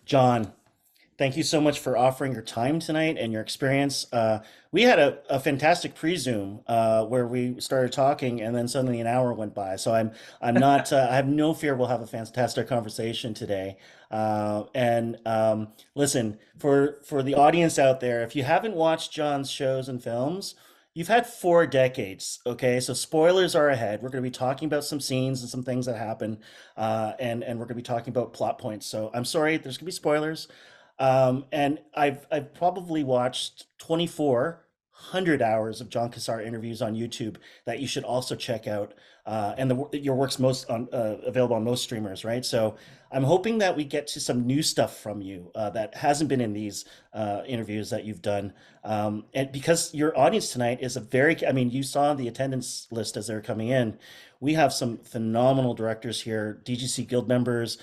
John, thank you so much for offering your time tonight and your experience. We had a fantastic pre-Zoom where we started talking, and then suddenly an hour went by. So I'm not I have no fear we'll have a fantastic conversation today. And listen, for the audience out there, if you haven't watched John's shows and films, you've had 4 decades. Okay, so spoilers are ahead. We're going to be talking about some scenes and some things that happen, and we're going to be talking about plot points. So I'm sorry, there's going to be spoilers. And I've probably watched 2,400 hours of Jon Cassar interviews on YouTube that you should also check out. Your work's most available on most streamers, right? So I'm hoping that we get to some new stuff from you that hasn't been in these interviews that you've done. And because your audience tonight is I mean, you saw the attendance list as they're coming in. We have some phenomenal directors here, DGC Guild members,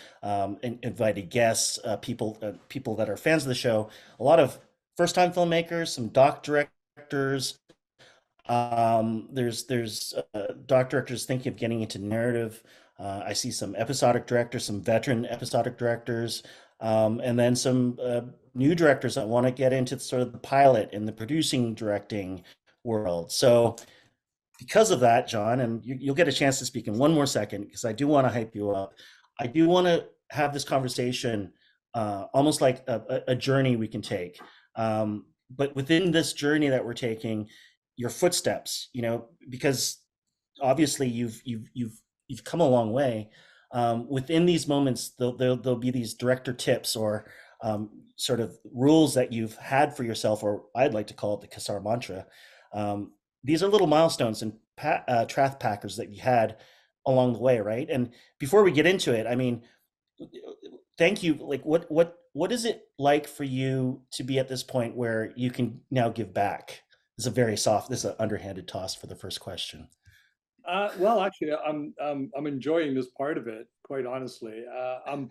invited guests, people that are fans of the show, a lot of first-time filmmakers, some doc directors. There's doc directors thinking of getting into narrative. I see some episodic directors, some veteran episodic directors, and then some new directors that want to get into sort of the pilot and the producing directing world. So because of that, John, and you'll get a chance to speak in one more second because I do want to hype you up. I do want to have this conversation almost like a journey we can take. But within this journey that we're taking, your footsteps, because obviously you've come a long way. Within these moments, there'll be these director tips or sort of rules that you've had for yourself, or I'd like to call it the Cassar mantra. Um, these are little milestones and trath packers that you had along the way, right? And before we get into it, I mean, thank you. Like, what is it like for you to be at this point where you can now give back? This is an underhanded toss for the first question. Well, actually, I'm enjoying this part of it, quite honestly. I'm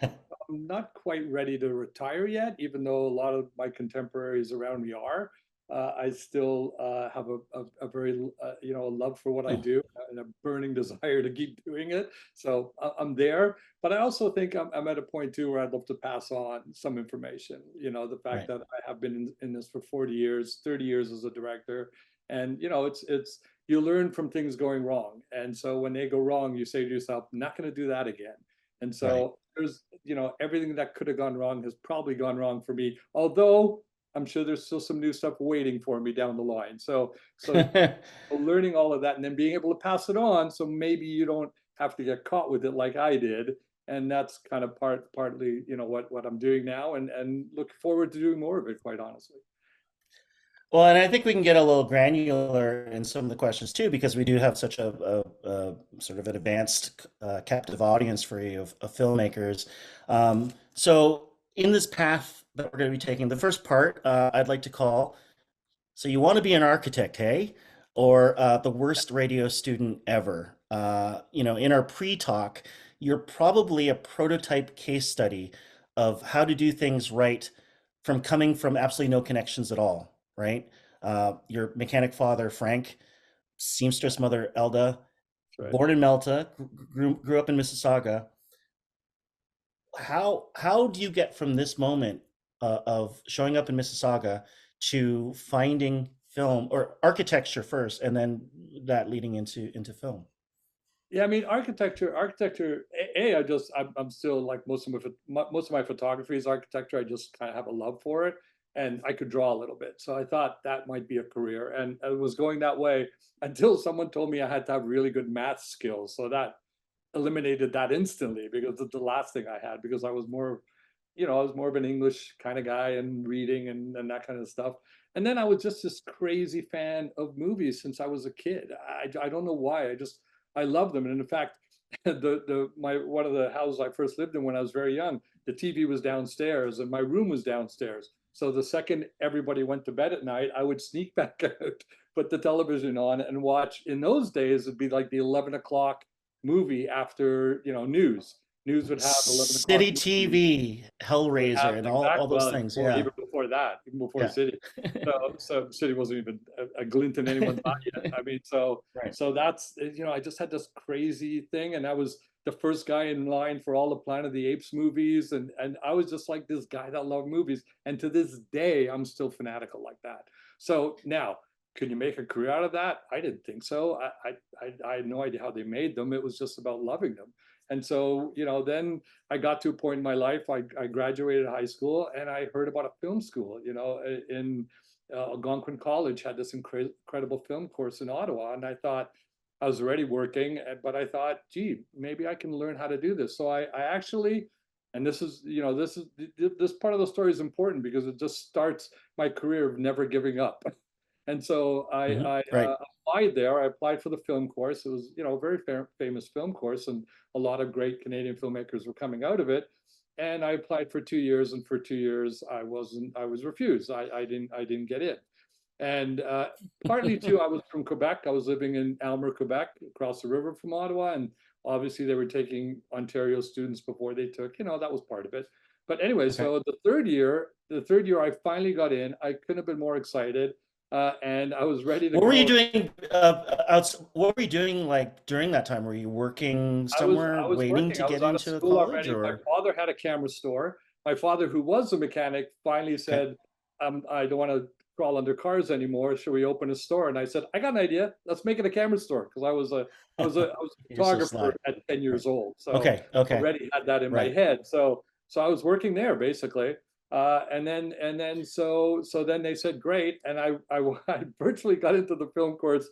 not quite ready to retire yet, even though a lot of my contemporaries around me are. I still have a very a love for what I Oh, do and a burning desire to keep doing it. So I'm there, but I also think I'm at a point too where I'd love to pass on some information. The fact right. that I have been in this for 40 years, 30 years as a director, and it's you learn from things going wrong. And so when they go wrong, you say to yourself, I'm not going to do that again. And Right. so there's, everything that could have gone wrong has probably gone wrong for me. Although I'm sure there's still some new stuff waiting for me down the line. So learning all of that and then being able to pass it on. So maybe you don't have to get caught with it like I did. And that's kind of partly, what I'm doing now and look forward to doing more of it, quite honestly. Well, and I think we can get a little granular in some of the questions too, because we do have such a sort of an advanced, captive audience for you of filmmakers. So, in this path that we're going to be taking, the first part I'd like to call, so you want to be an architect, hey? Or the worst radio student ever. In our pre-talk, you're probably a prototype case study of how to do things right from coming from absolutely no connections at all, right? Your mechanic father, Frank, seamstress mother, Elda, That's right. born in Malta, grew up in Mississauga. How do you get from this moment of showing up in Mississauga to finding film or architecture first, and then that leading into film? Yeah, I mean, architecture. I'm still like most of my photography is architecture. I just kind of have a love for it, and I could draw a little bit. So I thought that might be a career, and it was going that way until someone told me I had to have really good math skills. So that eliminated that instantly because it's the last thing I had because I was more of an English kind of guy and reading and that kind of stuff. And then I was just this crazy fan of movies since I was a kid. I don't know why. I love them. And in fact, the my one of the houses I first lived in when I was very young, the TV was downstairs and my room was downstairs. So the second everybody went to bed at night, I would sneak back out, put the television on, and watch. In those days, it'd be like the 11 o'clock movie after news. News would have 11 o'clock City movie TV, would have Hellraiser, and all exact those well things. before Yeah, even before that, even before yeah. City. So City wasn't even a glint in anyone's eye yet. I mean, so Right. so that's I just had this crazy thing, and that was the first guy in line for all the Planet of the Apes movies, and I was just like this guy that loved movies. And to this day, I'm still fanatical like that. So now, can you make a career out of that? I didn't think so. I had no idea how they made them. It was just about loving them. And so, then I got to a point in my life. I graduated high school, and I heard about a film school. In Algonquin College had this incredible film course in Ottawa, and I thought I was already working, but I thought, gee, maybe I can learn how to do this. So I actually, and this part of the story is important because it just starts my career of never giving up. And so I Right. applied there. I applied for the film course. It was, a very famous film course, and a lot of great Canadian filmmakers were coming out of it. And I applied for 2 years, and for 2 years I was refused. I didn't get in. And partly too, I was from Quebec. I was living in Aylmer, Quebec, across the river from Ottawa, and obviously they were taking Ontario students before they took. That was part of it. But anyway, Okay. so the third year, I finally got in. I couldn't have been more excited, and I was ready to What were you go. doing what were you doing like during that time? Were you working I was somewhere I was waiting working. to I was get out of into a school college already. My or father had a camera store. My father, who was a mechanic, finally okay. said, "I don't want to crawl under cars anymore. Should we open a store?" And I said, "I got an idea. Let's make it a camera store." Because I was a You're so photographer sly. at 10 Right. years old, so Okay, okay. already had that in my Right. head. So I was working there basically. And then they said great, and I virtually got into the film course.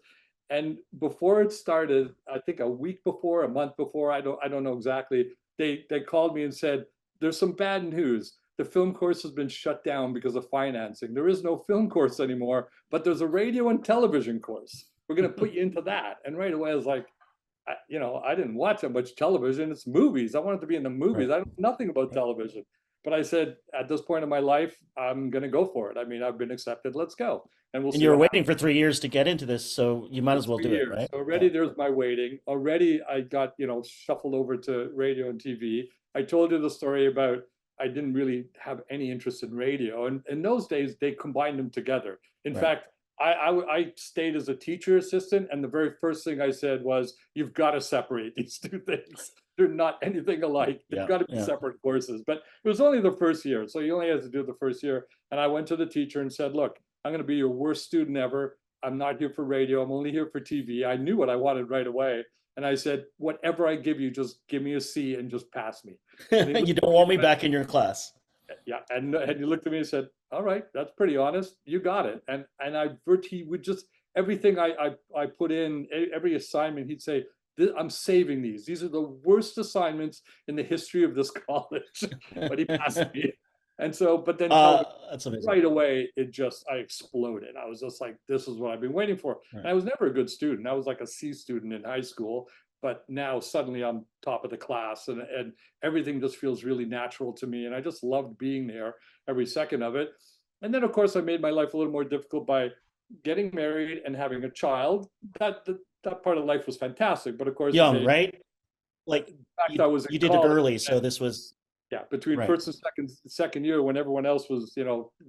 And before it started, I think a week before, a month before, I don't know exactly, they called me and said, "There's some bad news. The film course has been shut down because of financing. There is no film course anymore, but there's a radio and television course. We're going to put you into that." And right away I was like, I didn't watch that much television. It's movies. I wanted to be in the movies. Right. I know nothing about Right. television. But I said, at this point in my life, I'm going to go for it. I mean, I've been accepted. Let's go. And we'll And see you were what waiting happens. for 3 years to get into this, so you might For as well three do it, years. right? So Yeah. already there's my waiting. Already I got, shuffled over to radio and TV. I told you the story about I didn't really have any interest in radio. And in those days, they combined them together. In Right. fact, I stayed as a teacher assistant, and the very first thing I said was, "You've got to separate these two things. They're not anything alike. They've Yeah. got to be Yeah. separate courses." But it was only the first year, so you only had to do the first year. And I went to the teacher and said, "Look, I'm going to be your worst student ever. I'm not here for radio. I'm only here for TV." I knew what I wanted right away. And I said, "Whatever I give you, just give me a C and just pass me." And he looked You don't at me want and me went, back in your class. "Yeah." And he looked at me and said, "All right, that's pretty honest. You got it." He would just, everything I put in, every assignment, he'd say, "I'm saving these. These are the worst assignments in the history of this college." But he passed me. And so, but then Uh, television, that's amazing. right away, I exploded. I was just like, this is what I've been waiting for. Right. And I was never a good student. I was like a C student in high school, but now suddenly I'm top of the class, and everything just feels really natural to me. And I just loved being there every second of it. And then, of course, I made my life a little more difficult by getting married and having a child. That part of life was fantastic. But of course, it Young, made right? Like the fact I was in you did it college. early, so this was Yeah, between right. first and second year, when everyone else was,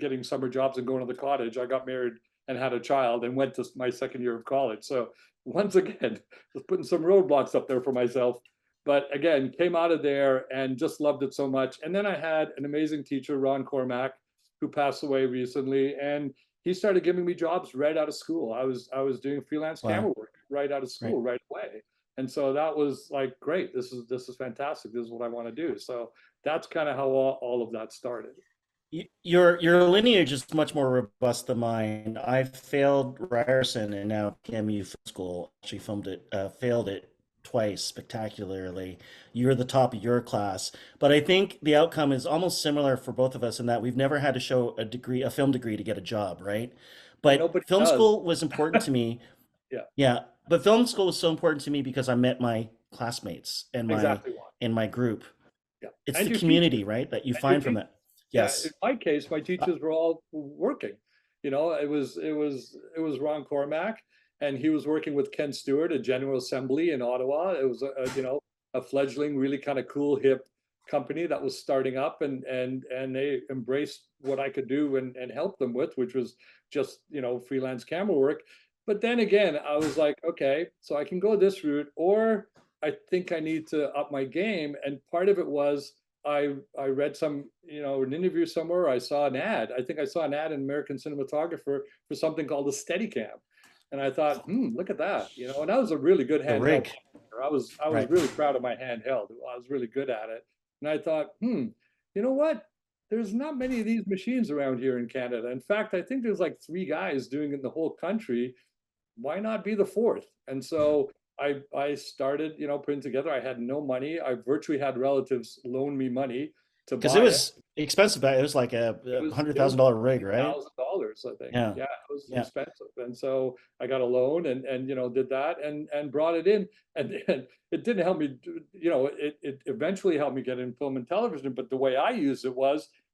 getting summer jobs and going to the cottage, I got married and had a child and went to my second year of college. So once again, just putting some roadblocks up there for myself. But again, came out of there and just loved it so much. And then I had an amazing teacher, Ron Cormack, who passed away recently, and he started giving me jobs right out of school. I was doing freelance camera Wow. work right out of Right. school right away. And so that was like, great. This is fantastic. This is what I want to do. So that's kind of how all of that started. Your lineage is much more robust than mine. I failed Ryerson and now PMU Film School. Actually failed it twice spectacularly. You're the top of your class, but I think the outcome is almost similar for both of us in that we've never had to show a film degree to get a job, right? But Nobody film does. school was important to me. Yeah, Yeah, but film school was so important to me because I met my classmates and my exactly one. in my group. Yeah, It's and the your teacher, community, right, that you and your find from teacher. that. Yeah, in Yes. my case, my Uh, teachers were all working. It was Ron Cormack, and he was working with Ken Stewart at General Assembly in Ottawa. It was a fledgling, really kind of cool, hip company that was starting up, and they embraced what I could do and help them with, which was just freelance camera work. But then again, I was like, okay, so I can go this route, or I think I need to up my game. And part of it was I read some, an interview somewhere. I saw an ad. I think I saw an ad in American Cinematographer for something called a Steadicam. And I thought, look at that, and that was a really good The handheld. rig, I was right? really proud of my handheld. I was really good at it. And I thought, you know what? There's not many of these machines around here in Canada. In fact, I think there's like three guys doing it in the whole country. Why not be the fourth? And so I started, putting together. I had no money. I virtually had relatives loan me money to Because it buy it. was expensive. It was like It a was hundred it was thousand dollar rig, right? $20,000, I think. Yeah, Yeah, it was yeah. expensive. And so I got a loan and did that and brought it in. And it didn't help me, it eventually helped me get in film and television. But the way I used it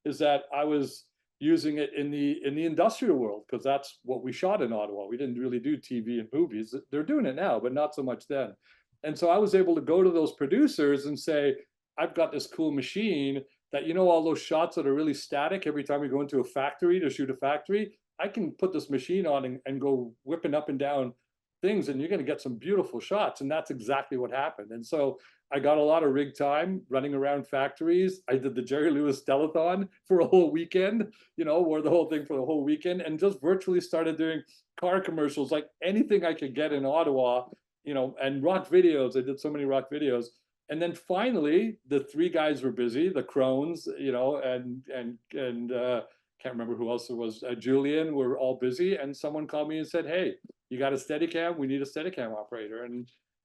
is that I was using it in the industrial world, because that's what we shot in Ottawa. We didn't really do TV and movies. They're doing it now, but not so much then. And so I was able to go to those producers and say, I've got this cool machine that, all those shots that are really static every time we go into a factory to shoot a factory. I can put this machine on and go whipping up and down things, and you're going to get some beautiful shots. And that's exactly what happened. And so I got a lot of rig time running around factories. I did the Jerry Lewis telethon for a whole weekend, wore the whole thing for the whole weekend, and just virtually started doing car commercials, like anything I could get in Ottawa, and rock videos. I did so many rock videos. And then finally, the three guys were busy, the Crones, and can't remember who else it was. Julian were all busy, and someone called me and said, "Hey, you got a Steadicam? We need a Steadicam operator."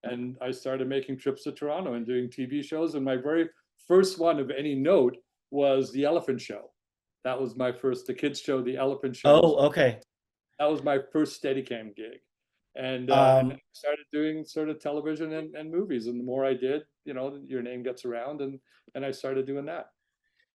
And I started making trips to Toronto and doing TV shows. And my very first one of any note was the Elephant Show. That was my first, the kids show, the Elephant Shows. Oh, okay. That was my first Steadicam gig. And I Um, started doing sort of television and movies. And the more I did, your name gets around, and I started doing that.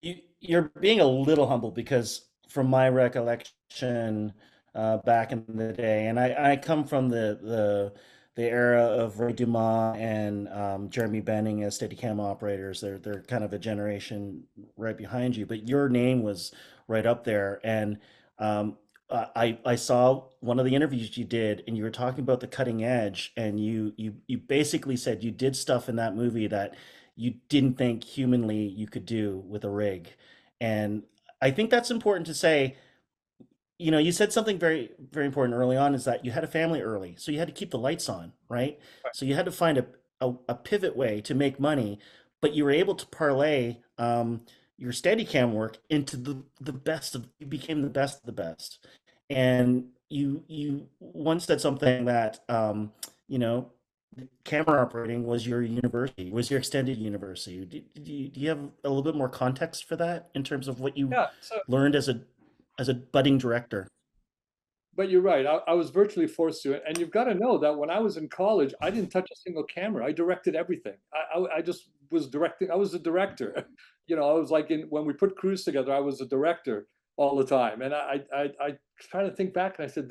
you're being a little humble because from my recollection, back in the day, and I come from the era of Ray Dumas and Jeremy Benning as Steadicam operators. They're kind of a generation right behind you, but your name was right up there. And um, I saw one of the interviews you did, and you were talking about the cutting edge, and you basically said you did stuff in that movie that you didn't think humanly you could do with a rig. And I think that's important to say. You said something very, very important early on, is that you had a family early. So you had to keep the lights on, right? So you had to find a pivot way to make money, but you were able to parlay your Steadicam work into the best of, you became the best of the best. And you once said something that, you know, camera operating was your university, was your extended university. Do you have a little bit more context for that in terms of what you Yeah. So learned as a budding director? but you're right. I was virtually forced to it. And you've got to know that when I was in college, I didn't touch a single camera. I directed everything. I just was directing. I was a director. I was like when we put crews together, I was a director all the time. And I try to think back, and I said,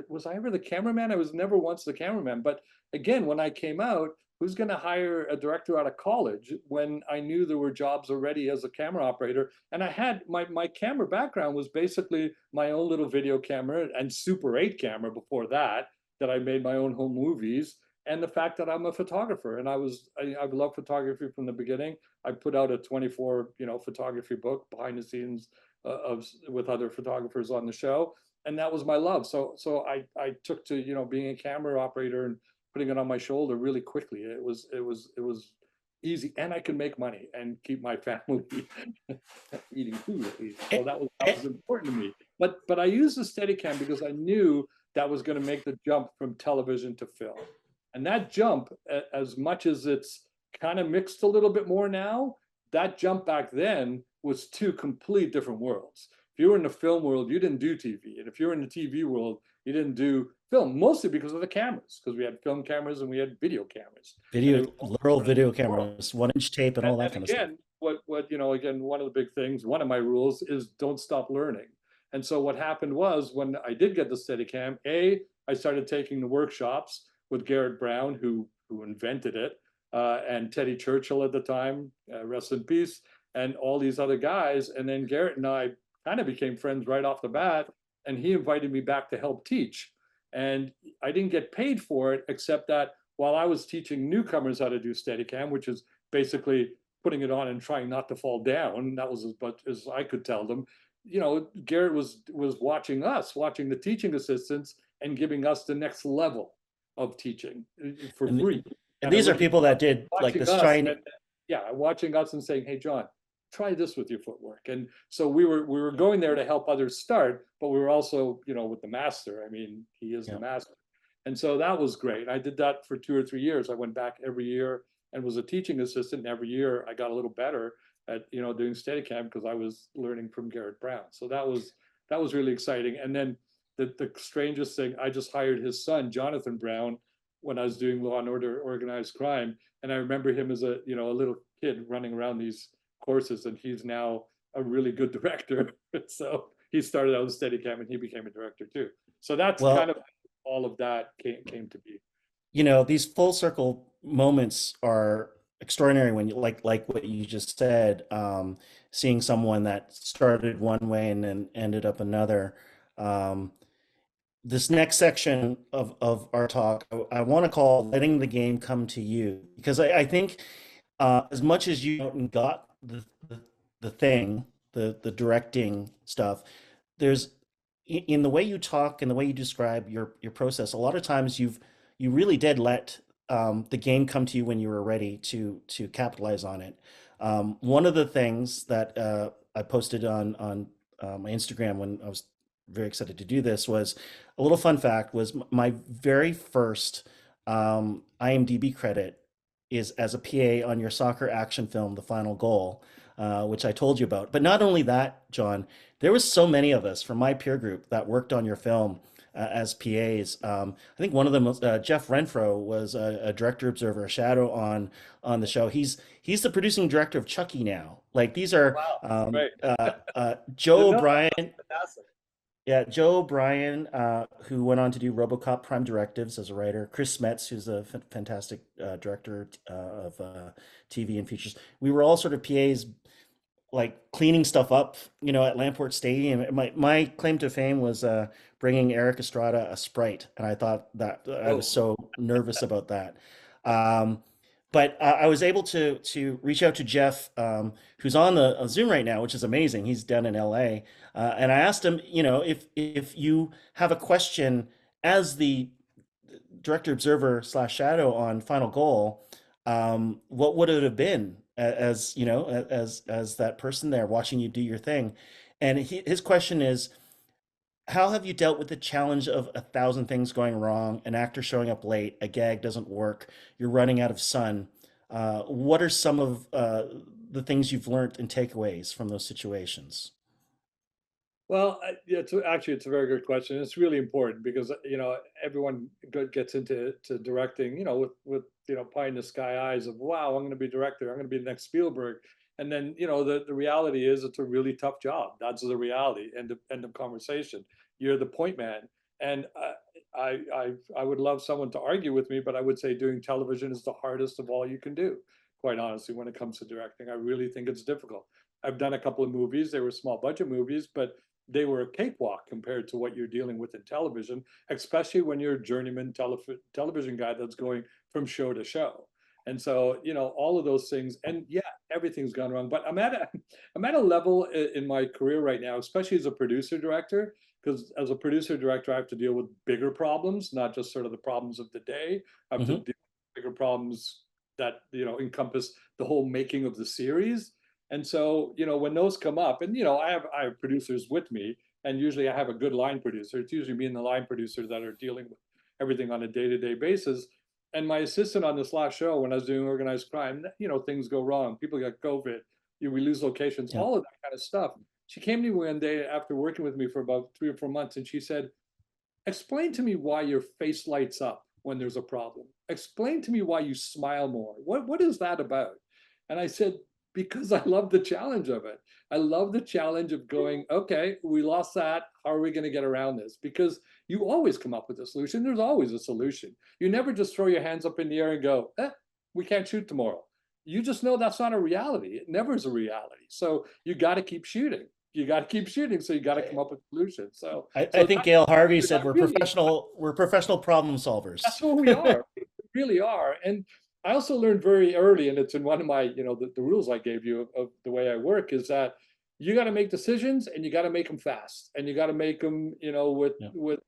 was I ever the cameraman? I was never once the cameraman. But again, when I came out, who's going to hire a director out of college when I knew there were jobs already as a camera operator? And I had my camera background was basically my own little video camera and Super 8 camera before that I made my own home movies. And the fact that I'm a photographer, and I've loved photography from the beginning. I put out a 24 photography book, behind the scenes, of with other photographers on the show, and that was my love. So I took to being a camera operator and putting it on my shoulder really quickly. It was easy, and I could make money and keep my family eating food at least. So Eh, that was eh, important to me. But I used the Steadicam because I knew that was going to make the jump from television to film. And that jump, as much as it's kind of mixed a little bit more now, that jump back then was two complete different worlds. If you were in the film world, you didn't do TV. And if you were in the TV world, you didn't do film, mostly because of the cameras, because we had film cameras and we had video cameras. And Video, it was all literal different video world. cameras, 1 inch tape, and all that And kind of stuff. again, again, one of the big things, one of my rules is don't stop learning. And so what happened was when I did get the Steadicam, I started taking the workshops with Garrett Brown, who invented it, and Teddy Churchill at the time, rest in peace, and all these other guys. And then Garrett and I kind of became friends right off the bat, and he invited me back to help teach. And I didn't get paid for it, except that while I was teaching newcomers how to do Steadicam, which is basically putting it on and trying not to fall down. That was as much as I could tell them. Garrett was watching us, watching the teaching assistants, and giving us the next level of teaching for And free. and And I these are look at people that did like watching the us, shiny. and yeah, watching us and saying, "Hey, John, try this with your footwork." And so we were going there to help others start, but we were also, with the master. I mean, he is the Yeah. master. And so that was great. I did that for 2 or 3 years. I went back every year and was a teaching assistant. And every year I got a little better at, doing Steadicam because I was learning from Garrett Brown. So that was really exciting. And then the strangest thing, I just hired his son, Jonathan Brown, when I was doing Law and Order Organized Crime. And I remember him as a little kid running around these courses, and he's now a really good director. So he started out with Steadicam and he became a director too. So that's kind Well, of all of that came to be. these full circle moments are extraordinary when you like what you just said, seeing someone that started one way and then ended up another. Um, this next section of our talk, I want to call letting the game come to you, because I think as much as you went and got the thing, the directing stuff, there's in the way you talk and the way you describe your process, a lot of times you really did let the game come to you when you were ready to capitalize on it. One of the things that I posted on my Instagram when I was very excited to do this was a little fun fact was my very first IMDb credit is as a PA on your soccer action film, The Final Goal, which I told you about. But not only that, John, there was so many of us from my peer group that worked on your film as PAs. I think one of them was Jeff Renfro was a director observer, a shadow on the show. He's the producing director of Chucky now. Like these are Wow, great. Joe No, O'Brien. that's fantastic. Yeah, Joe O'Brien, who went on to do RoboCop Prime Directives as a writer. Chris Smets, who's a fantastic director of TV and features. We were all sort of PAs, like cleaning stuff up, at Lamport Stadium. My claim to fame was bringing Eric Estrada a Sprite, and I thought that I was Oh, so nervous about that. Um, but I was able to reach out to Jeff, who's on the Zoom right now, which is amazing. He's down in LA, and I asked him, if you have a question as the director observer slash shadow on Final Goal, what would it have been as as that person there watching you do your thing? And his question is, how have you dealt with the challenge of 1,000 things going wrong, an actor showing up late, a gag doesn't work, you're running out of sun? What are some of the things you've learned and takeaways from those situations? well, yeah, it's a very good question. It's really important because everyone gets into directing, with pie in the sky eyes of wow, I'm going to be director, I'm going to be the next Spielberg, and then the reality is it's a really tough job. That's the reality. End of conversation. You're the point man, and I would love someone to argue with me, but I would say doing television is the hardest of all you can do. Quite honestly, when it comes to directing, I really think it's difficult. I've done a couple of movies. They were small budget movies, but they were a cakewalk compared to what you're dealing with in television, especially when you're a journeyman television guy that's going from show to show. And so, all of those things, and yeah, everything's gone wrong. But I'm at a level in my career right now, especially as a producer director, because as a producer director, I have to deal with bigger problems, not just sort of the problems of the day. I have to Hmm. deal with bigger problems that encompass the whole making of the series. And so, when those come up, and I have producers with me, and usually I have a good line producer. It's usually me and the line producer that are dealing with everything on a day-to-day basis. And my assistant on this last show, when I was doing organized crime, things go wrong. People get COVID, we lose locations, Yeah. all of that kind of stuff. She came to me one day after working with me for about 3 or 4 months, and she said, explain to me why your face lights up when there's a problem. Explain to me why you smile more. What is that about? And I said, because I love the challenge of it. I love the challenge of going, okay, we lost that. How are we going to get around this? Because you always come up with a solution. There's always a solution. You never just throw your hands up in the air and go, we can't shoot tomorrow. You just know that's not a reality. It never is a reality. So you got to keep shooting. You got to keep shooting. So you got to come up with solutions. So I so think Gail Harvey I said really we're professional problem solvers. that's who we are. really are. And I also learned very early, and it's in one of my, the rules I gave you of the way I work, is that you got to make decisions and you got to make them fast, and you got to make them, Yeah. with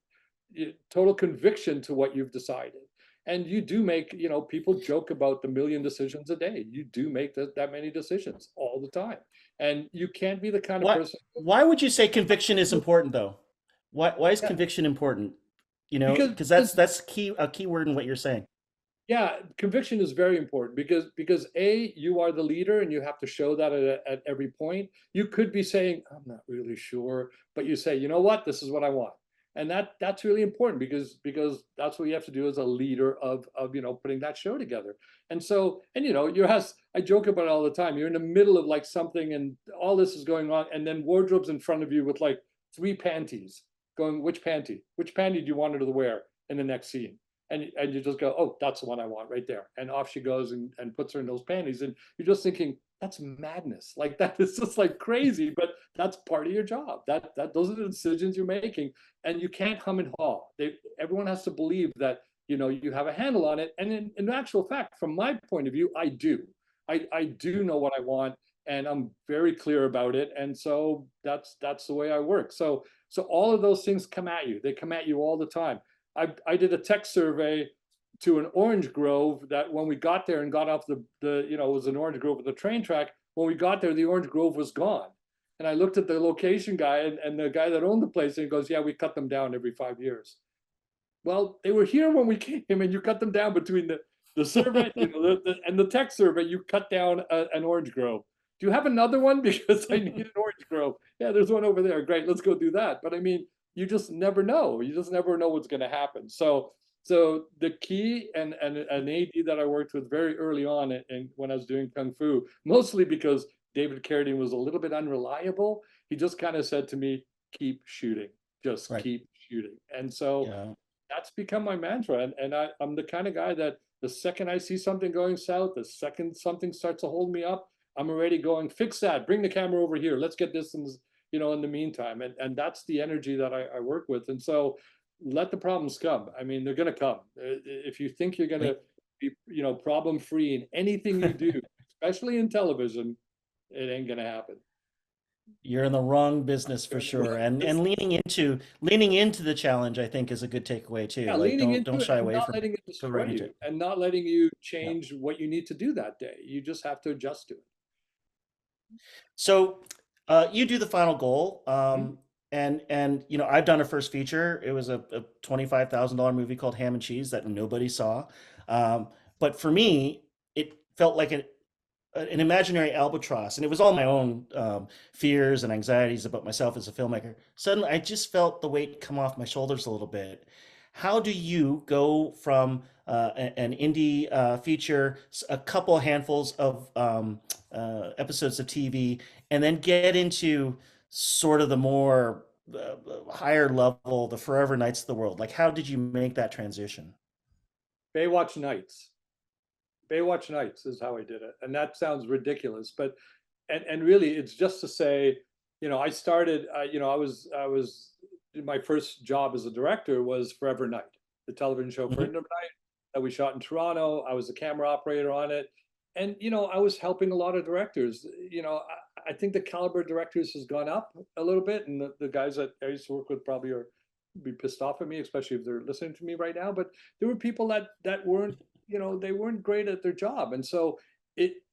total conviction to what you've decided. And you do make, people joke about the million decisions a day. You do make that many decisions all the time. And you can't be the kind of What? person, Why would you say conviction is important, though? Why is yeah, conviction important? You know, because because that's key a key word in what you're saying. yeah, conviction is very important because A, you are the leader and you have to show that at every point. You could be saying, I'm not really sure, but you say, you know what, this is what I want. And that's really important because that's what you have to do as a leader of putting that show together. And so, and I joke about it all the time. You're in the middle of like something and all this is going on, and then wardrobe's in front of you with like three panties going, which panty? Which panty do you want her to wear in the next scene? And you just go, oh, that's the one I want right there. And off she goes and puts her in those panties. And you're just thinking, that's madness. Like that is just like crazy, but that's part of your job. That those are the decisions you're making. And you can't hum and haw. Everyone has to believe that you have a handle on it. And in actual fact, from my point of view, I do. I do know what I want and I'm very clear about it. And so that's the way I work. So all of those things come at you. They come at you all the time. I did a tech survey to an orange grove that when we got there and got off it was an orange grove with a train track. When we got there, the orange grove was gone. And I looked at the location guy and the guy that owned the place and he goes, yeah, we cut them down every 5 years. Well, they were here when we came and you cut them down between the survey, and the tech survey, you cut down an orange grove. Do you have another one? Because I need an orange grove. Yeah, there's one over there. Great, let's go do that. But I mean, you just never know. You just never know what's going to happen. So the key and an AD that I worked with very early on, and when I was doing Kung Fu, mostly because David Carradine was a little bit unreliable, he just kind of said to me, keep shooting, just Right. keep shooting. And so Yeah. that's become my mantra. And I'm the kind of guy that the second I see something going south, the second something starts to hold me up, I'm already going, fix that, bring the camera over here. Let's get this in the meantime. And that's the energy that I work with. And so let the problems come. I mean, they're going to come. If you think you're going to be, problem free in anything you do, especially in television, it ain't going to happen. You're in the wrong business for You're in the sure. wrong And business. leaning into the challenge, I think, is a good takeaway too. Yeah, Like leaning don't into it shy and away not from it. letting it Go destroy right into you it. and not letting you Yeah. change what you need to do that day. You just have to adjust to it. So you do the final goal. Mhm. And I've done a first feature. It was a $25,000 movie called Ham and Cheese that nobody saw. But for me, it felt like an imaginary albatross, and it was all my own fears and anxieties about myself as a filmmaker. Suddenly, I just felt the weight come off my shoulders a little bit. How do you go from an indie feature, a couple handfuls of episodes of TV, and then get into sort of the more higher level, the Forever Knights of the world? Like, how did you make that transition? Baywatch Nights. Baywatch Nights is how I did it. And that sounds ridiculous, but and really it's just to say, I started I was my first job as a director was Forever Night, the television show Forever Mhm. Night that we shot in Toronto. I was the camera operator on it. And I was helping a lot of directors. I think the caliber of directors has gone up a little bit, and the guys that I used to work with probably are be pissed off at me, especially if they're listening to me right now. But there were people that weren't, they weren't great at their job, and so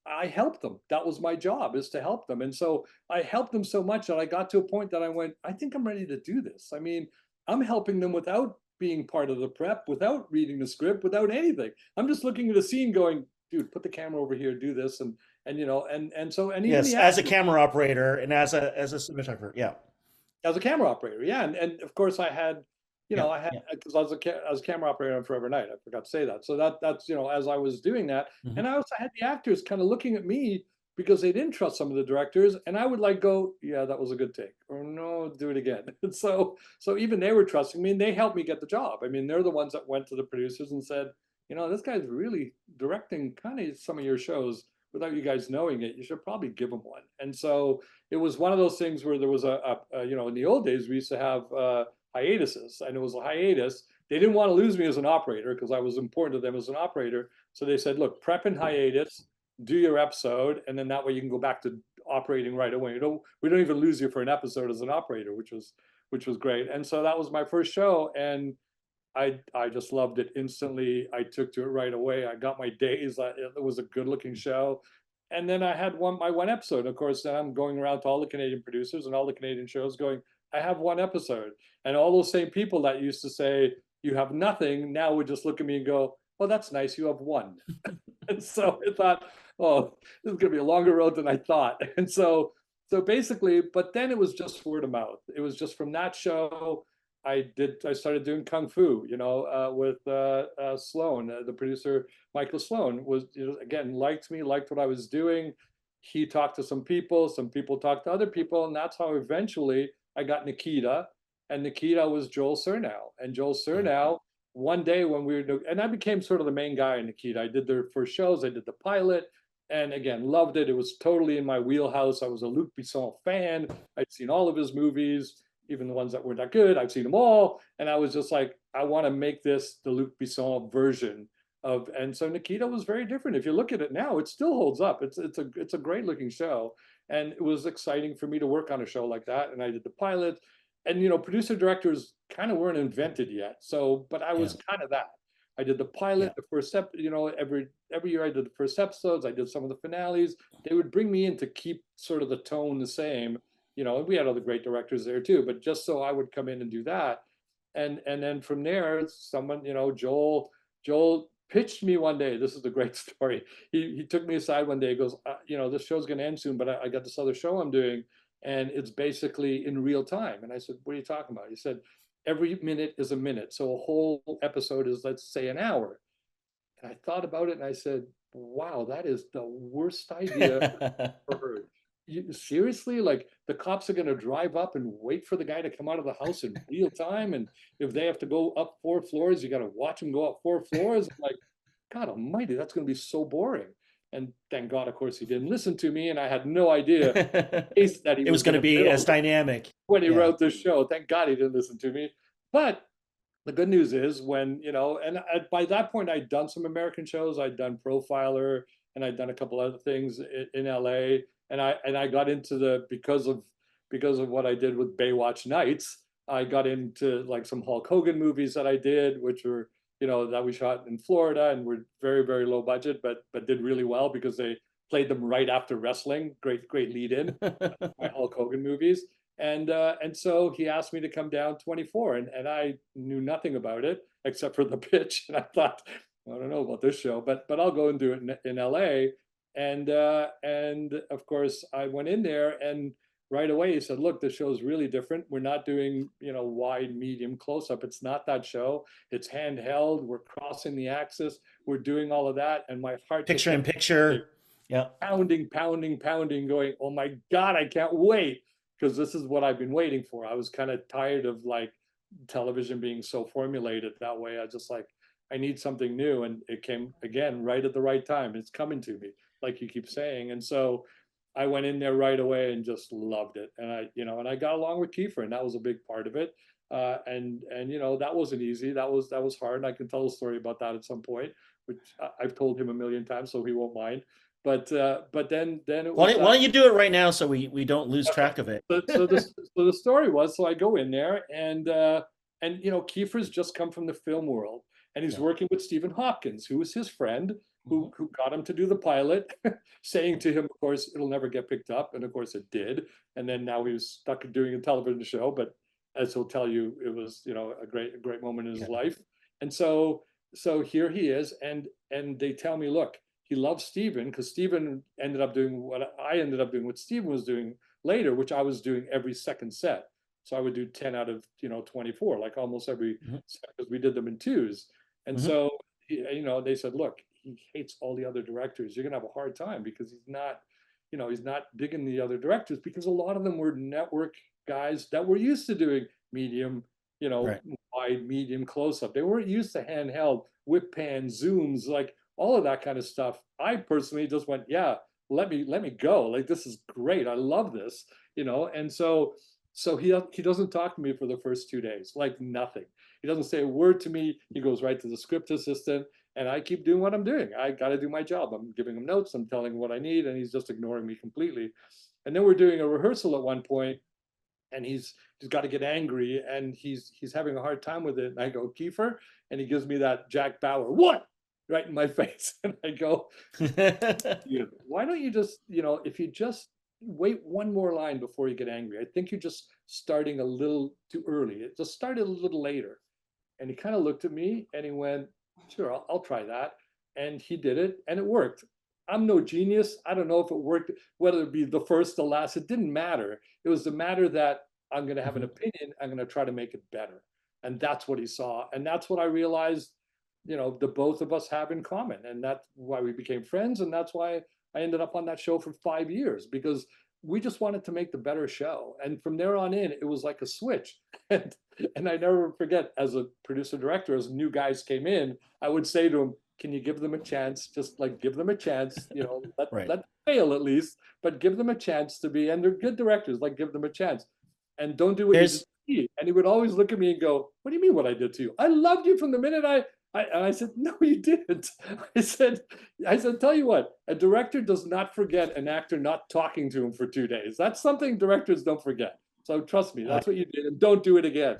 I helped them. That was my job, is to help them. And so I helped them so much that I got to a point that I went, I think I'm ready to do this. I mean, I'm helping them without being part of the prep, without reading the script, without anything. I'm just looking at a scene going, dude, put the camera over here, do this. And even Yes, the as a actors camera operator and as a cinematographer. Yeah. as a camera operator. Yeah. And of course I had, Yeah. I had, Yeah. because I was a camera operator on Forever Night. I forgot to say that. So that's, as I was doing that. Mhm. And I also had the actors kind of looking at me because they didn't trust some of the directors. And I would like go, yeah, that was a good take. Or no, do it again. And so even they were trusting me and they helped me get the job. I mean, they're the ones that went to the producers and said, this guy's really directing kind of some of your shows without you guys knowing it. You should probably give him one. And so it was one of those things where there was in the old days, we used to have hiatuses, and it was a hiatus. they didn't want to lose me as an operator because I was important to them as an operator. So they said, look, prep in hiatus, do your episode, and then that way you can go back to operating right away. We don't even lose you for an episode as an operator, which was great. And so that was my first show, and I just loved it instantly. I took to it right away. I got my days. It was a good looking show. And then I had my one episode. Of course, then I'm going around to all the Canadian producers and all the Canadian shows going, I have one episode. And all those same people that used to say, you have nothing, now would just look at me and go, oh, that's nice. You have one. And so I thought, oh, this is going to be a longer road than I thought. And so basically, but then it was just word of mouth. It was just from that show. I started doing Kung Fu, with Sloan, the producer, Michael Sloan was, again, liked me, liked what I was doing. He talked to some people talked to other people. And that's how eventually I got Nikita, and Nikita was Joel Surnow. And Joel Surnow, one day when we were, and I became sort of the main guy in Nikita. I did their first shows, I did the pilot, and again, loved it. It was totally in my wheelhouse. I was a Luc Besson fan. I'd seen all of his movies, even the ones that weren't that good. I've seen them all. And I was just like, I want to make this the Luc Besson version of, and so Nikita was very different. If you look at it now, it still holds up. It's a great looking show. And it was exciting for me to work on a show like that. And I did the pilot, and producer directors kind of weren't invented yet. So, but I Yeah. was kind of that. I did the pilot, Yeah. the first step, every year I did the first episodes, I did some of the finales. They would bring me in to keep sort of the tone the same, and we had other great directors there too, but just so I would come in and do that. And then from there, someone, Joel pitched me one day. This is the great story. He took me aside one day. He goes, this show's going to end soon, but I got this other show I'm doing, and it's basically in real time. And I said, what are you talking about? He said, every minute is a minute. So a whole episode is, let's say, an hour. And I thought about it and I said, wow, that is the worst idea I've ever heard. Seriously? Like, the cops are going to drive up and wait for the guy to come out of the house in real time. And if they have to go up 4 floors, you got to watch him go up 4 floors. I'm like, God almighty, that's going to be so boring. And thank God, of course, he didn't listen to me. And I had no idea the pace that he It was was going going to to be as build dynamic. when he Yeah. wrote this show. Thank God he didn't listen to me. But the good news is, when, and by that point, I'd done some American shows. I'd done Profiler, and I'd done a couple other things in LA. And I got into because of what I did with Baywatch Nights. I got into like some Hulk Hogan movies that I did, which were, that we shot in Florida and were very, very low budget, but did really well because they played them right after wrestling. Great lead in. My Hulk Hogan movies. And so he asked me to come down 24, and I knew nothing about it except for the pitch. And I thought, I don't know about this show, but I'll go and do it in LA. And of course I went in there, and right away he said, look, the show is really different. We're not doing, wide, medium, close up. It's not that show. It's handheld. We're crossing the axis. We're doing all of that. And my heart just Picture in kept picture. Yeah. pounding, pounding, pounding, going, oh my God, I can't wait. Because this is what I've been waiting for. I was kind of tired of like television being so formulated that way. I just like, I need something new. And it came again right at the right time. It's coming to me, like you keep saying. And so I went in there right away and just loved it. And I got along with Kiefer, and that was a big part of it. And that wasn't easy. That was hard. And I can tell a story about that at some point, which I've told him a million times, so he won't mind. But then it was Why don't you do it right now so we don't lose okay. track of it? So the story was, so I go in there, and Kiefer's just come from the film world, and he's Yeah. working with Stephen Hopkins, who was his friend, Mhm. who got him to do the pilot, saying to him, of course, it'll never get picked up, and of course it did. And then now he was stuck doing a television show, but as he'll tell you, it was a great moment in his Yeah. life. And so here he is, and they tell me, look, he loves Stephen because Stephen ended up doing what I ended up doing, what Stephen was doing later, which I was doing every second set. So I would do 10 out of 24, like almost every Mhm. set, because we did them in twos. And Mhm. so they said, look, he hates all the other directors. You're gonna have a hard time because he's not digging the other directors, because a lot of them were network guys that were used to doing medium, Right. wide, medium, close up. They weren't used to handheld, whip pan, zooms, like all of that kind of stuff. I personally just went, yeah, let me go. Like, this is great. I love this, And so So he doesn't talk to me for the first 2 days, like nothing. He doesn't say a word to me. He goes right to the script assistant, and I keep doing what I'm doing. I got to do my job. I'm giving him notes. I'm telling him what I need, and he's just ignoring me completely. And then we're doing a rehearsal at one point, and he's got to get angry, and he's having a hard time with it. And I go, Kiefer, and he gives me that Jack Bauer, what? Right in my face. And I go, why don't you just, if you just wait one more line before you get angry. I think you're just starting a little too early. It just started a little later. And he kind of looked at me and he went, sure, I'll try that. And he did it and it worked. I'm no genius. I don't know if it worked, whether it be the first or last, it didn't matter. It was the matter that I'm going to have an Mhm. opinion. I'm going to try to make it better. And that's what he saw. And that's what I realized, the both of us have in common. And that's why we became friends. And that's why I ended up on that show for 5 years, because we just wanted to make the better show. And from there on in, it was like a switch. And I never forget, as a producer director, as new guys came in, I would say to them, can you give them a chance? Just like give them a chance, Right. let them fail at least, but give them a chance to be, and they're good directors, like give them a chance. And don't do what you did There's to me. And he would always look at me and go, what do you mean what I did to you? I loved you from the minute and I said, no, you didn't. I said, tell you what, a director does not forget an actor not talking to him for 2 days. That's something directors don't forget. So trust me, I, that's what you did, and don't do it again.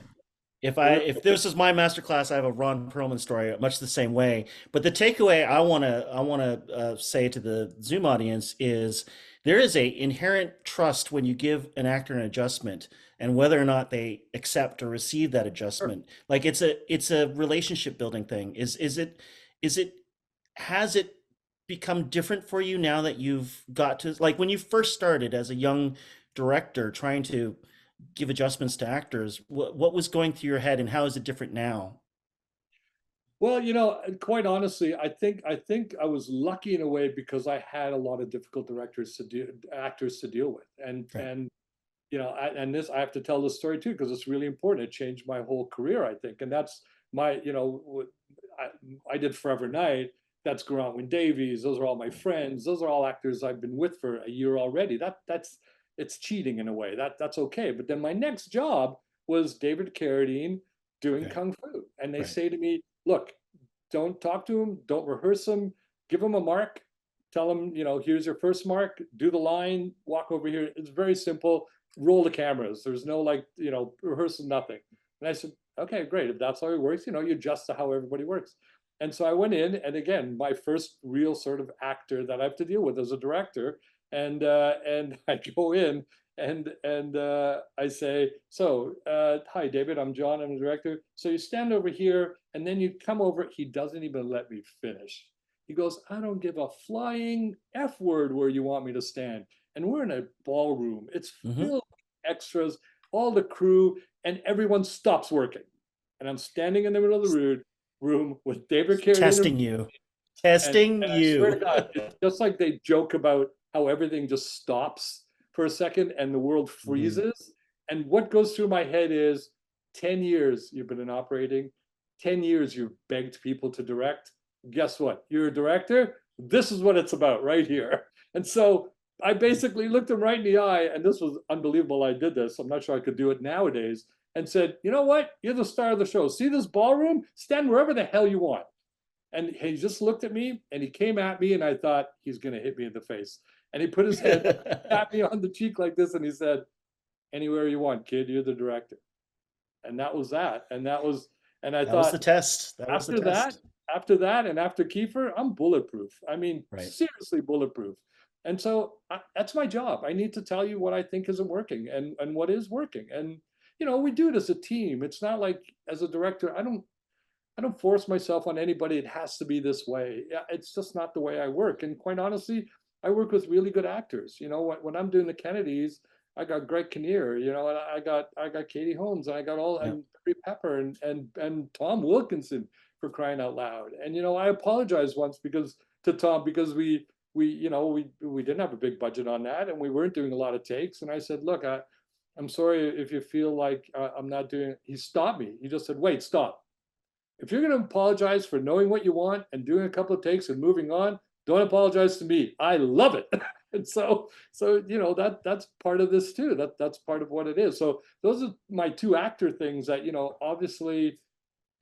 if this is my masterclass, I have a Ron Perlman story, much the same way. But the takeaway I wanna say to the Zoom audience is there is a inherent trust when you give an actor an adjustment, and whether or not they accept or receive that Sure. adjustment. Like it's a relationship building thing. Is it has it become different for you now that you've got to, like, when you first started as a young director trying to give adjustments to actors? What was going through your head, and how is it different now? Well, quite honestly, I think I was lucky in a way because I had a lot of difficult actors to deal with, and Right. and this I have to tell this story too because it's really important. It changed my whole career, I think, and that's my I did Forever Night. That's Geraint Davies. Those are all my friends. Those are all actors I've been with for a year already. That's it's cheating in a way. That's okay. But then my next job was David Carradine doing Right. Kung Fu, and they Right. say to me, "Look, don't talk to him. Don't rehearse him. Give him a mark. Tell him, here's your first mark. Do the line. Walk over here. It's very simple. Roll the cameras. There's no like, rehearsal, nothing." And I said, okay, great. If that's how it works, you adjust to how everybody works. And so I went in, and again, my first real sort of actor that I have to deal with as a director, and I go in, and I say, so hi David, I'm John, I'm the director. So you stand over here, and then you come over. He doesn't even let me finish. He goes, I don't give a flying F word where you want me to stand. And we're in a ballroom. It's Hmm. filled with extras, all the crew, and everyone stops working. And I'm standing in the middle of the room with David Carradine, Testing you. and Testing I swear to you. God, it's just like they joke about how everything just stops for a second and the world Hmm. freezes. And what goes through my head is 10 years you've been in operating, 10 years you've begged people to direct. Guess what? You're a director. This is what it's about right here. And so I basically looked him right in the eye, and this was unbelievable. I did this. I'm not sure I could do it nowadays. And said, you know what? You're the star of the show. See this ballroom? Stand wherever the hell you want. And he just looked at me and he came at me, and I thought he's going to hit me in the face. And he put his hand, tapped me on the cheek like this, and he said, anywhere you want, kid, you're the director. And that was that. And I That was the thought, test. That was the after that, test. and after Kiefer, I'm bulletproof. I mean, Right. seriously bulletproof. And so that's my job. I need to tell you what I think isn't working, and what is working. And, we do it as a team. It's not like, as a director, I don't force myself on anybody. It has to be this way. Yeah, it's just not the way I work. And quite honestly, I work with really good actors. When I'm doing the Kennedys, I got Greg Kinnear, and I got Katie Holmes, and I got Yeah. and Barry Pepper, and Tom Wilkinson, for crying out loud. And I apologized once because to Tom, because we didn't have a big budget on that, and we weren't doing a lot of takes. And I said, look, I'm sorry if you feel like I'm not doing. He stopped me. He just said, wait, stop. If you're going to apologize for knowing what you want and doing a couple of takes and moving on, don't apologize to me. I love it. And so that's part of this too. That's part of what it is. So those are my two actor things that obviously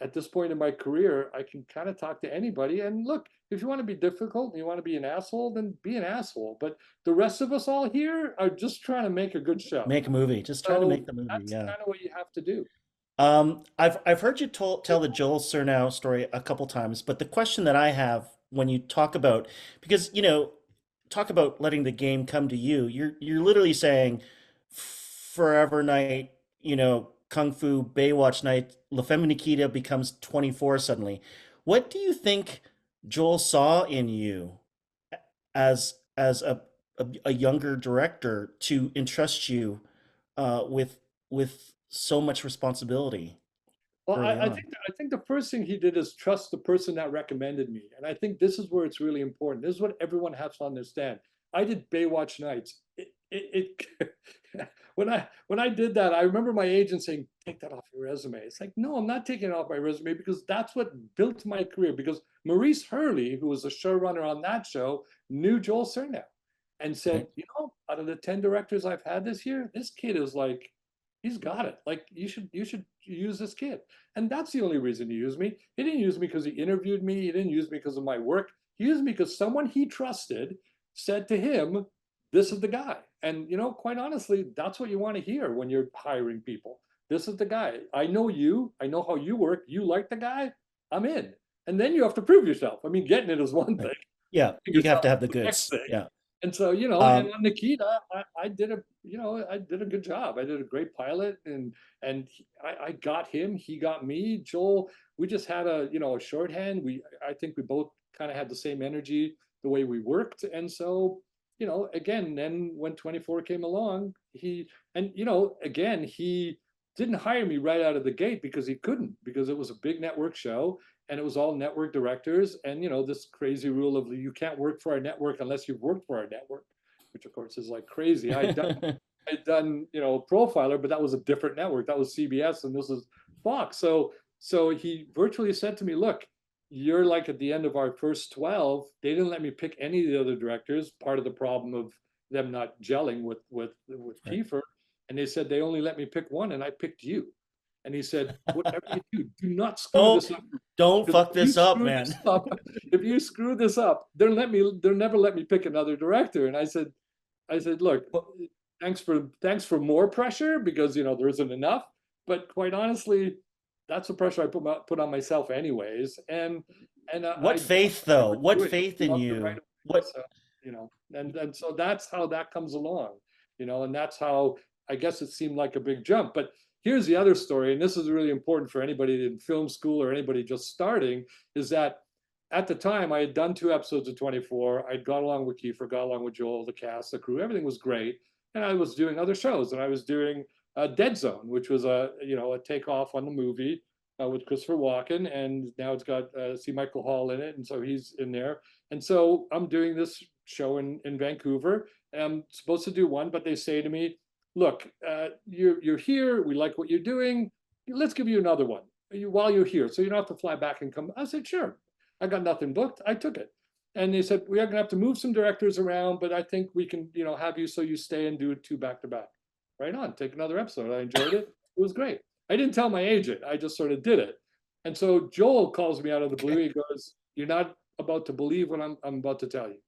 at this point in my career, I can kind of talk to anybody. And look, if you want to be difficult and you want to be an asshole, then be an asshole. But the rest of us all here are just trying to make a good show. Make a movie. Just trying to make So the movie. that's Yeah. kind of what you have to do. I've heard you tell the Joel Surnow story a couple times, but the question that I have when you talk about, because talk about letting the game come to you. You're literally saying Forever Night, Kung Fu, Baywatch Night, La Femme Nikita becomes 24 suddenly. What do you think Joel saw in you as a younger director to entrust you with so much responsibility Well, early on? I think the first thing he did is trust the person that recommended me, and I think this is where it's really important. This is what everyone has to understand. I did Baywatch Nights. When I did that, I remember my agent saying, "Take that off your resume." It's like, no, I'm not taking it off my resume because that's what built my career. Because Maurice Hurley, who was the showrunner on that show, knew Joel Surnow and Right? said, out of the 10 directors I've had this year, this kid is like, he's got it. Like you should use this kid. And that's the only reason he used me. He didn't use me because he interviewed me. He didn't use me because of my work. He used me because someone he trusted said to him, "This is the guy." And quite honestly, that's what you want to hear when you're hiring people. This is the guy. I know you. I know how you work. You like the guy. I'm in. And then you have to prove yourself. I mean, getting it is one Right. thing. Yeah, you have Yourself to have the is the next goods. thing. Yeah. And so, and Um, on Nikita, I did a good job. I did a great pilot, and I got him. He got me. Joel, we just had a shorthand. I think we both kind of had the same energy, the way we worked, and so again, then when 24 came along, again, he didn't hire me right out of the gate because he couldn't, because it was a big network show and it was all network directors, and this crazy rule of you can't work for our network unless you've worked for our network, which of course is like crazy. I'd done Profiler, but that was a different network. That was CBS, and this is Fox. So he virtually said to me, "Look, you're like at the end of our first 12. They didn't let me pick any of the other directors. Part of the problem of them not gelling with right. Kiefer, and they said they only let me pick one, and I picked you." And he said, "Whatever you do not screw Don't this up, don't because fuck this up, man. if you screw this up, they'll never let me pick another director." And I said, "Look, But thanks for more pressure, because there isn't enough. But quite honestly, that's the pressure I put on myself anyways. And I what don't faith though? What do it. faith I in loved it right you? away. What So and so that's how that comes along. And that's how I guess it seemed like a big jump. But here's the other story, and this is really important for anybody in film school or anybody just starting, is that at the time I had done 2 episodes of 24. I'd got along with Kiefer, got along with Joel, the cast, the crew, everything was great. And I was doing other shows, and I was doing Dead Zone, which was a takeoff on the movie with Christopher Walken, and now it's got C. Michael Hall in it, and so he's in there. And so I'm doing this show in Vancouver, and I'm supposed to do one, but they say to me, "Look, you're here. We like what you're doing. Let's give you another one while you're here, so you don't have to fly back and come." I said, "Sure." I got nothing booked. I took it. And they said, "We are going to have to move some directors around, but I think we can, have you so you stay and do 2 back to back." Right on, take another episode. I enjoyed it. It was great. I didn't tell my agent. I just sort of did it. And so Joel calls me out of the blue. okay. He goes, "You're not about to believe what I'm about to tell you.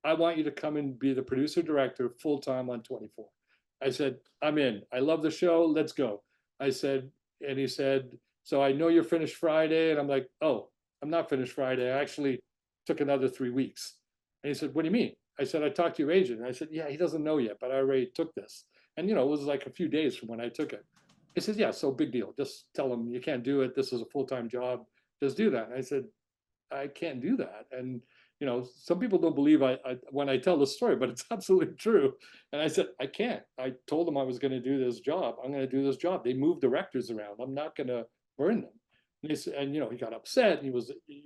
I want you to come and be the producer director full time on 24." I said, "I'm in. I love the show. Let's go." I said, and he said, "So I know you're finished Friday." And I'm like, "Oh, I'm not finished Friday. I actually took another 3 weeks." And he said, "What do you mean?" I said, "I talked to your agent." And I said, "Yeah, he doesn't know yet, but I already took this." And it was like a few days from when I took it. He says, "Yeah, so big deal. Just tell him you can't do it. This is a full-time job. Just do that." And I said, "I can't do that." And some people don't believe when I tell the story, but it's absolutely true. And I said, "I can't. I told them I was going to do this job. I'm going to do this job. They move directors around. I'm not going to burn them." And he said, and he got upset. And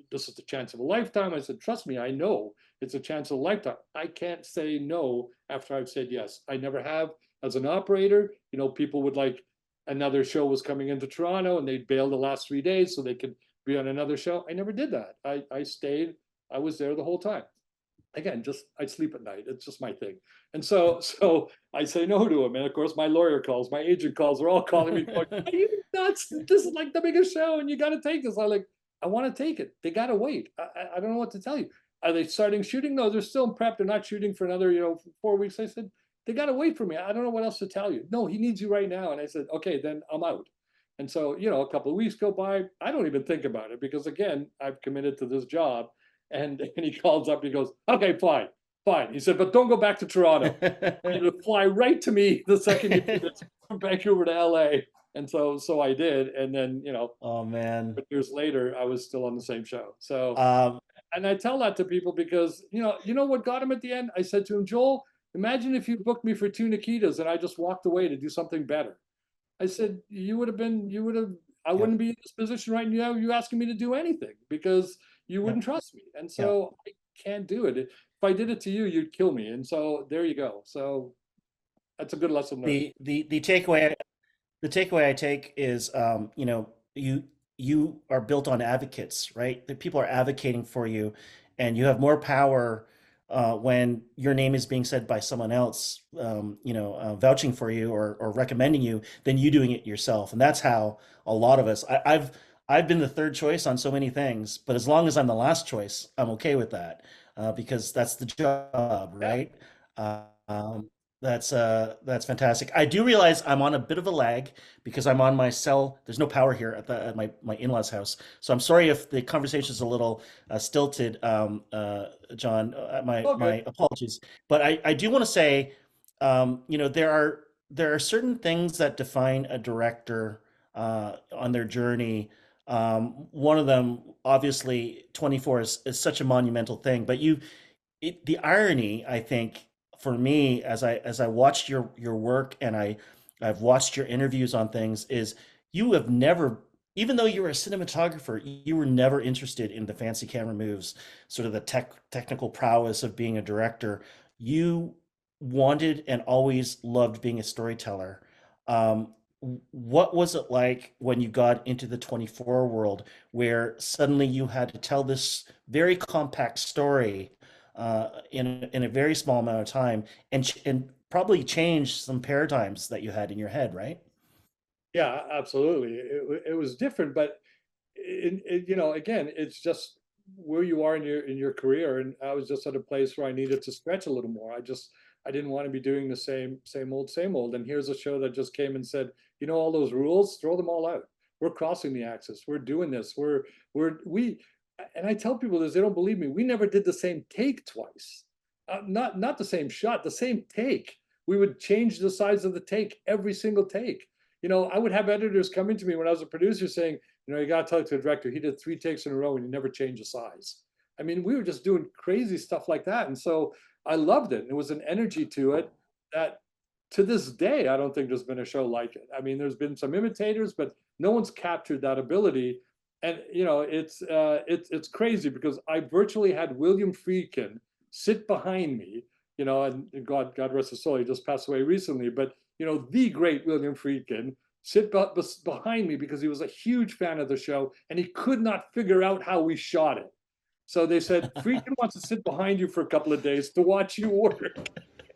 "This is the chance of a lifetime." I said, "Trust me, I know it's a chance of a lifetime. I can't say no after I've said yes. I never have." As an operator, people would like, another show was coming into Toronto and they'd bail the last 3 days so they could be on another show. I never did that. I stayed. I was there the whole time. again, just I sleep at night. It's just my thing. And so I say no to him. And of course, my lawyer calls, my agent calls, they're all calling me, going, "Are you nuts? This is like the biggest show, and you got to take this." I'm like, I want to take it. They got to wait. I don't know what to tell you. Are they starting shooting? No, they're still in prep. They're not shooting for another, 4 weeks. I said, they got to wait for me. I don't know what else to tell you. No, he needs you right now. And I said, okay, then I'm out. And so, a couple of weeks go by. I don't even think about it because, again, I've committed to this job. And he calls up, he goes, okay, fine, fine. He said, but don't go back to Toronto. You would fly right to me the second you did it from Vancouver to LA. And so I did. And then, Oh man. years later, I was still on the same show. So, Um, and I tell that to people because, you know what got him at the end? I said to him, Joel, imagine if you booked me for two Nikitas and I just walked away to do something better. I said, I yeah, wouldn't be in this position right now. You asking me to do anything because you yeah, wouldn't trust me. And yeah. so I can't do it. If I did it to you, you'd kill me. And so there you go. So that's a good lesson learned. The takeaway I take is, you are built on advocates, right? The people are advocating for you, and you have more power when your name is being said by someone else, vouching for you or recommending you, than you doing it yourself. And that's how a lot of us. I've been the third choice on so many things, but as long as I'm the last choice, I'm okay with that, because that's the job, Yeah. right? Uh, um, that's fantastic. I do realize I'm on a bit of a lag because I'm on my cell. There's no power here at my in-laws house, so I'm sorry if the conversation is a little stilted, John. All good. My apologies. But I do want to say, there are certain things that define a director on their journey. One of them, obviously, 24 is such a monumental thing, but the irony, I think, for me, as I watched your work, and I've watched your interviews on things, is you have never, even though you were a cinematographer, you were never interested in the fancy camera moves, sort of the technical prowess of being a director. You wanted and always loved being a storyteller. Um, what was it like when you got into the 24 world, where suddenly you had to tell this very compact story in a very small amount of time, and probably change some paradigms that you had in your head, right? Yeah, absolutely. It was different, but again, it's just where you are in your career. And I was just at a place where I needed to stretch a little more. I didn't want to be doing the same old, same old. And here's a show that just came and said, all those rules, throw them all out. We're crossing the axis. We're doing this. We, and I tell people this, they don't believe me. We never did the same take twice. Not the same shot, the same take. We would change the size of the take every single take. I would have editors come into me when I was a producer saying, you got to talk to the director. He did 3 takes in a row and he never changed the size. I mean, we were just doing crazy stuff like that. And so I loved it. There was an energy to it that, to this day, I don't think there's been a show like it. I mean, there's been some imitators, but no one's captured that ability. And it's crazy because I virtually had William Friedkin sit behind me, and God rest his soul, he just passed away recently, but the great William Friedkin sit behind me because he was a huge fan of the show and he could not figure out how we shot it. So they said, Friedkin wants to sit behind you for a couple of days to watch you work.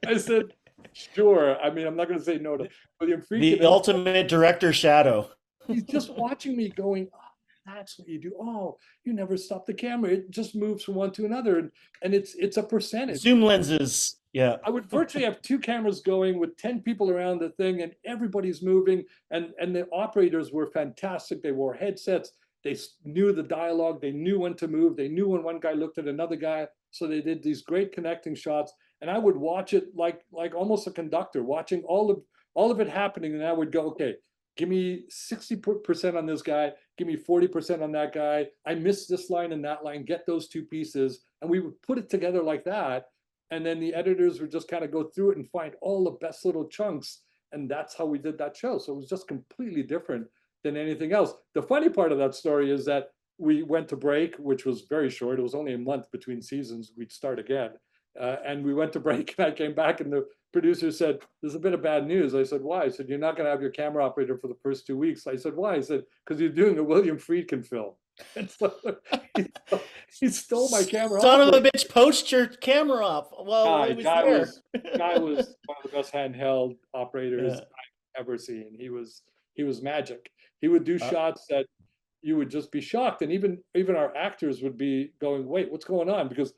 I said, sure. I mean, I'm not going to say no to William Friedkin. The ultimate director shadow. He's just watching me going, oh, that's what you do. Oh, you never stop the camera. It just moves from one to another. And it's a percentage. Zoom lenses. Yeah. I would virtually have 2 cameras going with 10 people around the thing and everybody's moving. And the operators were fantastic. They wore headsets. They knew the dialogue. They knew when to move. They knew when one guy looked at another guy. So they did these great connecting shots. And I would watch it like almost a conductor, watching all of it happening. And I would go, okay, give me 60% on this guy. Give me 40% on that guy. I missed this line and that line. Get those 2 pieces. And we would put it together like that. And then the editors would just kind of go through it and find all the best little chunks. And that's how we did that show. So it was just completely different than anything else. The funny part of that story is that we went to break, which was very short. It was only a month between seasons. We'd start again. And we went to break and I came back and the producer said, there's a bit of bad news. I said, why? I said, you're not going to have your camera operator for the first 2 weeks. I said, why? I said, because you're doing a William Friedkin film. And so he stole my camera Son off of me. a bitch poached your camera off while Guy, it was guy there. was guy was one of the best handheld operators Yeah. I've ever seen. He was magic. He would do Uh, shots that you would just be shocked, and even our actors would be going, "Wait, what's going on?" Because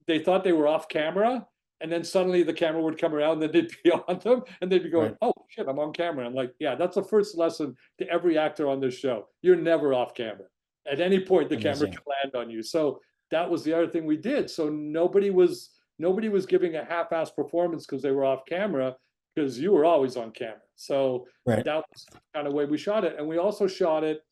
they thought they were off camera, and then suddenly the camera would come around, and then they'd be on them, and they'd be going, right. "Oh shit, I'm on camera." I'm like, "Yeah, that's the first lesson to every actor on this show. You're never off camera. At any point, the camera Amazing. can land on you." So that was the other thing we did. So nobody was giving a half-assed performance because they were off camera, because you were always on camera. So Right. that was kind of the way we shot it, and we also shot it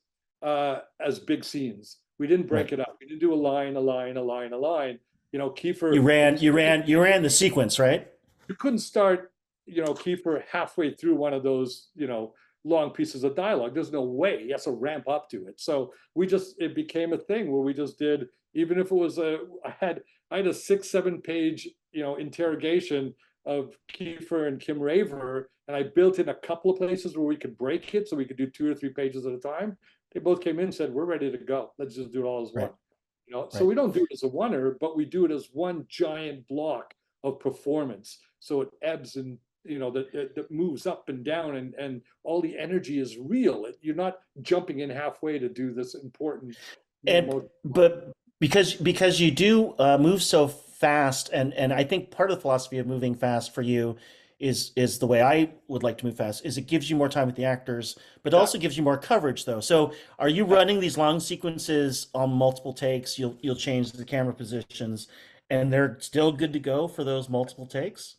as big scenes. We didn't break Right. it up. We didn't do a line, a line, a line, a line. You Kiefer, ran, you ran, you ran the sequence, right? you couldn't start, Kiefer halfway through one of those, long pieces of dialogue. There's no way. He has to ramp up to it. So it became a thing where we just did, even if it was I had a 6, 7 page, interrogation of Kiefer and Kim Raver, and I built in a couple of places where we could break it so we could do 2 or 3 pages at a time. They both came in and said, "We're ready to go. Let's just do it all as one." Right. So Right. we don't do it as a oneer, but we do it as one giant block of performance. So it ebbs and that moves up and down, and all the energy is real. You're not jumping in halfway to do this important, And emotional line. but because you do move so fast, and I think part of the philosophy of moving fast for you is the way I would like to move fast is it gives you more time with the actors, but also Exactly. gives you more coverage though. So are you running these long sequences on multiple takes? You'll change the camera positions, and they're still good to go for those multiple takes?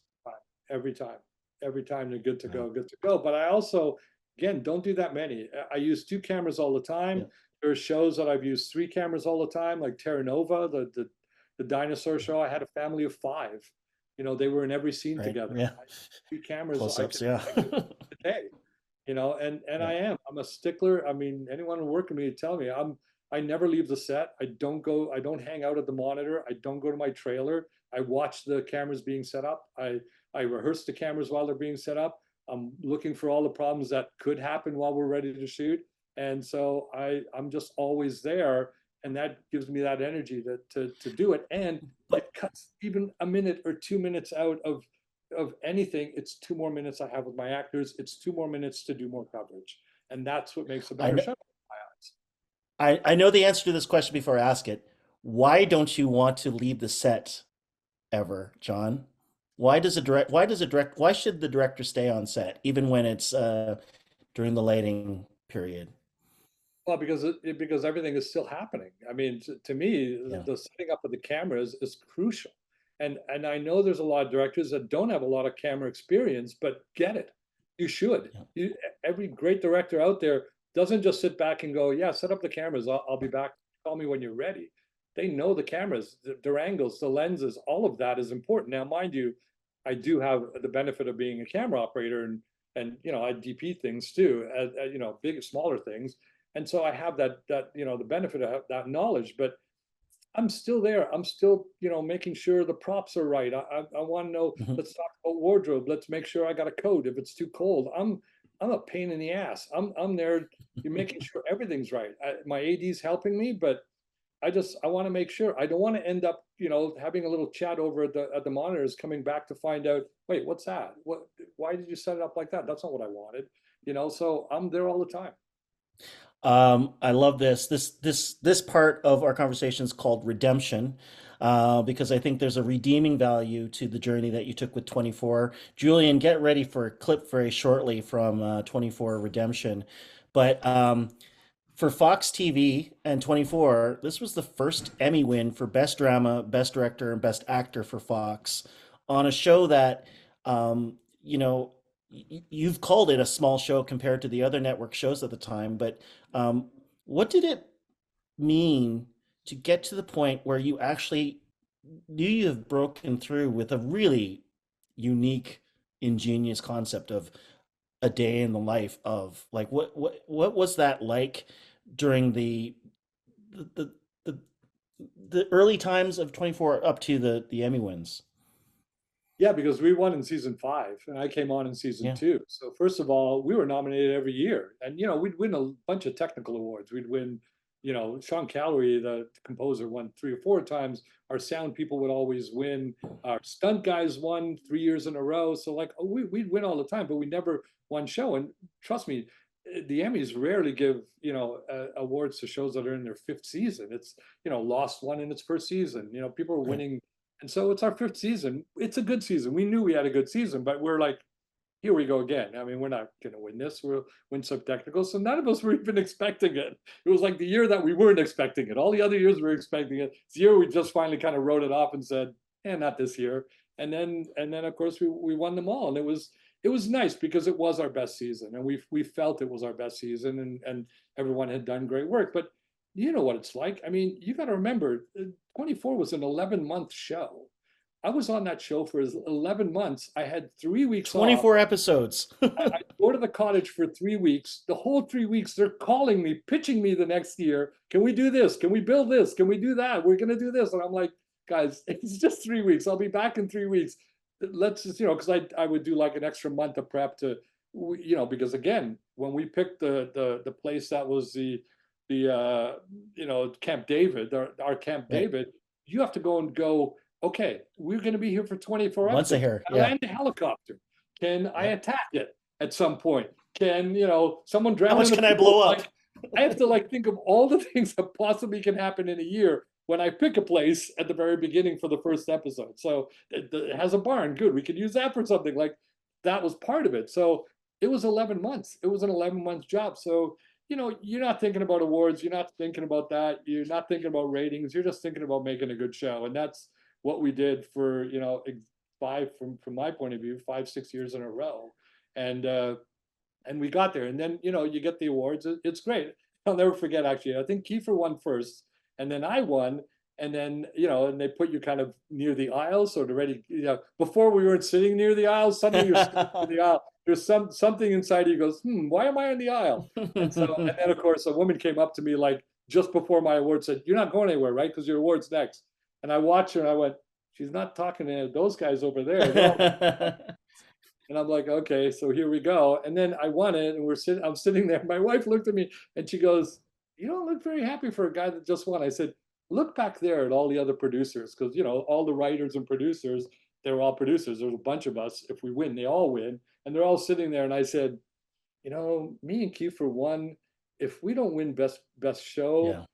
Every time. Every time they're good to Yeah. go, good to go. But I also, again, don't do that many. I use 2 cameras all the time. Yeah. There are shows that I've used 3 cameras all the time, like Terra Nova, the dinosaur show. I had a family of 5. They were in every scene Right. together. Yeah. 3 cameras, I Close-ups. could Yeah. I could today. And Right. I'm a stickler. I mean, anyone who work with me tell me I never leave the set. I don't hang out at the monitor. I don't go to my trailer. I watch the cameras being set up. I rehearse the cameras while they're being set up. I'm looking for all the problems that could happen while we're ready to shoot. And so I'm just always there, and that gives me that energy to do it. And But it cuts even a minute or 2 minutes out of anything. It's 2 more minutes I have with my actors. It's 2 more minutes to do more coverage. And that's what makes a I better know, show in my eyes. I know the answer to this question before I ask it. Why don't you want to leave the set ever, John? Why should the director stay on set even when it's during the lighting period? Well, because everything is still happening. I mean, to me, Yeah. the setting up of the cameras is crucial. And I know there's a lot of directors that don't have a lot of camera experience, but get it. You should. Yeah. Every great director out there doesn't just sit back and go, "Yeah, set up the cameras. I'll be back. Call me when you're ready." They know the cameras, their angles, the lenses, all of that is important. Now, mind you, I do have the benefit of being a camera operator, and I DP things too, big, smaller things, and so I have that the benefit of that knowledge. But I'm still there. I'm still making sure the props are right. I want to know. Mhm. Let's talk about wardrobe. Let's make sure I got a coat if it's too cold. I'm a pain in the ass. I'm there. You're making sure everything's right. My AD's helping me, but I want to make sure. I don't want to end up having a little chat over at the monitors, coming back to find out, wait, what's that? Why did you set it up like that? That's not what I wanted. So I'm there all the time. I love this. This part of our conversation is called redemption, because I think there's a redeeming value to the journey that you took with 24. Julian, get ready for a clip very shortly from 24 Redemption. But for Fox TV and 24, this was the first Emmy win for Best Drama, Best Director, and Best Actor for Fox on a show that, you know, you've called it a small show compared to the other network shows at the time, but um, what did it mean to get to the point where you actually knew you have broken through with a really unique, ingenious concept of a day in the life of like what was that like during the the the, the early times of 24 up to the Emmy wins? Yeah, because we won in season 5, and I came on in season Yeah. 2. So first of all, we were nominated every year, and we'd win a bunch of technical awards. We'd win Sean Callery, the composer, won 3 or 4 times. Our sound people would always win. Our stunt guys won 3 years in a row. So like we'd win all the time, but we never won show. And trust me, the Emmys rarely give awards to shows that are in their fifth season. It's Lost won in its first season. People are Right. winning, and so it's our fifth season. It's a good season. We knew we had a good season, but we're like, here we go again. I mean, we're not going to win this. We'll win some technicals. So none of us were even expecting it. It was like the year that we weren't expecting it. All the other years we were expecting it. It's the year we just finally kind of wrote it off and said, not this year. And then of course we won them all. And it was nice because it was our best season. And we felt it was our best season, and everyone had done great work. But you know what it's like. I mean, you got to remember, 24 was an 11-month show. I was on that show for 11 months. I had 3 weeks off. 24 episodes. I go to the cottage for 3 weeks. The whole 3 weeks, they're calling me, pitching me the next year. Can we do this? Can we build this? Can we do that? We're going to do this. And I'm like, guys, it's just 3 weeks. I'll be back in 3 weeks. Let's just, because I would do like an extra month of prep because again, when we picked the place that was the Camp David, our Camp Right. David, you have to go, okay, we're going to be here for 24 Once a episodes. hair. I Yeah. land a helicopter. Can I Yeah. attack it at some point? Can, someone How drown in much the can I pool? blow up? Like, I have to think of all the things that possibly can happen in a year when I pick a place at the very beginning for the first episode. So it has a barn. Good. We could use that for something. Like, that was part of it. So it was 11 months. It was an 11-month job. So, you're not thinking about awards. You're not thinking about that. You're not thinking about ratings. You're just thinking about making a good show. And that's what we did for, from my point of view, 5, 6 years in a row. And we got there. And then, you get the awards. It's great. I'll never forget, actually. I think Kiefer won first, and then I won. And then, and they put you kind of near the aisle. So to ready, before we weren't sitting near the aisle, suddenly you're sitting near the aisle. There's something inside you goes, why am I on the aisle? And then of course a woman came up to me like just before my award, said, "You're not going anywhere, right? Because your award's next." And I watched her and I went, "She's not talking to those guys over there." And I'm like, okay, so here we go. And then I won it, and I'm sitting there. My wife looked at me and she goes, "You don't look very happy for a guy that just won." I said, "Look back there at all the other producers, because all the writers and producers, they're all producers. There's a bunch of us. If we win, they all win, and they're all sitting there." And I said, me and Kiefer won. If we don't win best show, Yeah.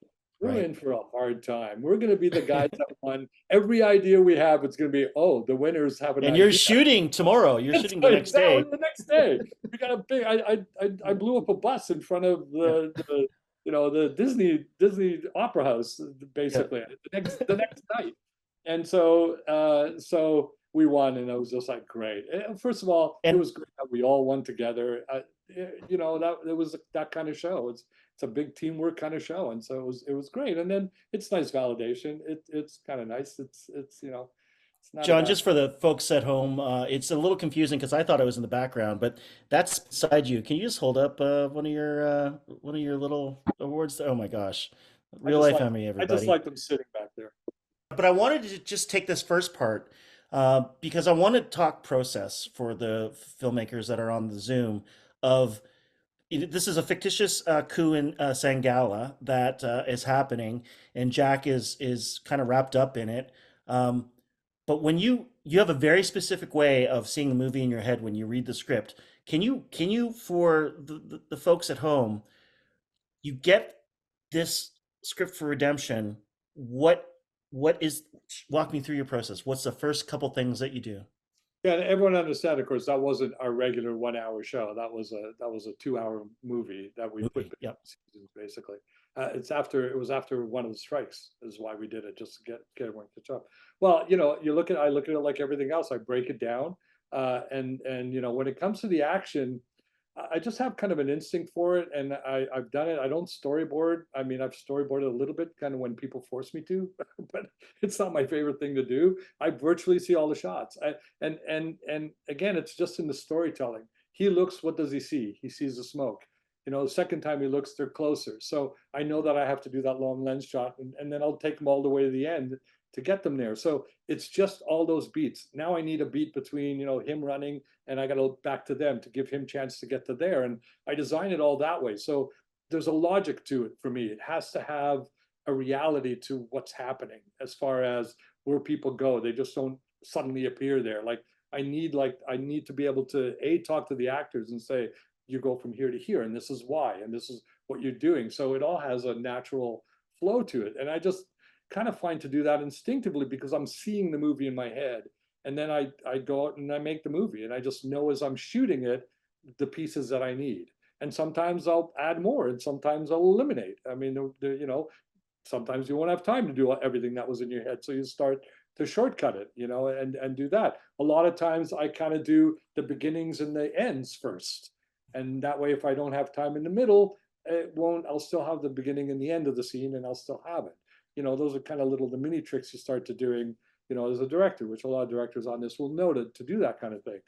we're Right. in for a hard time. We're going to be the guys that won. Every idea we have, it's going to be, oh, the winners have an And you're idea. shooting tomorrow. You're It's shooting the like next that was day. the next day. We got a big. I blew up a bus in front of Yeah. the Disney Opera House, Yeah. basically the next night. And so we won, and it was just like great. First of all, it And was great that we all won together. That it was that kind of show. It's a big teamwork kind of show, and so it was great. And then it's nice validation. It's kind of nice. It's not a John, bad. just for the folks at home, it's a little confusing because I thought I was in the background, but that's beside you. Can you just hold up one of your little awards? Oh my gosh, I real just life like Emmy, I just everybody. like them sitting back there. But I wanted to just take this first part because I want to talk process for the filmmakers that are on the Zoom of this is a fictitious coup in Sangala that is happening, and Jack is kind of wrapped up in it. Um, but when you have a very specific way of seeing the movie in your head when you read the script, can you for the folks at home, you get this script for redemption? What what is walk me through your process? What's the first couple things that you do? Yeah, and everyone understand, of course, that wasn't our regular 1 hour show. That was a 2 hour movie that we put Movie. between Yep. seasons, basically. It was after one of the strikes is why we did it, just to get everyone to catch up. Well, I look at it like everything else. I break it down, and when it comes to the action, I just have kind of an instinct for it, and I've done it. I don't storyboard. I mean, I've storyboarded a little bit, kind of when people force me to, but it's not my favorite thing to do. I virtually see all the shots. And again, it's just in the storytelling. He looks, what does he see? He sees the smoke. The second time he looks, they're closer. So I know that I have to do that long lens shot, and then I'll take them all the way to the end to get them there. So it's just all those beats. Now I need a beat between, him running, and I got to back to them to give him chance to get to there. And I design it all that way. So there's a logic to it for me. It has to have a reality to what's happening as far as where people go. They just don't suddenly appear there. Like I need to be able to talk to the actors and say, you go from here to here, and this is why, and this is what you're doing. So it all has a natural flow to it. And I just kind of find to do that instinctively because I'm seeing the movie in my head. And then I go out and I make the movie, and I just know as I'm shooting it, the pieces that I need. And sometimes I'll add more, and sometimes I'll eliminate. I mean, sometimes you won't have time to do everything that was in your head, so you start to shortcut it, and do that. A lot of times I kind of do the beginnings and the ends first, and that way, if I don't have time in the middle, it won't. I'll still have the beginning and the end of the scene, and I'll still have it. Those are kind of the mini tricks you start to doing, as a director, which a lot of directors on this will know to do that kind of thing.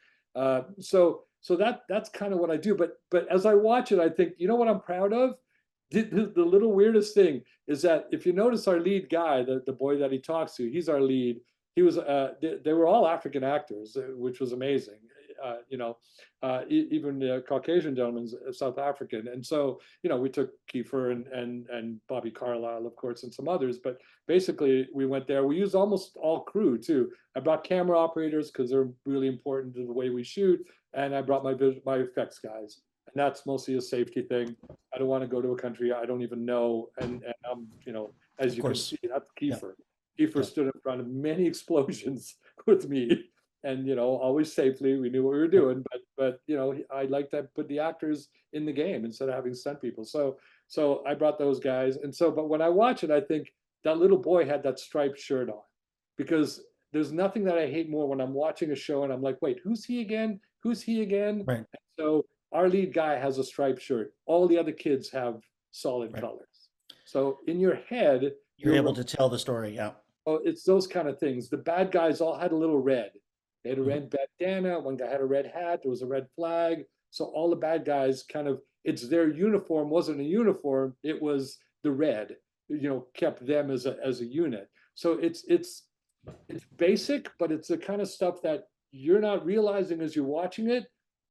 So that's kind of what I do. But as I watch it, I think, what I'm proud of? The little weirdest thing is that if you notice our lead guy, the boy that he talks to, he's our lead. He was they were all African actors, which was amazing. Even the Caucasian gentleman's South African, and so we took Kiefer and Bobby Carlyle, of course, and some others. But basically, we went there. We used almost all crew too. I brought camera operators because they're really important to the way we shoot, and I brought my effects guys, and that's mostly a safety thing. I don't want to go to a country I don't even know, and I'm as Of you can course. see, that's Yeah. Kiefer. Kiefer Yeah. stood in front of many explosions with me, and always safely. We knew what we were Yeah. doing, but I like to put the actors in the game instead of having stunt people. So I brought those guys, and so but when I watch it, I think that little boy had that striped shirt on, because there's nothing that I hate more when I'm watching a show and I'm like, wait, who's he again? Who's he again? Right. And so our lead guy has a striped shirt. All the other kids have solid Right. colors. So in your head, You're you're able to tell the story. Yeah. oh, it's those kind of things. The bad guys all had a little red. They had a Mhm. red bandana. One guy had a red hat. There was a red flag. So all the bad guys kind of, it's their uniform wasn't a uniform. It was the red, kept them as a unit. So it's basic, but it's the kind of stuff that you're not realizing as you're watching it,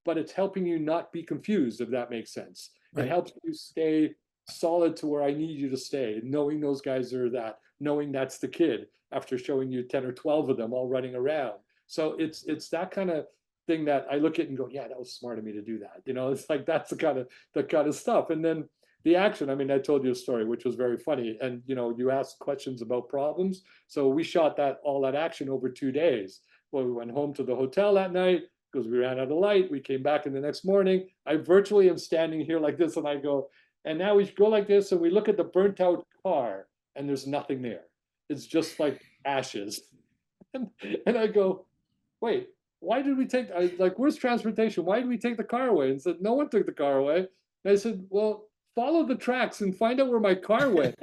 but it's helping you not be confused, if that makes sense. It Right. helps you stay solid to where I need you to stay, knowing those guys are that, knowing that's the kid after showing you 10 or 12 of them all running around. So it's that kind of thing that I look at and go, yeah, that was smart of me to do that. It's like that's the kind of stuff. And then the action, I mean, I told you a story which was very funny. And you asked questions about problems. So we shot all that action over 2 days. Well, we went home to the hotel that night because we ran out of light. We came back in the next morning. I virtually am standing here like this, and I go, and now we go like this, and we look at the burnt out car, and there's nothing there. It's just like ashes. And I go, wait, why did we take, where's transportation? Why did we take the car away? And said, no one took the car away. And I said, well, follow the tracks and find out where my car went.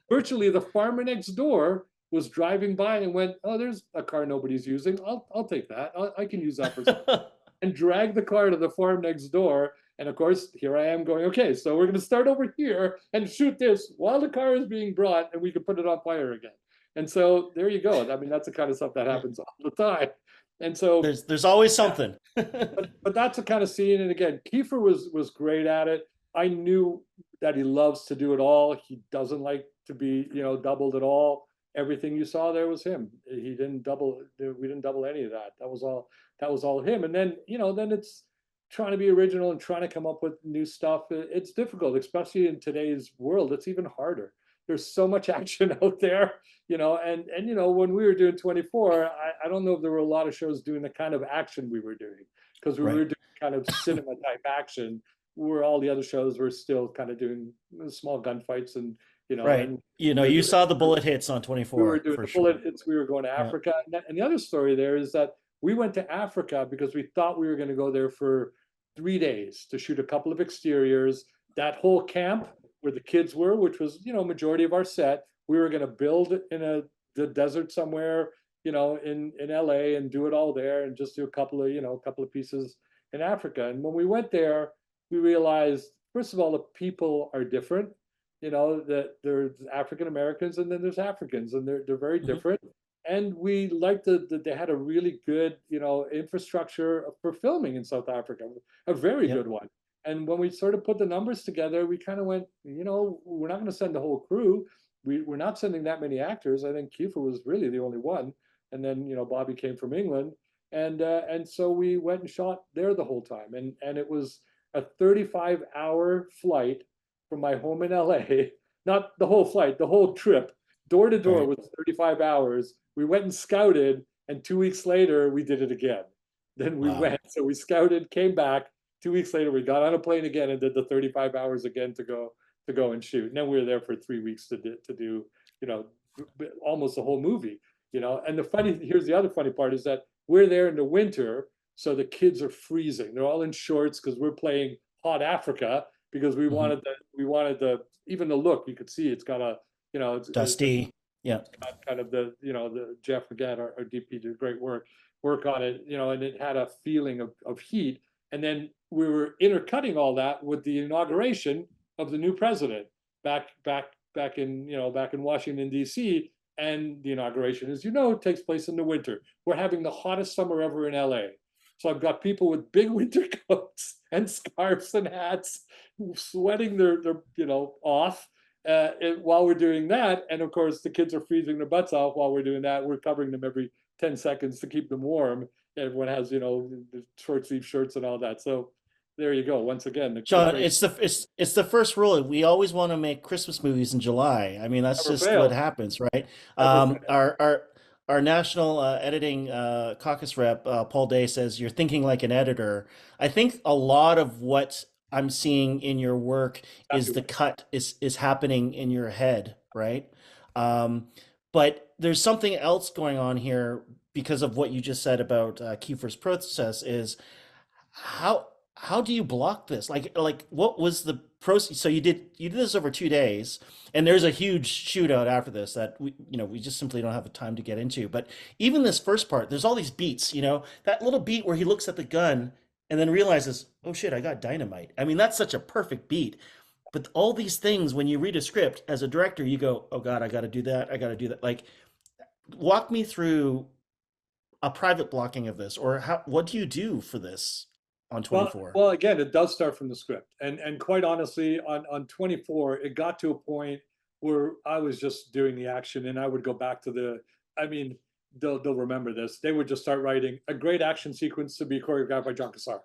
Virtually the farmer next door was driving by and went, oh, there's a car nobody's using. I'll take that. I can use that for something. And drag the car to the farm next door. And of course, here I am going, okay, so we're going to start over here and shoot this while the car is being brought, and we can put it on fire again. And so there you go. I mean, that's the kind of stuff that Yeah. happens all the time. And so, There's always yeah, something. but that's the kind of scene. And again, Kiefer was great at it. I knew that he loves to do it all. He doesn't like to be, doubled at all. Everything you saw there was him. He didn't double. We didn't double any of that. That was all. That was all him. And then, then it's trying to be original and trying to come up with new stuff. It's difficult, especially in today's world. It's even harder. There's so much action out there, and when we were doing 24, I don't know if there were a lot of shows doing the kind of action we were doing, because we Right. were doing kind of cinema type action, where all the other shows were still kind of doing small gunfights, and Right. and we were You doing saw the bullet hits on we were 24 doing for the sure. bullet hits. We were going to Yeah. Africa, and the other story there is that we went to Africa because we thought we were going to go there for 3 days to shoot a couple of exteriors. That whole camp where the kids were, which was majority of our set, we were going to build in the desert somewhere, in LA, and do it all there, and just do a couple of pieces in Africa. And when we went there, we realized, first of all, the people are different. That there's African Americans and then there's Africans, and they're very Mhm. different. And we liked that they had a really good, infrastructure for filming in South Africa, a very Yep. good one. And when we sort of put the numbers together, we kind of went, we're not going to send the whole crew. We're not sending that many actors. I think Kiefer was really the only one. And then, Bobby came from England. And so we went and shot there the whole time. And it was a 35-hour flight from my home in LA, not the whole flight, the whole trip, door to door Right. was 35 hours. We went and scouted, and 2 weeks later, we did it again. Then we Wow. went. So we scouted, came back. 2 weeks later, we got on a plane again and did the 35 hours again to go and shoot. And then we were there for 3 weeks to do, you know, almost the whole movie. And here's the other funny part is that we're there in the winter, so the kids are freezing. They're all in shorts because we're playing hot Africa because we Hmm. wanted the even the look. You could see it's got a, it's Dusty. Yeah. got kind of the Jeff again, our DP did great work on it, and it had a feeling of heat. And then we were intercutting all that with the inauguration of the new president back in Washington D.C. And the inauguration, as takes place in the winter. We're having the hottest summer ever in LA. So I've got people with big winter coats and scarves and hats, sweating their off while we're doing that. And of course, the kids are freezing their butts off while we're doing that. We're covering them every 10 seconds to keep them warm. Everyone has, the short sleeve shirts and all that. So there you go. Once again, the John, crazy it's the first rule. We always want to make Christmas movies in July. I mean, that's never just what fails. happens, right? Never Um, fails. our our our national editing caucus rep Paul Day says you're thinking like an editor. I think a lot of what I'm seeing in your work is Exactly the what cut is happening in your head, right? Um, but there's something else going on here because of what you just said about Kiefer's process is how how do you block this? Like what was the process? So you did this over 2 days, and there's a huge shootout after this that we just simply don't have the time to get into. But even this first part, there's all these beats. That little beat where he looks at the gun and then realizes, oh shit, I got dynamite. I mean, that's such a perfect beat. But all these things, when you read a script as a director, you go, oh God, I got to do that. I got to do that. Like, walk me through a private blocking of this, or what do you do for this on Well, 24? well, again, it does start from the script, and quite honestly, on 24, it got to a point where I was just doing the action, and I would go back to I mean, they'll remember this. They would just start writing a great action sequence to be choreographed by Jon Cassar.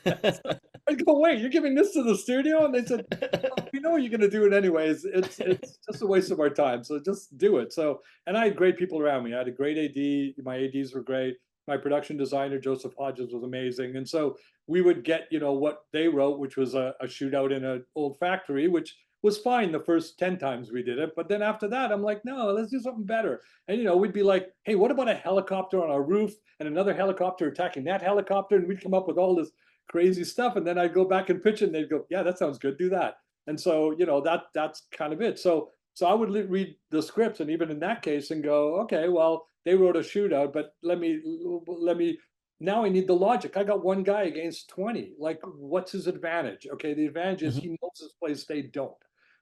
I go, wait, you're giving this to the studio? And they said, oh, we know you're going to do it anyways. It's just a waste of our time. So just do it. So, and I had great people around me. I had a great AD. My ADs were great. My production designer, Joseph Hodges, was amazing. And so we would get, what they wrote, which was a shootout in an old factory, which was fine the first 10 times we did it. But then after that, I'm like, no, let's do something better. And, we'd be like, hey, what about a helicopter on our roof and another helicopter attacking that helicopter? And we'd come up with all this crazy stuff. And then I'd go back and pitch it, and they'd go, yeah, that sounds good. Do that. And so, that's kind of it. So I would read the scripts, and even in that case, and go, okay, well, they wrote a shootout, but let me. Now I need the logic. I got one guy against 20. Like, what's his advantage? Okay, the advantage is Mhm. he knows this place, they don't.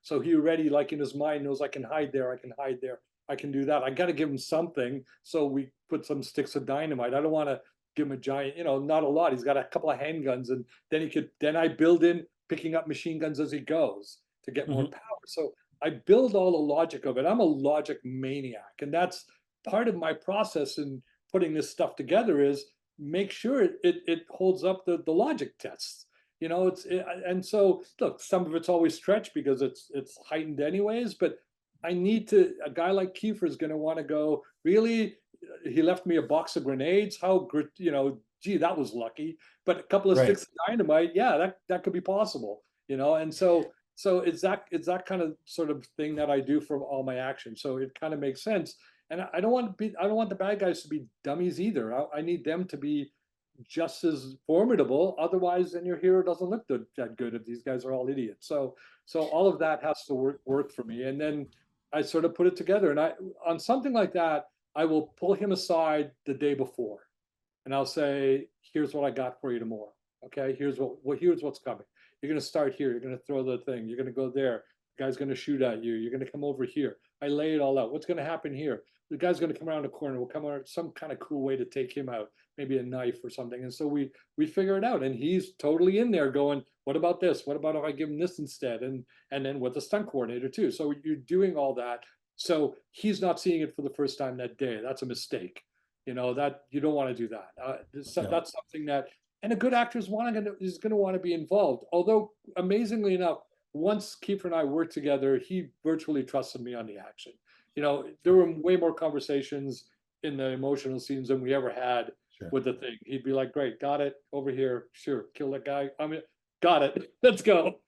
So he already, like in his mind, knows I can hide there, I can hide there, I can do that. I got to give him something. So we put some sticks of dynamite. I don't want to give him a giant, not a lot. He's got a couple of handguns, and then I build in picking up machine guns as he goes to get more Mhm. power. So I build all the logic of it. I'm a logic maniac, and that's part of my process in putting this stuff together is make sure it holds up the logic tests. And so look, some of it's always stretched because it's heightened anyways, but a guy like Kiefer is going to want to go, really? He left me a box of grenades. Gee, that was lucky. But a couple of Right. sticks of dynamite, yeah, that could be possible. And so it's that kind of sort of thing that I do for all my actions. So it kind of makes sense. And I don't want the bad guys to be dummies either. I need them to be just as formidable. Otherwise, then your hero doesn't look that good if these guys are all idiots. So all of that has to work for me. And then I sort of put it together. And on something like that, I will pull him aside the day before, and I'll say, "Here's what I got for you tomorrow. Okay, here's what's coming. You're going to start here. You're going to throw the thing. You're going to go there. The guy's going to shoot at you. You're going to come over here. I lay it all out. What's going to happen here? The guy's going to come around the corner. We'll come around some kind of cool way to take him out, maybe a knife or something." And so we figure it out, and he's totally in there going, What about this? What about if I give him this instead? And then with the stunt coordinator too. So you're doing all that. So he's not seeing it for the first time that day. That's a mistake. That you don't want to do that. No. That's something that, and a good actor is going to want to be involved. Although amazingly enough, once Kiefer and I worked together, he virtually trusted me on the action. There were way more conversations in the emotional scenes than we ever had Sure. with the thing. He'd be like, "Great, got it over here. Sure, kill that guy. I mean, got it. Let's go."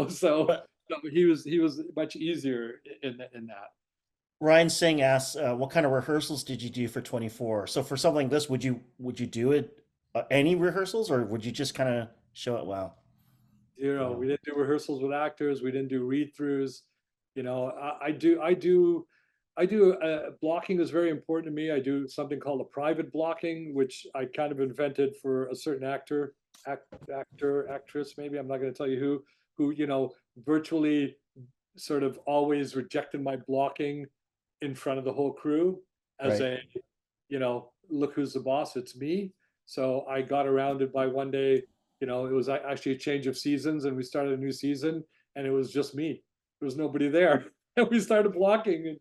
So, But so he was much easier in that. Ryan Singh asks, what kind of rehearsals did you do for 24? So for something like this, would you do it any rehearsals, or would you just kind of show it? Wow. We Wow. didn't do rehearsals with actors. We didn't do read-throughs. I do blocking is very important to me. I do something called a private blocking, which I kind of invented for a certain actress, maybe. I'm not going to tell you who virtually sort of always rejected my blocking in front of the whole crew as Right. look who's the boss, it's me. So I got around it by one day, it was actually a change of seasons and we started a new season and it was just me. There was nobody there. And we started blocking and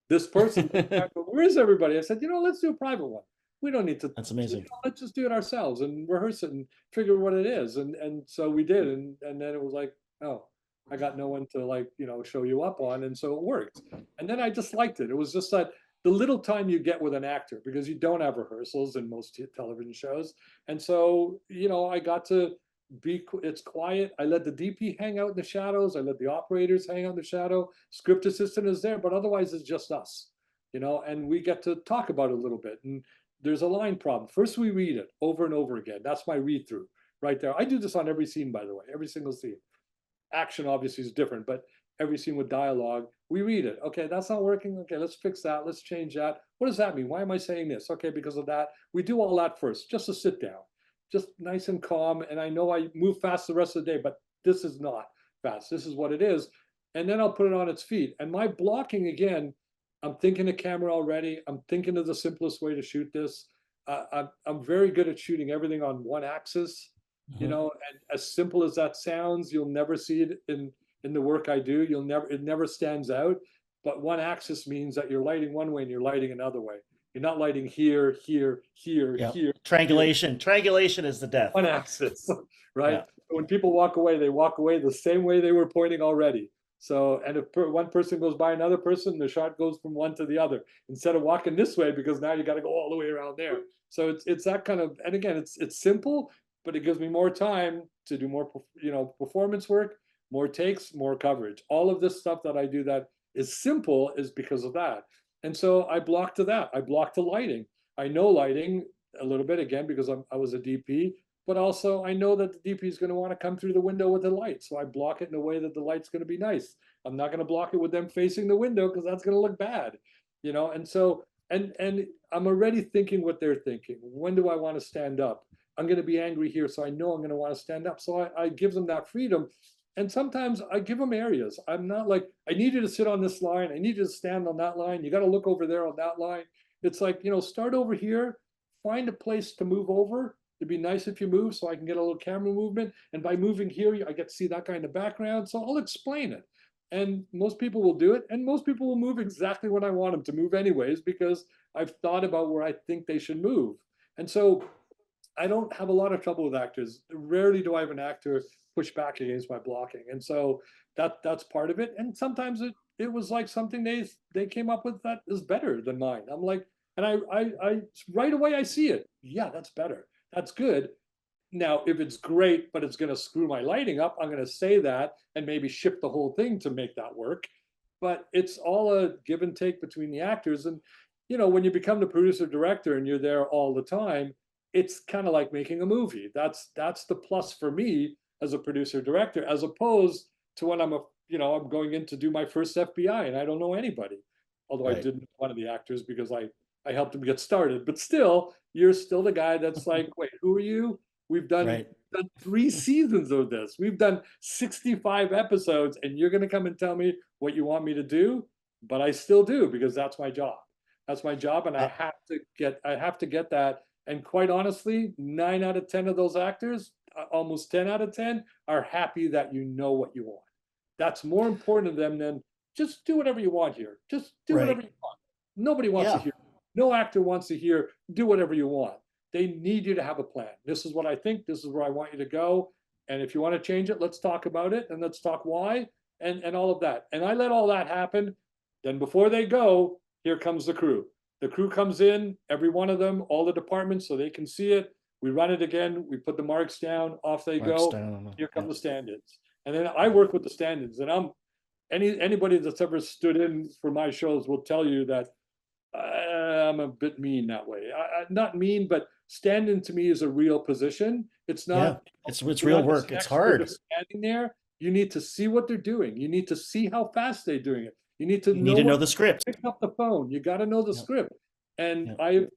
this person looked back, but where's everybody? I said, let's do a private one. We don't need to, That's amazing. let's just do it ourselves and rehearse it and figure what it is. And so we did. And then it was like, oh, I got no one to show you up on. And so it worked. And then I just liked it. It was just that the little time you get with an actor because you don't have rehearsals in most television shows. And so, I got to it's quiet. I let the DP hang out in the shadows. I let the operators hang out in the shadow. Script assistant is there, but otherwise it's just us, and we get to talk about it a little bit. And there's a line problem. First, we read it over and over again. That's my read through right there. I do this on every scene, by the way, every single scene. Action obviously is different, but every scene with dialogue, we read it. Okay, that's not working. Okay, let's fix that. Let's change that. What does that mean? Why am I saying this? Okay, because of that. We do all that first, just to sit down, just nice and calm. And I know I move fast the rest of the day, but this is not fast. This is what it is. And then I'll put it on its feet. And my blocking, again, I'm thinking the camera already. I'm thinking of the simplest way to shoot this. I'm very good at shooting everything on one axis, Mhm. and as simple as that sounds, you'll never see it in the work I do. It never stands out. But one axis means that you're lighting one way and you're lighting another way. You're not lighting here, here, here, Yeah. here, here, Triangulation. Triangulation is the death. one axis, right? Yeah. When people walk away, they walk away the same way they were pointing already. So, and if one person goes by another person, the shot goes from one to the other instead of walking this way because now you got to go all the way around there. So it's that kind of, and again, it's simple, but it gives me more time to do more, performance work, more takes, more coverage. All of this stuff that I do that is simple is because of that. And so I block to that. I block to lighting. I know lighting a little bit again because I was a DP, but also I know that the DP is going to want to come through the window with the light. So I block it in a way that the light's going to be nice. I'm not going to block it with them facing the window because that's going to look bad, and so and I'm already thinking what they're thinking. When do I want to stand up? I'm going to be angry here, so I know I'm going to want to stand up. So I give them that freedom. And sometimes I give them areas. I'm not like, I need you to sit on this line. I need you to stand on that line. You got to look over there on that line. It's like, start over here, find a place to move over. It'd be nice if you move so I can get a little camera movement. And by moving here, I get to see that kind of background. So I'll explain it. And most people will do it. And most people will move exactly when I want them to move, anyways, because I've thought about where I think they should move. And so I don't have a lot of trouble with actors. Rarely do I have an actor push back against my blocking. And so that's part of it. And sometimes it was like something they came up with that is better than mine. I'm like, and I right away I see it. Yeah, that's better. That's good. Now, if it's great, but it's going to screw my lighting up, I'm going to say that and maybe ship the whole thing to make that work. But it's all a give and take between the actors. And, when you become the producer director and you're there all the time, it's kind of like making a movie. That's the plus for me as a producer director, as opposed to when I'm going in to do my first FBI and I don't know anybody. Although I Right. didn't know one of the actors because I helped him get started. But still, you're still the guy that's like, wait, who are you? We've done Right. 3 seasons of this. We've done 65 episodes, and you're going to come and tell me what you want me to do, but I still do because that's my job. That's my job, and I have to get that. And quite honestly, 9 out of 10 of those actors, almost 10 out of 10 are happy that you know what you want. That's more important to them than just do whatever you want here. Just do whatever Right. you want. Nobody wants to Yeah. hear. No actor wants to hear, do whatever you want. They need you to have a plan. This is what I think. This is where I want you to go. And if you want to change it, let's talk about it and let's talk why and all of that. And I let all that happen. Then before they go, here comes the crew. The crew comes in, every one of them, all the departments, so they can see it. We run it again. We put the marks down. Off they Marks go. down. Here come Yeah. the stand-ins. And then I work with the stand-ins. And anybody that's ever stood in for my shows will tell you that I'm a bit mean that way. Not mean, but stand-in to me is a real position. It's Yeah. not. It's You're real not just work. an It's expert hard. just standing there. You need to see what they're doing. You need to see how fast they're doing it. You need to You need know to know what the script. pick up the phone. You got to know the Yeah. script. And Yeah. I've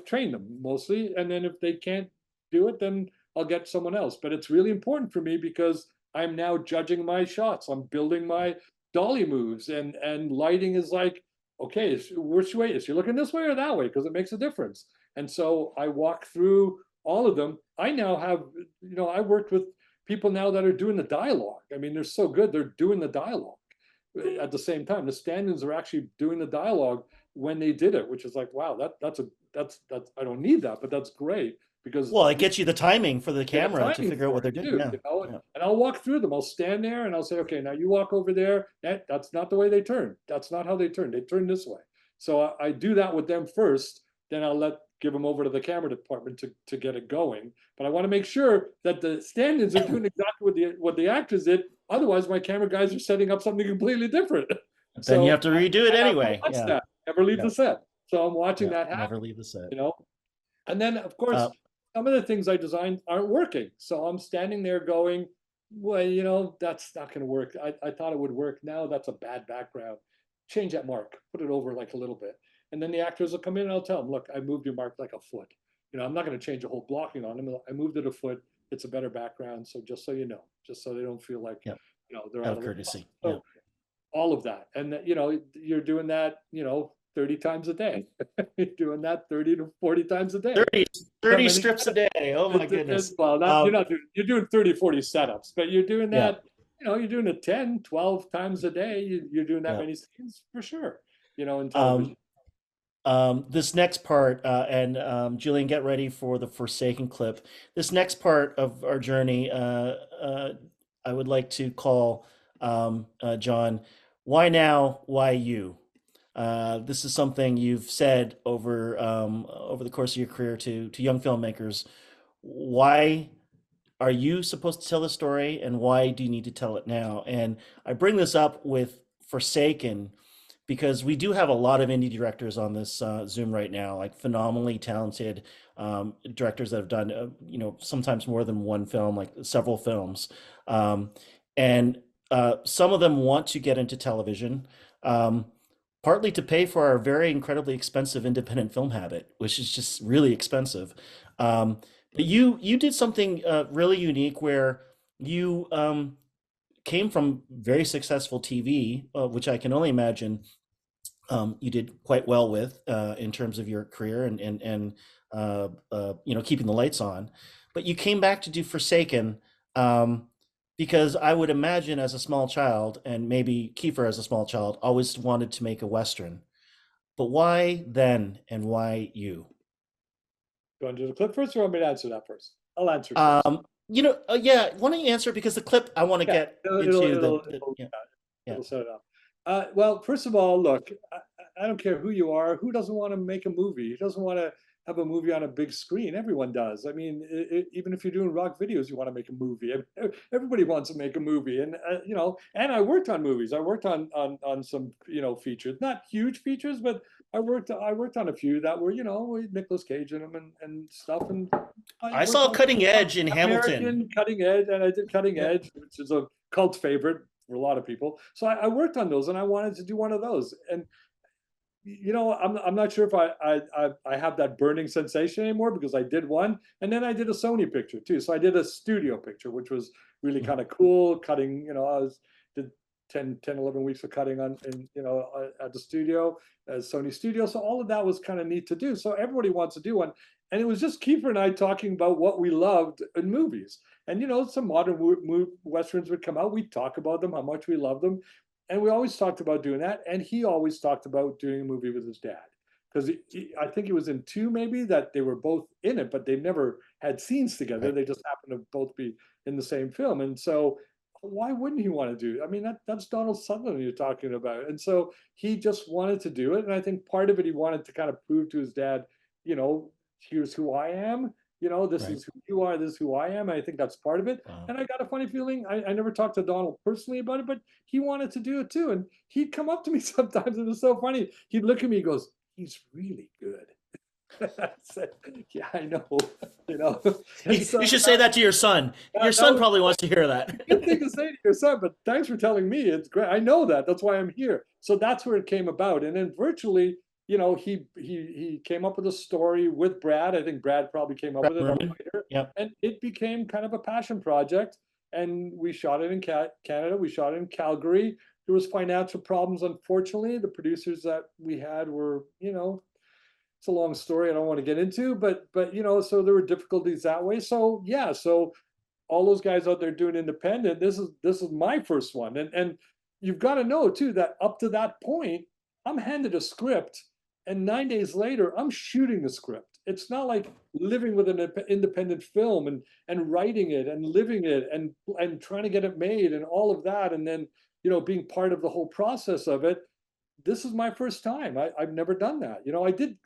trained them mostly. And then if they can't do it, then I'll get someone else. But it's really important for me because I'm now judging my shots. I'm building my dolly moves, and lighting is like, okay, which way is she looking, this way or that way? Because it makes a difference. And so I walk through all of them. I now have, I worked with people now that are doing the dialogue. I mean, they're so good. They're doing the dialogue at the same time. The stand-ins are actually doing the dialogue when they did it, which is like, wow, that's I don't need that, but that's great because Well, it gets you the timing for the they have camera to timing figure out what for they're it doing. too, Yeah. Yeah. and I'll walk through them. I'll stand there and I'll say, okay, now you walk over there. That's not the way they turn. That's not how they turn. They turn this way. So I do that with them first. Then I'll give them over to the camera department to get it going. But I want to make sure that the stand-ins are doing exactly what the actors did. Otherwise, my camera guys are setting up something completely different. Then you have So to redo it I have to anyway. watch Yeah. that. Never leave Yeah. the set. So I'm watching Yeah. that happen. Never leave the set. You know, and then, of course, Uh, some of the things I designed aren't working. So I'm standing there going, well, that's not going to work. I thought it would work. Now that's a bad background. Change that mark, put it over like a little bit. And then the actors will come in and I'll tell them, look, I moved your mark like a foot. I'm not going to change the whole blocking on them. I moved it a foot. It's a better background. So just so you know, just so they don't feel like, yeah. they're Out out of of the box. courtesy. Yeah. So all of that. And you're doing that, 30 times a day. You're doing that 30 to 40 times a day. 30, That 30 many strips a day. Oh my goodness. well, Um, you're doing 30, 40 setups, but you're doing yeah. that, you're doing it 10, 12 times a day. You're doing that Yeah. many scenes for sure, in Um, television. this next part, and Julian, get ready for the Forsaken clip. This next part of our journey, I would like to call Jon, why now, why you? This is something you've said over the course of your career to young filmmakers. Why are you supposed to tell the story, and why do you need to tell it now? And I bring this up with Forsaken because we do have a lot of indie directors on this Zoom right now, like phenomenally talented directors that have done, sometimes more than one film, like several films. Um, and some of them want to get into television, um, partly to pay for our very incredibly expensive independent film habit, which is just really expensive. But you did something really unique where you came from very successful TV, which I can only imagine you did quite well with in terms of your career and keeping the lights on. But you came back to do Forsaken because I would imagine as a small child, and maybe Kiefer as a small child, always wanted to make a Western. But why then, and why you? You want to do the clip first, or want me to answer that first? I'll answer it first. Yeah, why don't you answer? Because the clip I want to Yeah, get into yeah, yeah. it'll set it up. Well, first of all, look, I don't care who you are. Who doesn't want to make a movie? Who doesn't want to have a movie on a big screen? Everyone does. I mean, even if you're doing rock videos, you want to make a movie. Everybody wants to make a movie, and and I worked on movies. I worked on some features, not huge features, but I worked on a few that were with Nicolas Cage in them and stuff. And I I worked saw on Cutting Edge in Hamilton. American Cutting Edge, and I did Cutting Yeah. Edge, which is a cult favorite for a lot of people. So I worked on those, and I wanted to do one of those. And I'm not sure if I have that burning sensation anymore because I did one, and then I did a Sony picture too. So I did a studio picture, which was really kind of cool. Cutting, did 11 weeks of cutting at the studio, Sony studio. So all of that was kind of neat to do. So everybody wants to do one, And it was just Kiefer and I talking about what we loved in movies. And, some modern Westerns would come out. We'd talk about them, how much we love them. And we always talked about doing that. And he always talked about doing a movie with his dad. Because I think it was in two, maybe, that they were both in it, but they never had scenes together. Right. They just happened to both be in the same film. And so, why wouldn't he want to do it? I mean, that's Donald Sutherland you're talking about. And so he just wanted to do it. And I think part of it, he wanted to kind of prove to his dad, you know, here's who I am. This Right. is who you are. This is who I am. I think that's part of it. Wow. And I got a funny feeling. I never talked to Donald personally about it, but he wanted to do it too. And he'd come up to me sometimes. It was so funny. He'd look at me, he goes, he's really good. I said, yeah, I know, you know. And You so should say that to your son. Your that son was probably wants to hear that. a good thing to say to your son, but thanks for telling me. It's great. I know that. That's why I'm here. So that's where it came about. And then virtually, he came up with a story with Brad. I think Brad probably came up Brad with it, our Merman. writer, Yep. and it became kind of a passion project. And we shot it in Canada. We shot it in Calgary. There was financial problems, unfortunately. The producers that we had were, it's a long story I don't want to get into, but so there were difficulties that way. So yeah, so all those guys out there doing independent, this is my first one. And you've got to know too that up to that point, I'm handed a script, and 9 days later, I'm shooting the script. It's not like living with an independent film and writing it and living it and trying to get it made and all of that, and then being part of the whole process of it. This is my first time. I've never done that.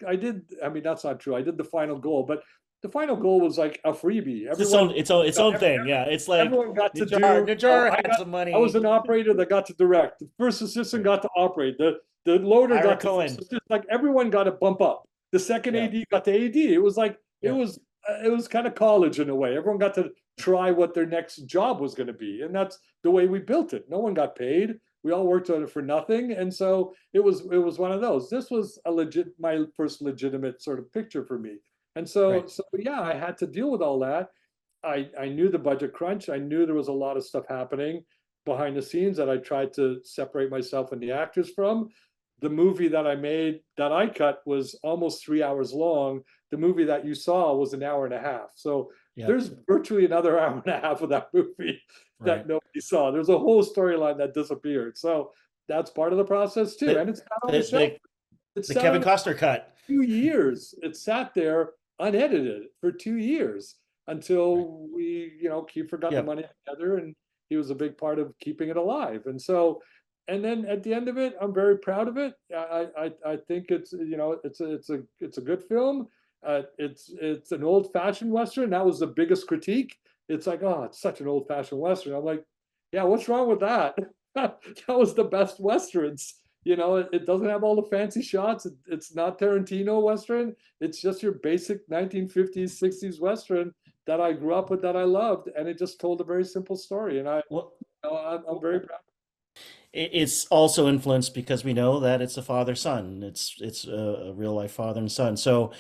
I mean, that's not true. I did the final goal, but the final goal was like a freebie. It's its own, its own thing. Yeah. It's like Everyone got to Najar. do, Najar had some I was money. an operator that got to direct. The first assistant Right. got to operate. The loader Ira got to first Cohen. assistant. Like everyone got a bump up. The second Yeah. AD got to AD. It was like Yeah. it was kind of college in a way. Everyone got to try what their next job was going to be, and that's the way we built it. No one got paid. We all worked on it for nothing, and so it was one of those. This was my first legitimate sort of picture for me, and Right. so yeah, I had to deal with all that. I knew the budget crunch. I knew there was a lot of stuff happening behind the scenes that I tried to separate myself and the actors from. The movie that I made, that I cut, was almost 3 hours long. The movie that you saw was an hour and a half. So Yep. there's virtually another hour and a half of that movie that Right. nobody saw. There's a whole storyline that disappeared. So that's part of the process too. The And it's not on the the shelf. the, It the sat Kevin on Costner cut. 2 years. It sat there unedited for 2 years Right. until Kiefer got the Yep. money together, and he was a big part of keeping it alive. And so, and then at the end of it, I'm very proud of it. I think it's a good film. It's an old fashioned Western. That was the biggest critique. It's like, oh, it's such an old fashioned Western. I'm like, yeah, what's wrong with that? That was the best Westerns. It doesn't have all the fancy shots. It's not Tarantino Western. It's just your basic 1950s, 60s Western that I grew up with, that I loved. And it just told a very simple story. And Well, I'm very proud. it's also influenced because we know that it's a father son. It's a real life father and son. So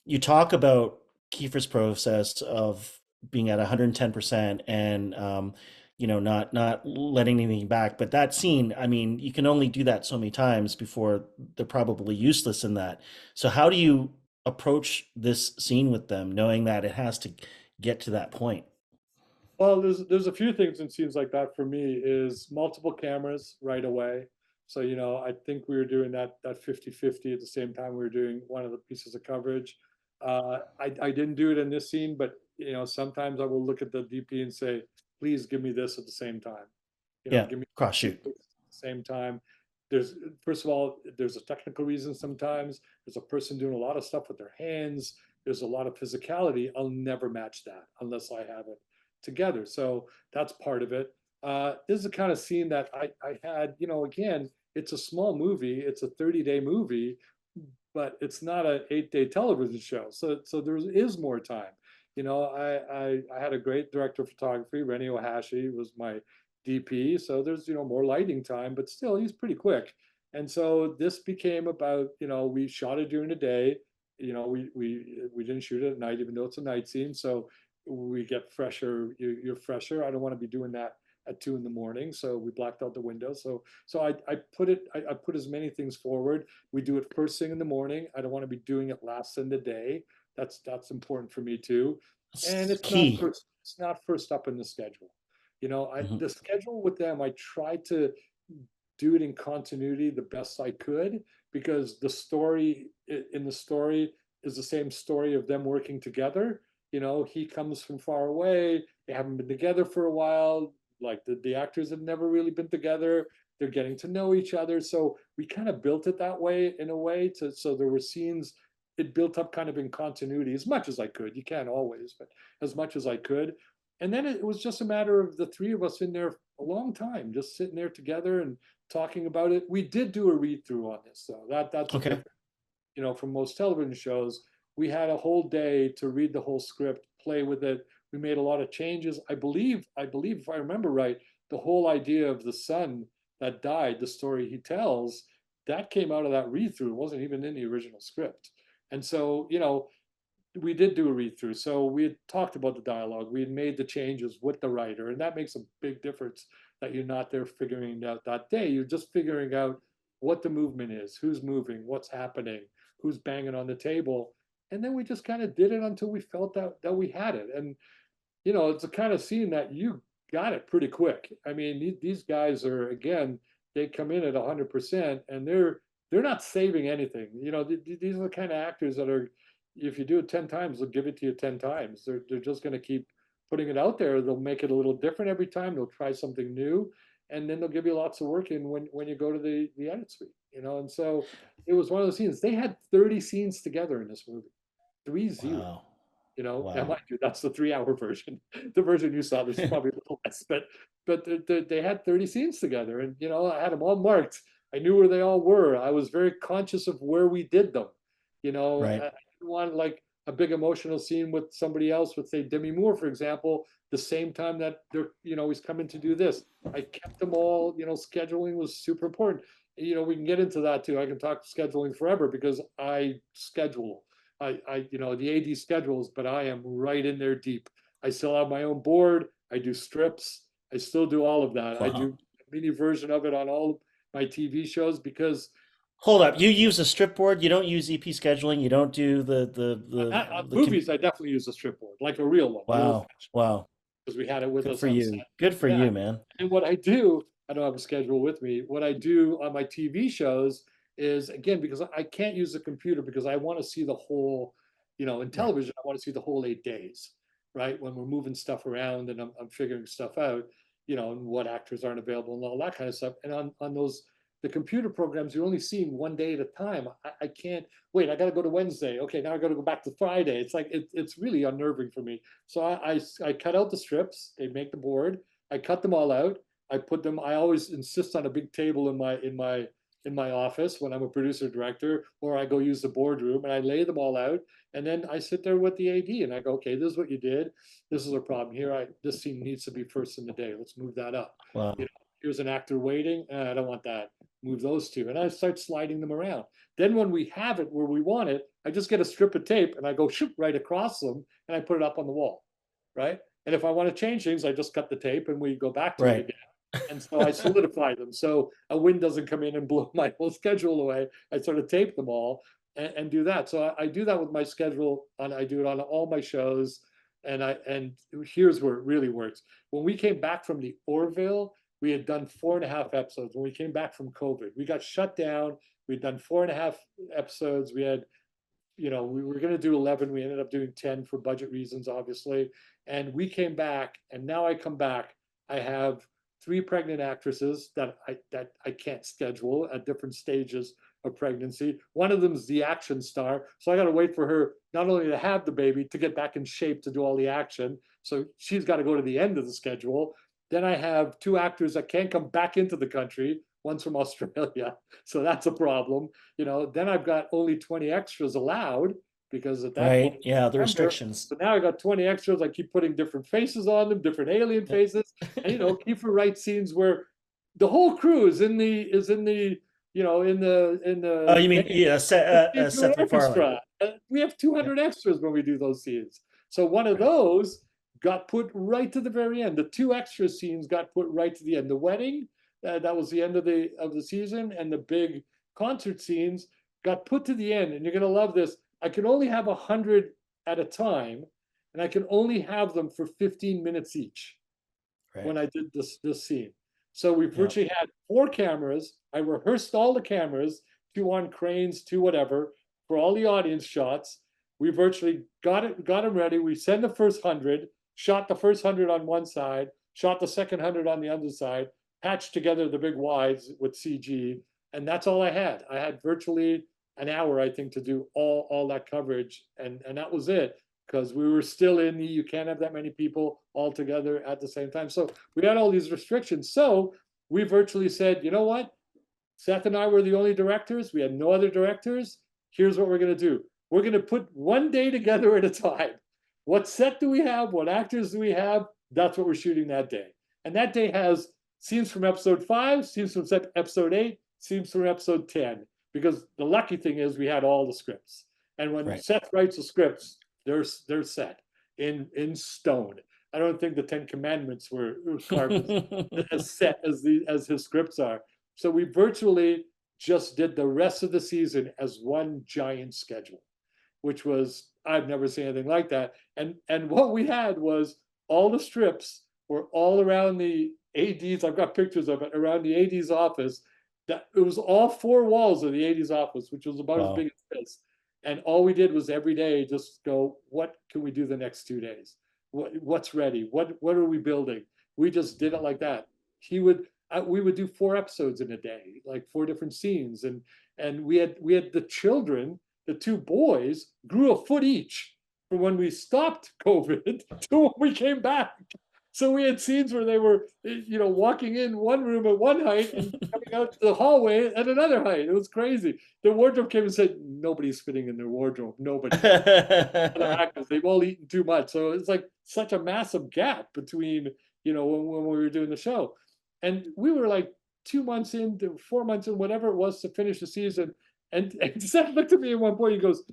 you talk about Kiefer's process of being at 110% and not letting anything back. But that scene, I mean, you can only do that so many times before they're probably useless in that. So how do you approach this scene with them, knowing that it has to get to that point? Well, there's a few things in scenes like that for me is multiple cameras right away. So, I think we were doing that 50-50 at the same time we were doing one of the pieces of coverage. I didn't do it in this scene, but sometimes I will look at the DP and say, please give me this at the same time. Yeah, Give me cross this shoot. at the same time. There's First of all, there's a technical reason sometimes. There's a person doing a lot of stuff with their hands. There's a lot of physicality. I'll never match that unless I have it together. So that's part of it. This is the kind of scene that I had, again, it's a small movie, it's a 30-day movie, but it's not an 8-day television show. So there is more time. I had a great director of photography, Rennie Ohashi was my DP. So there's, more lighting time, but still he's pretty quick. And so this became about, we shot it during the day. We didn't shoot it at night, even though it's a night scene. So we get fresher. You're fresher. I don't want to be doing that at 2 in the morning. So we blacked out the window. So I put as many things forward. We do it first thing in the morning. I don't want to be doing it last in the day. That's important for me too. And It's key. it's not first up in the schedule. Mhm. The schedule with them, I tried to do it in continuity the best I could, because the story in the story is the same story of them working together. He comes from far away. They haven't been together for a while. Like the actors have never really been together. They're getting to know each other. So we kind of built it that way, in a way, so there were scenes. It built up kind of in continuity as much as I could. You can't always, but as much as I could. And then it was just a matter of the three of us in there a long time, just sitting there together and talking about it. We did do a read through on this, though. That's a Okay. different, from most television shows. We had a whole day to read the whole script, play with it. We made a lot of changes. I believe, if I remember right, the whole idea of the son that died, the story he tells, that came out of that read through. It wasn't even in the original script. And so, we did do a read through. So we had talked about the dialogue. We had made the changes with the writer, and that makes a big difference. That you're not there figuring it out that day. You're just figuring out what the movement is, who's moving, what's happening, who's banging on the table, and then we just kind of did it until we felt that we had it. And it's a kind of scene that you got it pretty quick. I mean, these guys are, again, they come in at 100%, and they're not saving anything. These are the kind of actors that are, if you do it 10 times, they'll give it to you 10 times. They're just going to keep putting it out there. They'll make it a little different every time. They'll try something new, and then they'll give you lots of work in when you go to the edit suite. And so it was one of those scenes. They had 30 scenes together in this movie, 30. Wow. Now Wow. mind you, that's the 3 hour version. The version you saw, there's probably a little less, but they had 30 scenes together, and I had them all marked. I knew where they all were. I was very conscious of where we did them. I Right. didn't want like a big emotional scene with somebody else, with say Demi Moore, for example, the same time that they're he's coming to do this. I kept them all. Scheduling was super important. We can get into that too. I can talk scheduling forever because I schedule. The AD schedules, but I am right in there deep. I still have my own board. I do strips. I still do all of that. I Wow. do a mini version of it on all my TV shows because Hold up. You use a strip board. You don't use EP scheduling. You don't do on the movies, I definitely use a strip board, like a real one, the old wow. fashioned, Wow. because we had it with Good us for on set. you. Good for Yeah. you, man. And what I do, I don't have a schedule with me. What I do on my TV shows is, again, because I can't use the computer, because I want to see the whole, in Right. television, I want to see the whole 8 days, right? When we're moving stuff around and I'm figuring stuff out, and what actors aren't available and all that kind of stuff. And on the computer programs, you're only seeing one day at a time. I can't wait. I got to go to Wednesday. Okay, now I got to go back to Friday. It's like it's really unnerving for me. So I cut out the strips. They make the board. I cut them all out. I put them. I always insist on a big table in my office when I'm a producer director, or I go use the boardroom and I lay them all out. And then I sit there with the AD and I go, okay, this is what you did. This is a problem here. This scene needs to be first in the day. Let's move that up. Wow. Here's an actor waiting. I don't want that. Move those two. And I start sliding them around. Then when we have it where we want it, I just get a strip of tape and I go shoot right across them and I put it up on the wall. Right. And if I want to change things, I just cut the tape and we go back to it Right. again. And so I solidify them so a wind doesn't come in and blow my whole schedule away. I sort of tape them all and do that. So I do that with my schedule. I do it on all my shows. And here's where it really works. When we came back from the Orville, we had done 4.5 episodes. When we came back from COVID, we got shut down. We'd done 4.5 episodes. We were going to do 11. We ended up doing 10 for budget reasons, obviously. And we came back, and now I come back. I have 3 pregnant actresses that I can't schedule at different stages of pregnancy. One of them is the action star, so I got to wait for her not only to have the baby, to get back in shape to do all the action. So she's got to go to the end of the schedule. Then I have 2 actors that can't come back into the country. One's from Australia, so that's a problem. Then I've got only 20 extras allowed, because at that point, Right. Yeah. The September. restrictions. So now I got 20 extras. I keep putting different faces on them, different alien Yep. faces, and Kiefer writes scenes where the whole crew is in the Oh, you mean main yeah, into an Seth MacFarlane. orchestra. We have Yeah. 200 extras when we do those scenes. So one of Right. those got put right to the very end. The 2 extra scenes got put right to the end. The wedding, that was the end of the season, and the big concert scenes got put to the end. And you're gonna love this. I could only have 100 at a time, and I could only have them for 15 minutes each Right. when I did this scene. So we Yeah. virtually had 4 cameras. I rehearsed all the cameras, 2 on cranes, 2 whatever, for all the audience shots. We virtually got them ready. We sent the first 100, shot the first 100 on one side, shot the second 100 on the other side, patched together the big wides with CG, and that's all I had. I had virtually an hour, I think, to do all that coverage, and that was it, because we were still in the, you can't have that many people all together at the same time. So we had all these restrictions. So we virtually said, you know what? Seth and I were the only directors. We had no other directors. Here's what we're going to do. We're going to put one day together at a time. What set do we have? What actors do we have? That's what we're shooting that day. And that day has scenes from episode 5, scenes from episode 8, scenes from episode 10. Because the lucky thing is we had all the scripts. And when Right. Seth writes the scripts, they're set in stone. I don't think the Ten Commandments were carved as set as his scripts are. So we virtually just did the rest of the season as one giant schedule, which was, I've never seen anything like that. And what we had was all the strips were all around the AD's. I've got pictures of it around the AD's office. That it was all 4 walls of the AD's office, which was about as Wow. big as this. And all we did was every day just go, what can we do the next 2 days? What's ready? What are we building? We just did it like that. He would we would do 4 episodes in a day, like 4 different scenes, and we had the children, the 2 boys grew a foot each from when we stopped COVID to when we came back. So we had scenes where they were, walking in one room at one height and coming out the hallway at another height. It was crazy. The wardrobe came and said, nobody's fitting in their wardrobe. Nobody. Other actors, they've all eaten too much. So it's like such a massive gap between, when we were doing the show. And we were like 2 months in, 4 months in, whatever it was to finish the season. And Seth looked at me at one point, he goes,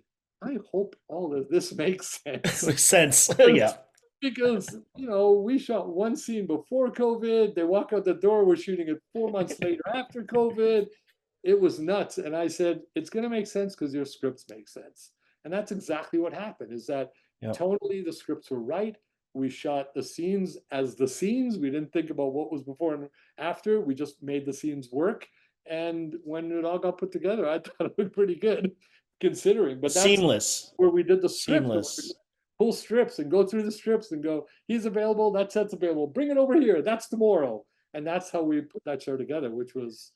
I hope all of this makes sense. Makes sense. Yeah. Because we shot one scene before COVID. They walk out the door. We're shooting it 4 months later after COVID. It was nuts. And I said, it's going to make sense because your scripts make sense. And that's exactly what happened. Is that Yep. totally the scripts were right. We shot the scenes as the scenes. We didn't think about what was before and after. We just made the scenes work. And when it all got put together, I thought it looked pretty good, considering. But that's Seamless. where we did the script, where we Seamless. pull strips and go through the strips and go, he's available, that set's available, bring it over here, that's tomorrow. And that's how we put that show together, which was,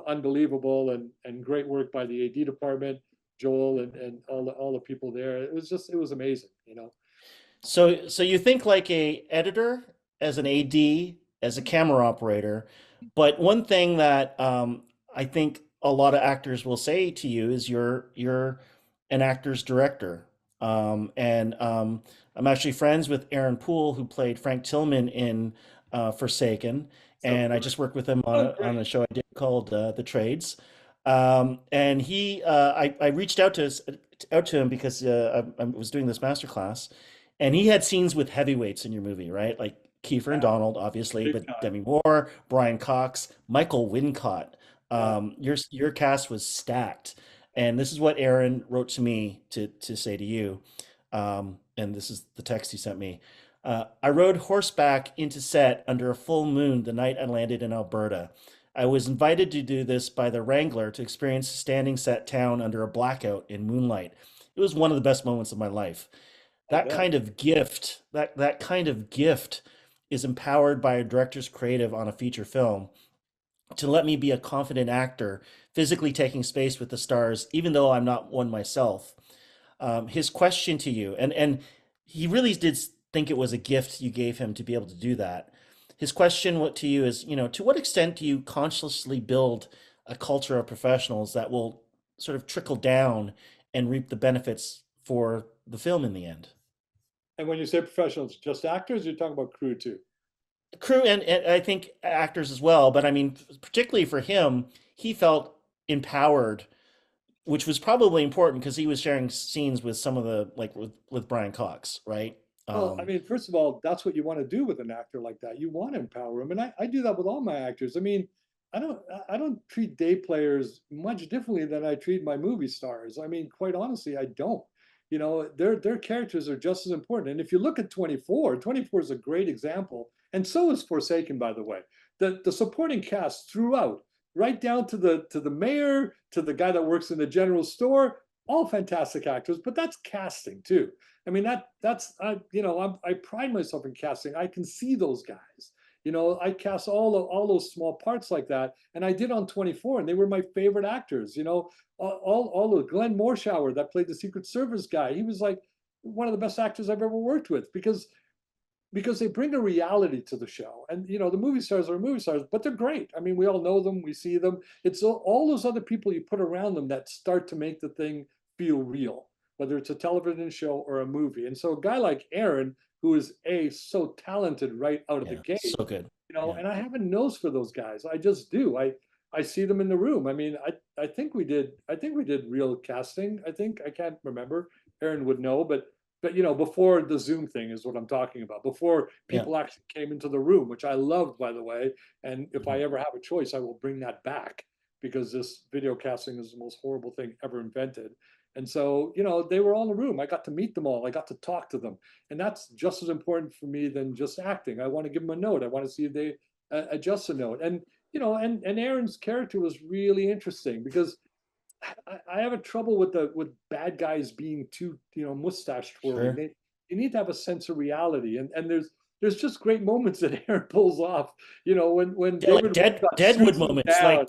unbelievable, and great work by the AD department, Joel, and all the people there. It was amazing. So you think like a editor, as an AD, as a camera operator, but one thing that I think a lot of actors will say to you is you're an actor's director. I'm actually friends with Aaron Poole, who played Frank Tillman in Forsaken, So and I great. just worked with him on Oh, on great. a show I did called The Trades. And I reached out to him because I was doing this masterclass, and he had scenes with heavyweights in your movie, right? Like Kiefer and Yeah, Donald, obviously, big but time. Demi Moore, Brian Cox, Michael Wincott. Yeah. Your cast was stacked, and this is what Aaron wrote to me to say to you, and this is the text he sent me. I rode horseback into set under a full moon the night I landed in Alberta. I was invited to do this by the Wrangler to experience a standing set town under a blackout in moonlight. It was one of the best moments of my life. I That bet. kind of gift, that kind of gift is empowered by a director's creative on a feature film to let me be a confident actor, physically taking space with the stars, even though I'm not one myself. His question to you, and he really did think it was a gift you gave him to be able to do that. His question to you is, to what extent do you consciously build a culture of professionals that will sort of trickle down and reap the benefits for the film in the end? And when you say professionals, just actors, you're talking about crew too. Crew and I think actors as well, but I mean, particularly for him, he felt empowered, which was probably important because he was sharing scenes with some of the like with Brian Cox, right? Well, I Um, mean, first of all, that's what you want to do with an actor like that. You want to empower him, and I do that with all my actors. I mean, I don't treat day players much differently than I treat my movie stars. I mean, quite honestly, I don't. their characters are just as important. And if you look at 24, 24 is a great example, and so is Forsaken, by the way. The supporting cast throughout, right down to the mayor, to the guy that works in the general store, all fantastic actors. But that's casting too. I mean, that's I pride myself in casting. I can see those guys. I cast all those small parts like that, and I did on 24, and they were my favorite actors. All of Glenn Morshower that played the Secret Service guy. He was like one of the best actors I've ever worked with because they bring a reality to the show. And the movie stars are movie stars, but they're great. I mean, we all know them, we see them. It's all those other people you put around them that start to make the thing feel real, whether it's a television show or a movie. And so a guy like Aaron, who is so talented right out of the Yeah, gate, so good. Yeah, and I have a nose for those guys. I just do. I see them in the room. I mean, I think we did real casting. I can't remember. Aaron would know, but before the Zoom thing is what I'm talking about. Before yeah. people actually came into the room, which I loved, by the way. And if I Mhm. ever have a choice, I will bring that back because this video casting is the most horrible thing ever invented. And so, they were all in the room. I got to meet them all. I got to talk to them. And that's just as important for me than just acting. I want to give them a note. I want to see if they adjust a note. And Aaron's character was really interesting because I have a trouble with bad guys being too mustache twirling. Sure. You need to have a sense of reality, and there's just great moments that Aaron pulls off. When Yeah, like David Winters Deadwood shoots him moments, down,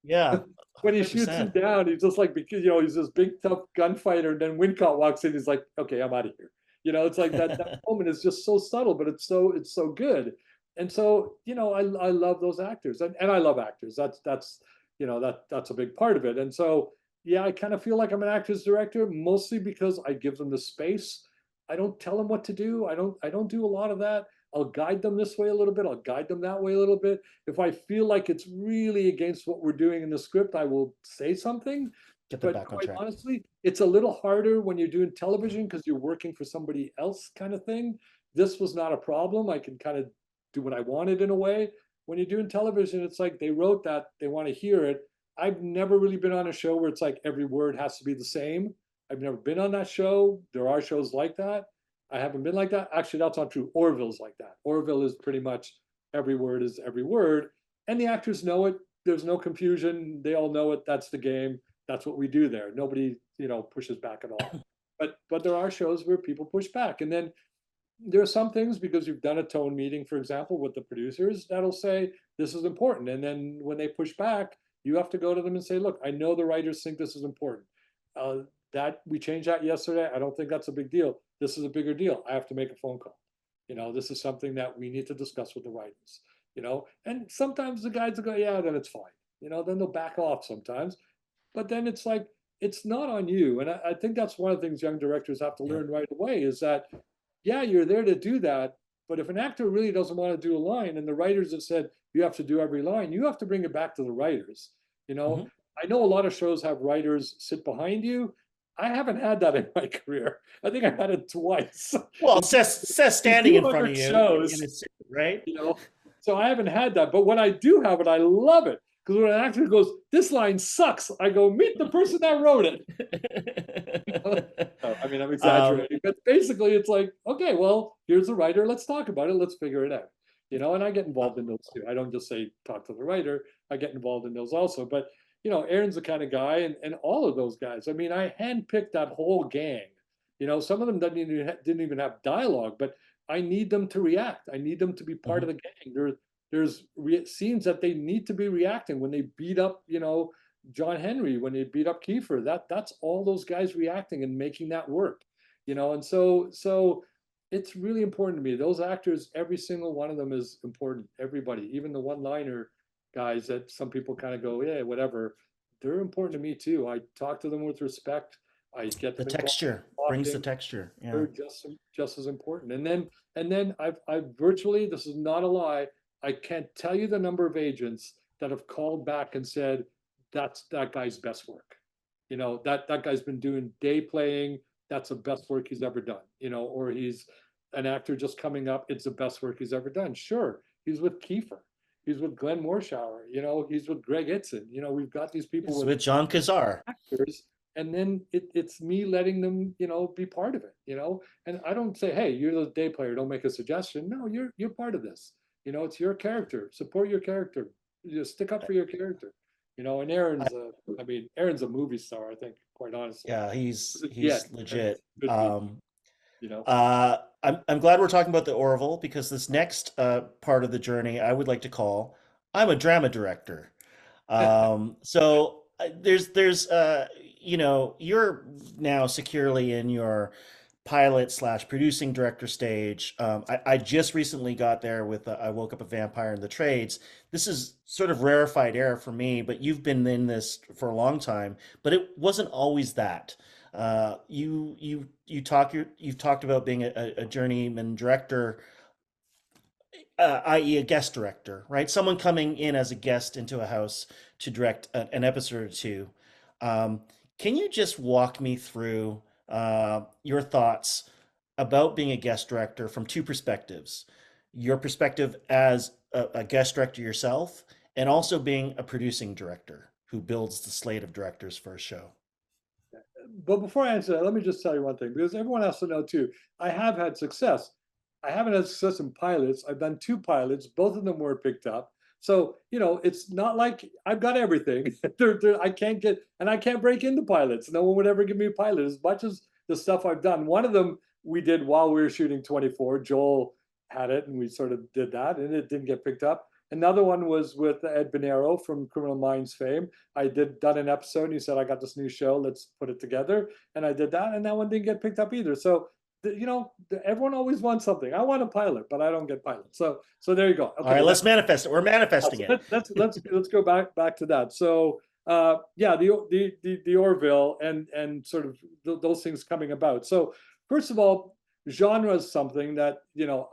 yeah, when he shoots him 100%. down, he's just like, because he's this big tough gunfighter, and then Wincott walks in, he's like, okay, I'm out of here. It's like that moment is just so subtle, but it's so good. And so I love those actors, and I love actors. That's a big part of it. And so yeah, I kind of feel like I'm an actor's director mostly because I give them the space. I don't tell them what to do. I don't do a lot of that. I'll guide them this way a little bit. I'll guide them that way a little bit. If I feel like it's really against what we're doing in the script, I will say something. Get them But back on quite track. honestly, it's a little harder when you're doing television because you're working for somebody else kind of thing. This was not a problem. I can kind of do what I wanted in a way. When you're doing television, it's like they wrote that, they want to hear it. I've never really been on a show where it's like every word has to be the same. I've never been on that show. There are shows like that. I haven't been like that. Actually, that's not true. Orville's like that. Orville is pretty much every word is every word. And the actors know it. There's no confusion. They all know it. That's the game. That's what we do there. Nobody, pushes back at all. But there are shows where people push back. And then there are some things because you've done a tone meeting, for example, with the producers that'll say this is important. And then when they push back, you have to go to them and say, look, I know the writers think this is important. Uh, that we changed that yesterday. I don't think that's a big deal. This is a bigger deal. I have to make a phone call. This is something that we need to discuss with the writers. And sometimes the guys will go, yeah, then it's fine. Then they'll back off sometimes. But then it's like, it's not on you. And I think that's one of the things young directors have to Yeah. learn right away is that yeah, you're there to do that. But if an actor really doesn't want to do a line and the writers have said you have to do every line, you have to bring it back to the writers. You know, Hmm. I know a lot of shows have writers sit behind you. I haven't had that in my career. I think I had it twice Well, in, it says in standing in front 200 of you in shows, a suit, right? you know. So I haven't had that. But when I do have it, I love it. Because when an actor goes, this line sucks, I go, meet the person that wrote it. No, I mean, I'm um, exaggerating, but basically it's like, okay, well, here's the writer. Let's talk about it. Let's figure it out. And I get uh, involved in those too. I don't just say talk to the writer. I get involved in those also. But Aaron's the kind of guy, and all of those guys. I mean, I handpicked that whole gang. Some of them didn't even have dialogue, but I need them to react. I need them to be part of mhm. the gang. There's scenes that they need to be reacting when they beat up, John Henry, when they beat up Kiefer. That's all those guys reacting and making that work. And so it's really important to me. Those actors, every single one of them is important. Everybody, even the one-liner guys that some people kind of go, yeah, whatever. They're important to me too. I talk to them with respect. I get The them involved texture in brings the talking. texture. Yeah. They're just as important. And then I've virtually, this is not a lie, I can't tell you the number of agents that have called back and said, that's that guy's best work. That guy's been doing day playing. That's the best work he's ever done. Or he's an actor just coming up. It's the best work he's ever done. Sure, he's with Kiefer. He's with Glenn Morshower. He's with Greg Itzin. We've got these people It's with with Jon Cassar. actors and then it's me letting them, be part of it, and I don't say, hey, you're the day player, don't make a suggestion. No, you're part of this. It's your character, support your character, stick up for your character. And I, Aaron's a movie star, I think, quite honestly. yeah, he's Yeah, he's and legit. could be, you know. I'm glad we're talking about the Orville because this next part of the journey I would like to call I'm a drama director. You're now securely in your pilot slash producing director stage. I just recently got there with I Woke Up a Vampire in the Trades. This is sort of rarefied air for me, but you've been in this for a long time. But it wasn't always that. You've talked about being a journeyman director, i.e., a guest director, right? Someone coming in as a guest into a house to direct an episode or two. Um, can you just walk me through your thoughts about being a guest director from two perspectives? Your perspective as a guest director yourself, and also being a producing director who builds the slate of directors for a show. But before I answer that, let me just tell you one thing, because everyone has to know too. I have had success. I haven't had success in pilots. I've done two pilots. Both of them were picked up. So, it's not like I've got everything. I can't get, and I can't break into pilots. No one would ever give me a pilot as much as the stuff I've done. One of them we did while we were shooting 24. Joel had it, and we sort of did that, and it didn't get picked up. Another one was with Ed Bonero from Criminal Minds fame. I done an episode, and he said, I got this new show, let's put it together. And I did that, and that one didn't get picked up either. So, everyone always wants something. I want a pilot, but I don't get pilots. So there you go. All Okay, right, let's manifest it. We're manifesting it. let's go back to that. So yeah, the Orville and sort of those things coming about. So first of all, genre is something that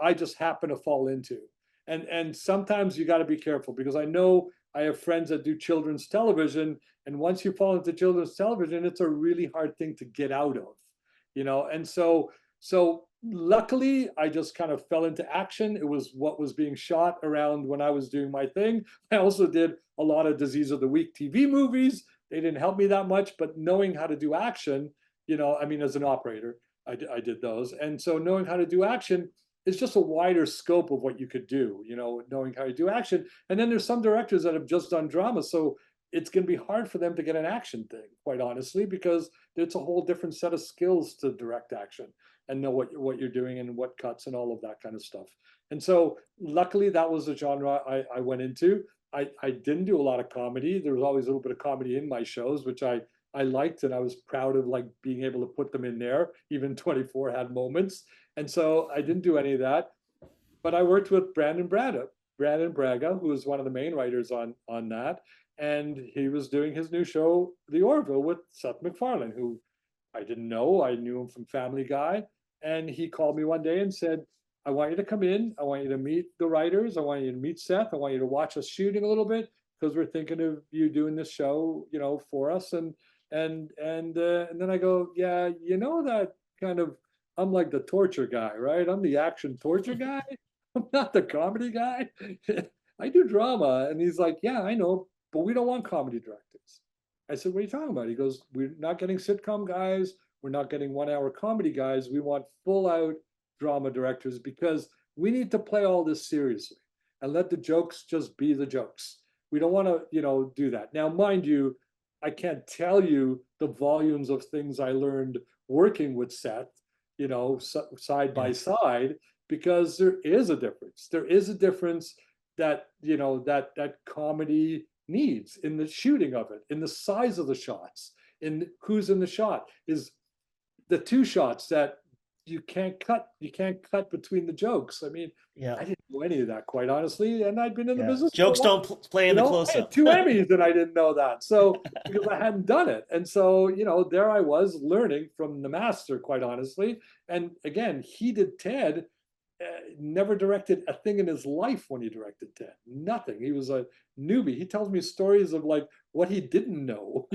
I just happen to fall into, and sometimes you got to be careful, because I know I have friends that do children's television, and once you fall into children's television, it's a really hard thing to get out of, and so luckily I just kind of fell into action. It was what was being shot around when I was doing my thing. I also did a lot of Disease of the Week TV movies. They didn't help me that much, but knowing how to do action, as an operator, I did those. And so knowing how to do action is just a wider scope of what you could do, knowing how to do action. And then there's some directors that have just done drama. So it's going to be hard for them to get an action thing, quite honestly, because it's a whole different set of skills to direct action and know what you're doing and what cuts and all of that kind of stuff. And so luckily that was the genre I went into. I didn't do a lot of comedy. There was always a little bit of comedy in my shows, which I liked, and I was proud of like being able to put them in there. Even 24 had moments. And so I didn't do any of that. But I worked with Brandon Braga, who was one of the main writers on that. And he was doing his new show, The Orville, with Seth MacFarlane, who I didn't know. I knew him from Family Guy. And he called me one day and said, I want you to come in. I want you to meet the writers. I want you to meet Seth. I want you to watch us shooting a little bit, because we're thinking of you doing this show, for us. And then I go, yeah, that kind of, I'm like the torture guy, right? I'm the action torture guy. I'm not the comedy guy. I do drama. And he's like, yeah, I know, but we don't want comedy directors. I said, what are you talking about? He goes, we're not getting sitcom guys. We're not getting 1 hour comedy guys. We want full out drama directors, because we need to play all this seriously and let the jokes just be the jokes. We don't want to, do that. Now, mind you, I can't tell you the volumes of things I learned working with Seth, side by Yeah. side, because there is a difference. There is a difference that, that comedy needs in the shooting of it, in the size of the shots, in who's in the shot. Is the two shots that you can't cut between the jokes. I mean, Yeah. I didn't know any of that, quite honestly, and I'd been in the Yeah. business for a Jokes while. don't play in the I close had up. 2 Emmys and I didn't know that. So because I hadn't done it. And so, there I was learning from the master, quite honestly. And again, he did Ted, never directed a thing in his life when he directed Ted. Nothing. He was a newbie. He tells me stories of like what he didn't know,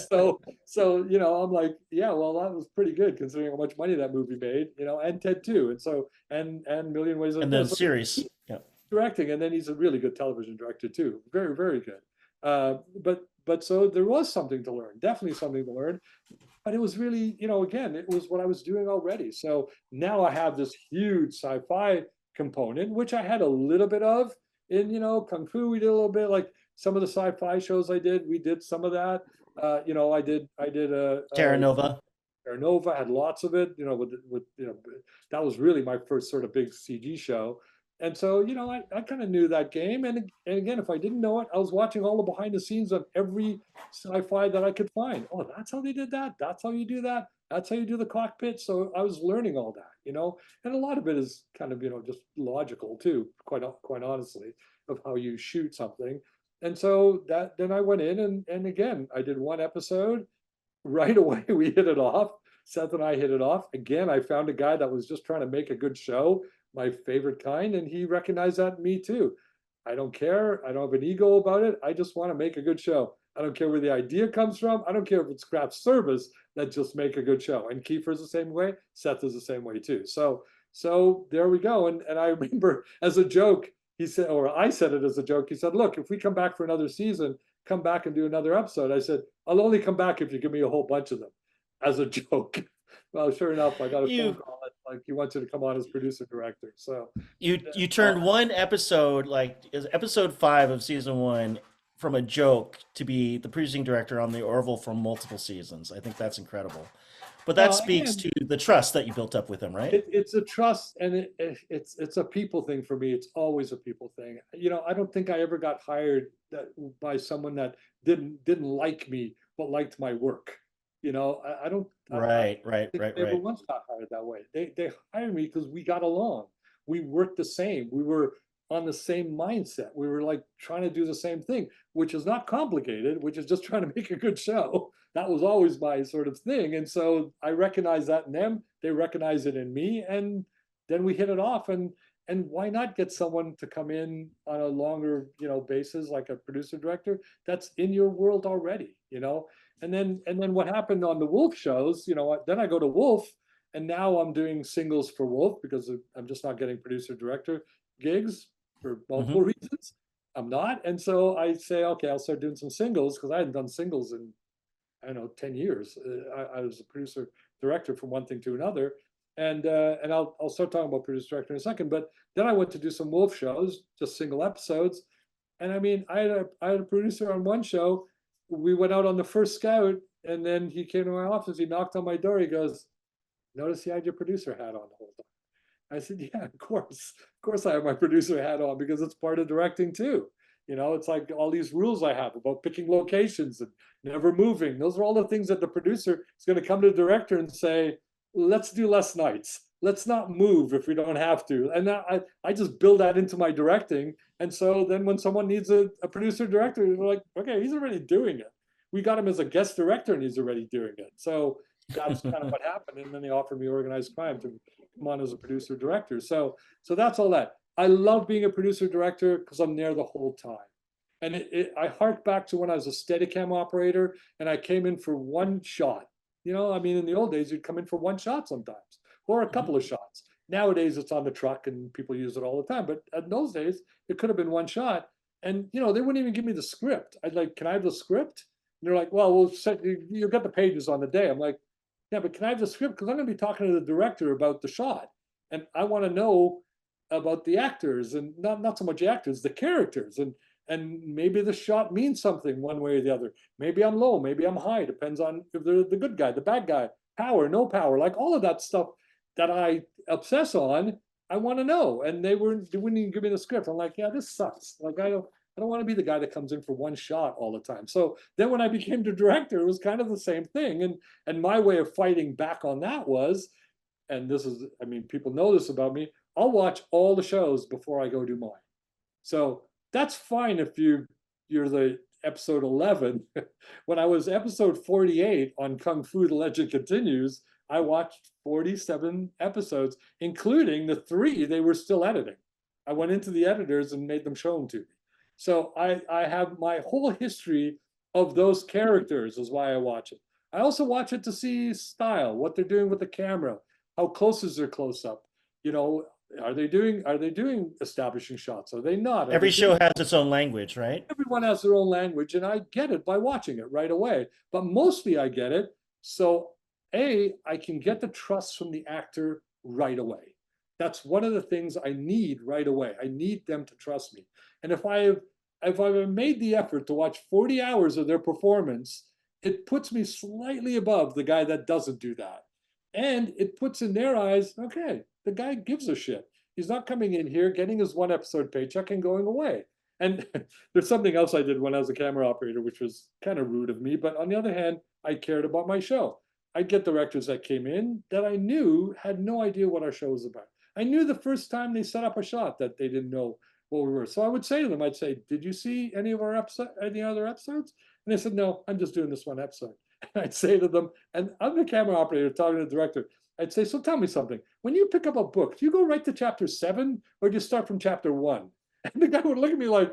So, I'm like, yeah, well, that was pretty good considering how much money that movie made, and Ted too. And so, and Million Ways of And then series. Yeah. directing, and then he's a really good television director too. Very, very good. But but so there was something to learn, definitely something to learn. But it was really, again, it was what I was doing already. So now I have this huge sci-fi component, which I had a little bit of in, Kung Fu. We did a little bit, like some of the sci-fi shows I did. We did some of that. I did Terra Nova. Terra Nova, had lots of it, with that was really my first sort of big CG show. And so, I kind of knew that game. And again, if I didn't know it, I was watching all the behind the scenes of every sci-fi that I could find. Oh, that's how they did that. That's how you do that. That's how you do the cockpit. So I was learning all that. And a lot of it is kind of, just logical too, quite honestly, of how you shoot something. And so that then I went in and again, I did one episode right away. We hit it off. Seth and I hit it off. Again, I found a guy that was just trying to make a good show, my favorite kind, and he recognized that in me too. I don't care. I don't have an ego about it. I just want to make a good show. I don't care where the idea comes from. I don't care if it's craft service, that just make a good show. And Kiefer's the same way. Seth is the same way too. So there we go. And I remember as a joke, he said, or I said it as a joke. He said, "Look, if we come back for another season, come back and do another episode." I said, "I'll only come back if you give me a whole bunch of them," as a joke. Well, sure enough, I got a phone You call that, like, he wants you to come on as producer director. So, you uh, turned one episode, like is episode 5 of season 1, from a joke to be the producing director on the Orville for multiple seasons. I think that's incredible. But that well, speaks again, to the trust that you built up with him, right? it's a trust, and it's a people thing for me. It's always a people thing. I don't think I ever got hired by someone that didn't like me but liked my work. I don't. I Right, right, think right, I never right. once got hired that way. They hired me because we got along. We worked the same. We were on the same mindset. We were like trying to do the same thing, which is not complicated, which is just trying to make a good show. That was always my sort of thing. And so I recognize that in them. They recognize it in me. And then we hit it off. And why not get someone to come in on a longer, basis, like a producer director that's in your world already. And then what happened on the Wolf shows, then I go to Wolf, and now I'm doing singles for Wolf because I'm just not getting producer director gigs for multiple Hmm. reasons. I'm not. And so I say, okay, I'll start doing some singles because I hadn't done singles in, I don't know, 10 years. I was a producer director from one thing to another. And I'll start talking about producer director in a second. But then I went to do some Wolf shows, just single episodes. And I mean, I had a producer on one show. We went out on the first scout, and then he came to my office. He knocked on my door. He goes, "Notice you had your producer hat on the whole time." I said, "Yeah, of course, I have my producer hat on because it's part of directing too. It's like all these rules I have about picking locations and never moving. Those are all the things that the producer is going to come to the director and say, let's do less nights. Let's not move if we don't have to." And I just build that into my directing. And so then when someone needs a producer director, we're like, okay, he's already doing it. We got him as a guest director and he's already doing it. So that's kind of what happened. And then they offered me organized crime to come on as a producer director. So that's all that. I love being a producer director because I'm there the whole time. And I hark back to when I was a Steadicam operator and I came in for one shot. I mean, in the old days, you'd come in for one shot sometimes, or a couple of shots. Nowadays, it's on the truck and people use it all the time. But in those days, it could have been one shot. And they wouldn't even give me the script. I'd like, "Can I have the script?" And they're like, "Well, we'll set you'll get the pages on the day." I'm like, "Yeah, but can I have the script? Because I'm going to be talking to the director about the shot, and I want to know about the actors, and not so much the actors, the characters, and maybe the shot means something one way or the other. Maybe I'm low, maybe I'm high, depends on if they're the good guy, the bad guy, power, no power, like all of that stuff that I obsess on. I want to know." And they wouldn't even give me the script. I'm like, "Yeah, this sucks. Like, I don't want to be the guy that comes in for one shot all the time." So then when I became the director, it was kind of the same thing. And my way of fighting back on that was, and this is, I mean, people know this about me, I'll watch all the shows before I go do mine. So that's fine if you're the episode 11. When I was episode 48 on Kung Fu The Legend Continues, I watched 47 episodes, including the 3 they were still editing. I went into the editors and made them show them to me. So I have my whole history of those characters is why I watch it. I also watch it to see style, what they're doing with the camera, how close is their close up, you know, are they doing establishing shots? Are they not? Are they Every doing show has its own language, right? everyone has their own language, and I get it by watching it right away. But mostly I get it. So, I can get the trust from the actor right away. That's one of the things I need right away. I need them to trust me. And if I've made the effort to watch 40 hours of their performance, it puts me slightly above the guy that doesn't do that. And it puts in their eyes, okay, the guy gives a shit. He's not coming in here, getting his one episode paycheck and going away. And there's something else I did when I was a camera operator, which was kind of rude of me. But on the other hand, I cared about my show. I'd get directors that came in that I knew had no idea what our show was about. I knew the first time they set up a shot that they didn't know what we were. So I would say to them, I'd say, "Did you see any of our episode, any other episodes?" And they said, "No, I'm just doing this one episode." And I'd say to them, and I'm the camera operator talking to the director. I'd say, "So tell me something. When you pick up a book, do you go right to chapter 7 or do you start from chapter 1?" And the guy would look at me like,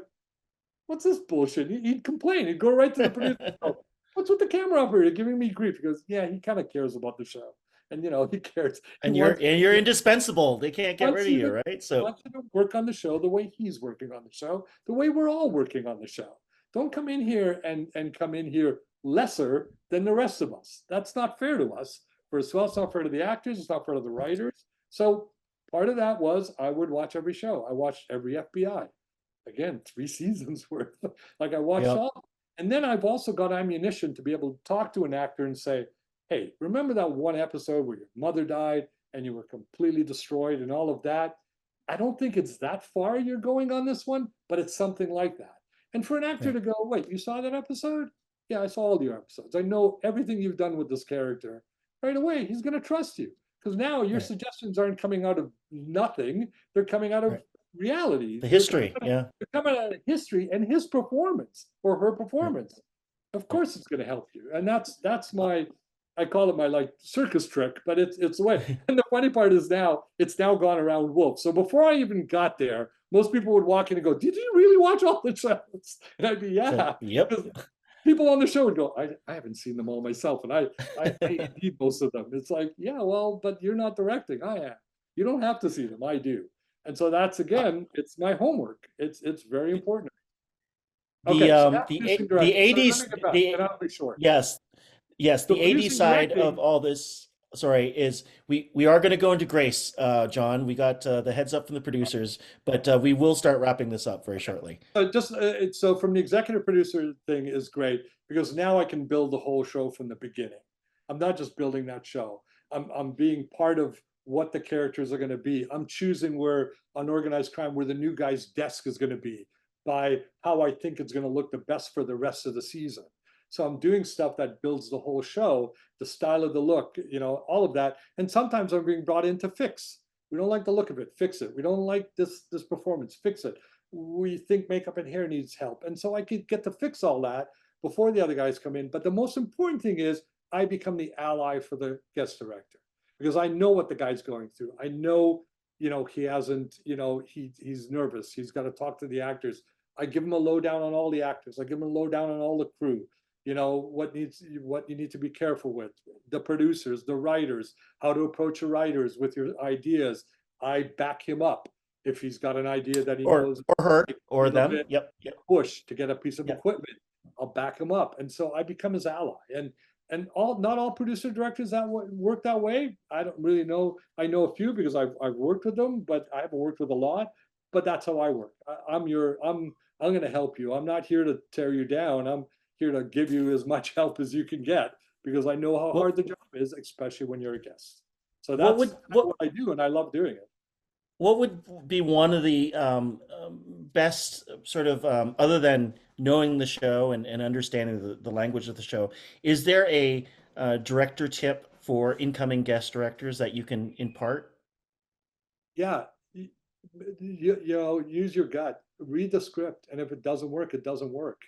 "What's this bullshit?" He'd complain. He'd go right to the producer. Go, "What's with the camera operator giving me grief?" He goes, "Yeah, he kind of cares about the show, and he cares. He And you're wants and you're indispensable. They can't get rid of you, right? So wants you to work on the show the way he's working on the show, the way we're all working on the show. Don't come in here and come in here lesser than the rest of us. That's not fair to us. First of all, it's not fair to the actors. It's not fair to the writers. So part of that was I would watch every show. I watched every FBI. Again, 3 seasons worth. Like I watched yeah. all. And then I've also got ammunition to be able to talk to an actor and say, "Hey, remember that one episode where your mother died and you were completely destroyed and all of that? I don't think it's that far you're going on this one, but it's something like that." And for an actor Right. to go, "Wait, you saw that episode?" "Yeah, I saw all your episodes. I know everything you've done with this character." Right away, he's going to trust you because now your Right. suggestions aren't coming out of nothing. They're coming out of Right. reality. The history. Yeah. They're coming out of history and his performance or her Right. performance. Of Yeah. course, it's going to help you. And that's my, I call it my like circus trick, but it's the way. And the funny part is now it's now gone around Wolf. So before I even got there, most people would walk in and go, "Did you really watch all the shows?" And I'd be, So "Yeah." yep. Because people on the show would go, I haven't seen them all myself, and I need most of them. It's like, yeah, well, but you're not directing. I am. You don't have to see them. I do. And so that's Uh, again, it's my homework. It's very the important. the Okay, so um that's the producing A- the directing. So let me 80s get back, and the I'll be short. yes. Yes, So the 80s producing side of directing, all this, sorry, is we are going to go into grace, John. We got the heads up from the producers, but we will start wrapping this up very shortly. just so from the executive producer thing is great because now I can build the whole show from the beginning. I'm not just building that show. I'm being part of what the characters are going to be. I'm choosing where unorganized crime, where the new guy's desk is going to be by how I think it's going to look the best for the rest of the season. So I'm doing stuff that builds the whole show, the style of the look, all of that. And sometimes I'm being brought in to fix. We don't like the look of it, fix it. We don't like this performance, fix it. We think makeup and hair needs help. And so I could get to fix all that before the other guys come in. But the most important thing is I become the ally for the guest director because I know what the guy's going through. I know, he hasn't, he's nervous. He's got to talk to the actors. I give him a lowdown on all the actors. I give him a lowdown on all the crew. What you need to be careful with, the producers, the writers, how to approach the writers with your ideas. I back him up if he's got an idea that he knows Or her a or little them. bit Yep, yep, push to get a piece of yep. equipment. I'll back him up, and so I become his ally. And all not all producer directors that work that way. I don't really know. I know a few because I've worked with them, but I haven't worked with a lot. But that's how I work. I'm going to help you. I'm not here to tear you down. I'm here to give you as much help as you can get because I know how What hard the job is, especially when you're a guest. So what that's would what I do, and I love doing it. what would be one of the best sort of other than knowing the show and understanding the language of the show, is there a director tip for incoming guest directors that you can impart? Yeah, use your gut, read the script, and if it doesn't work, it doesn't work.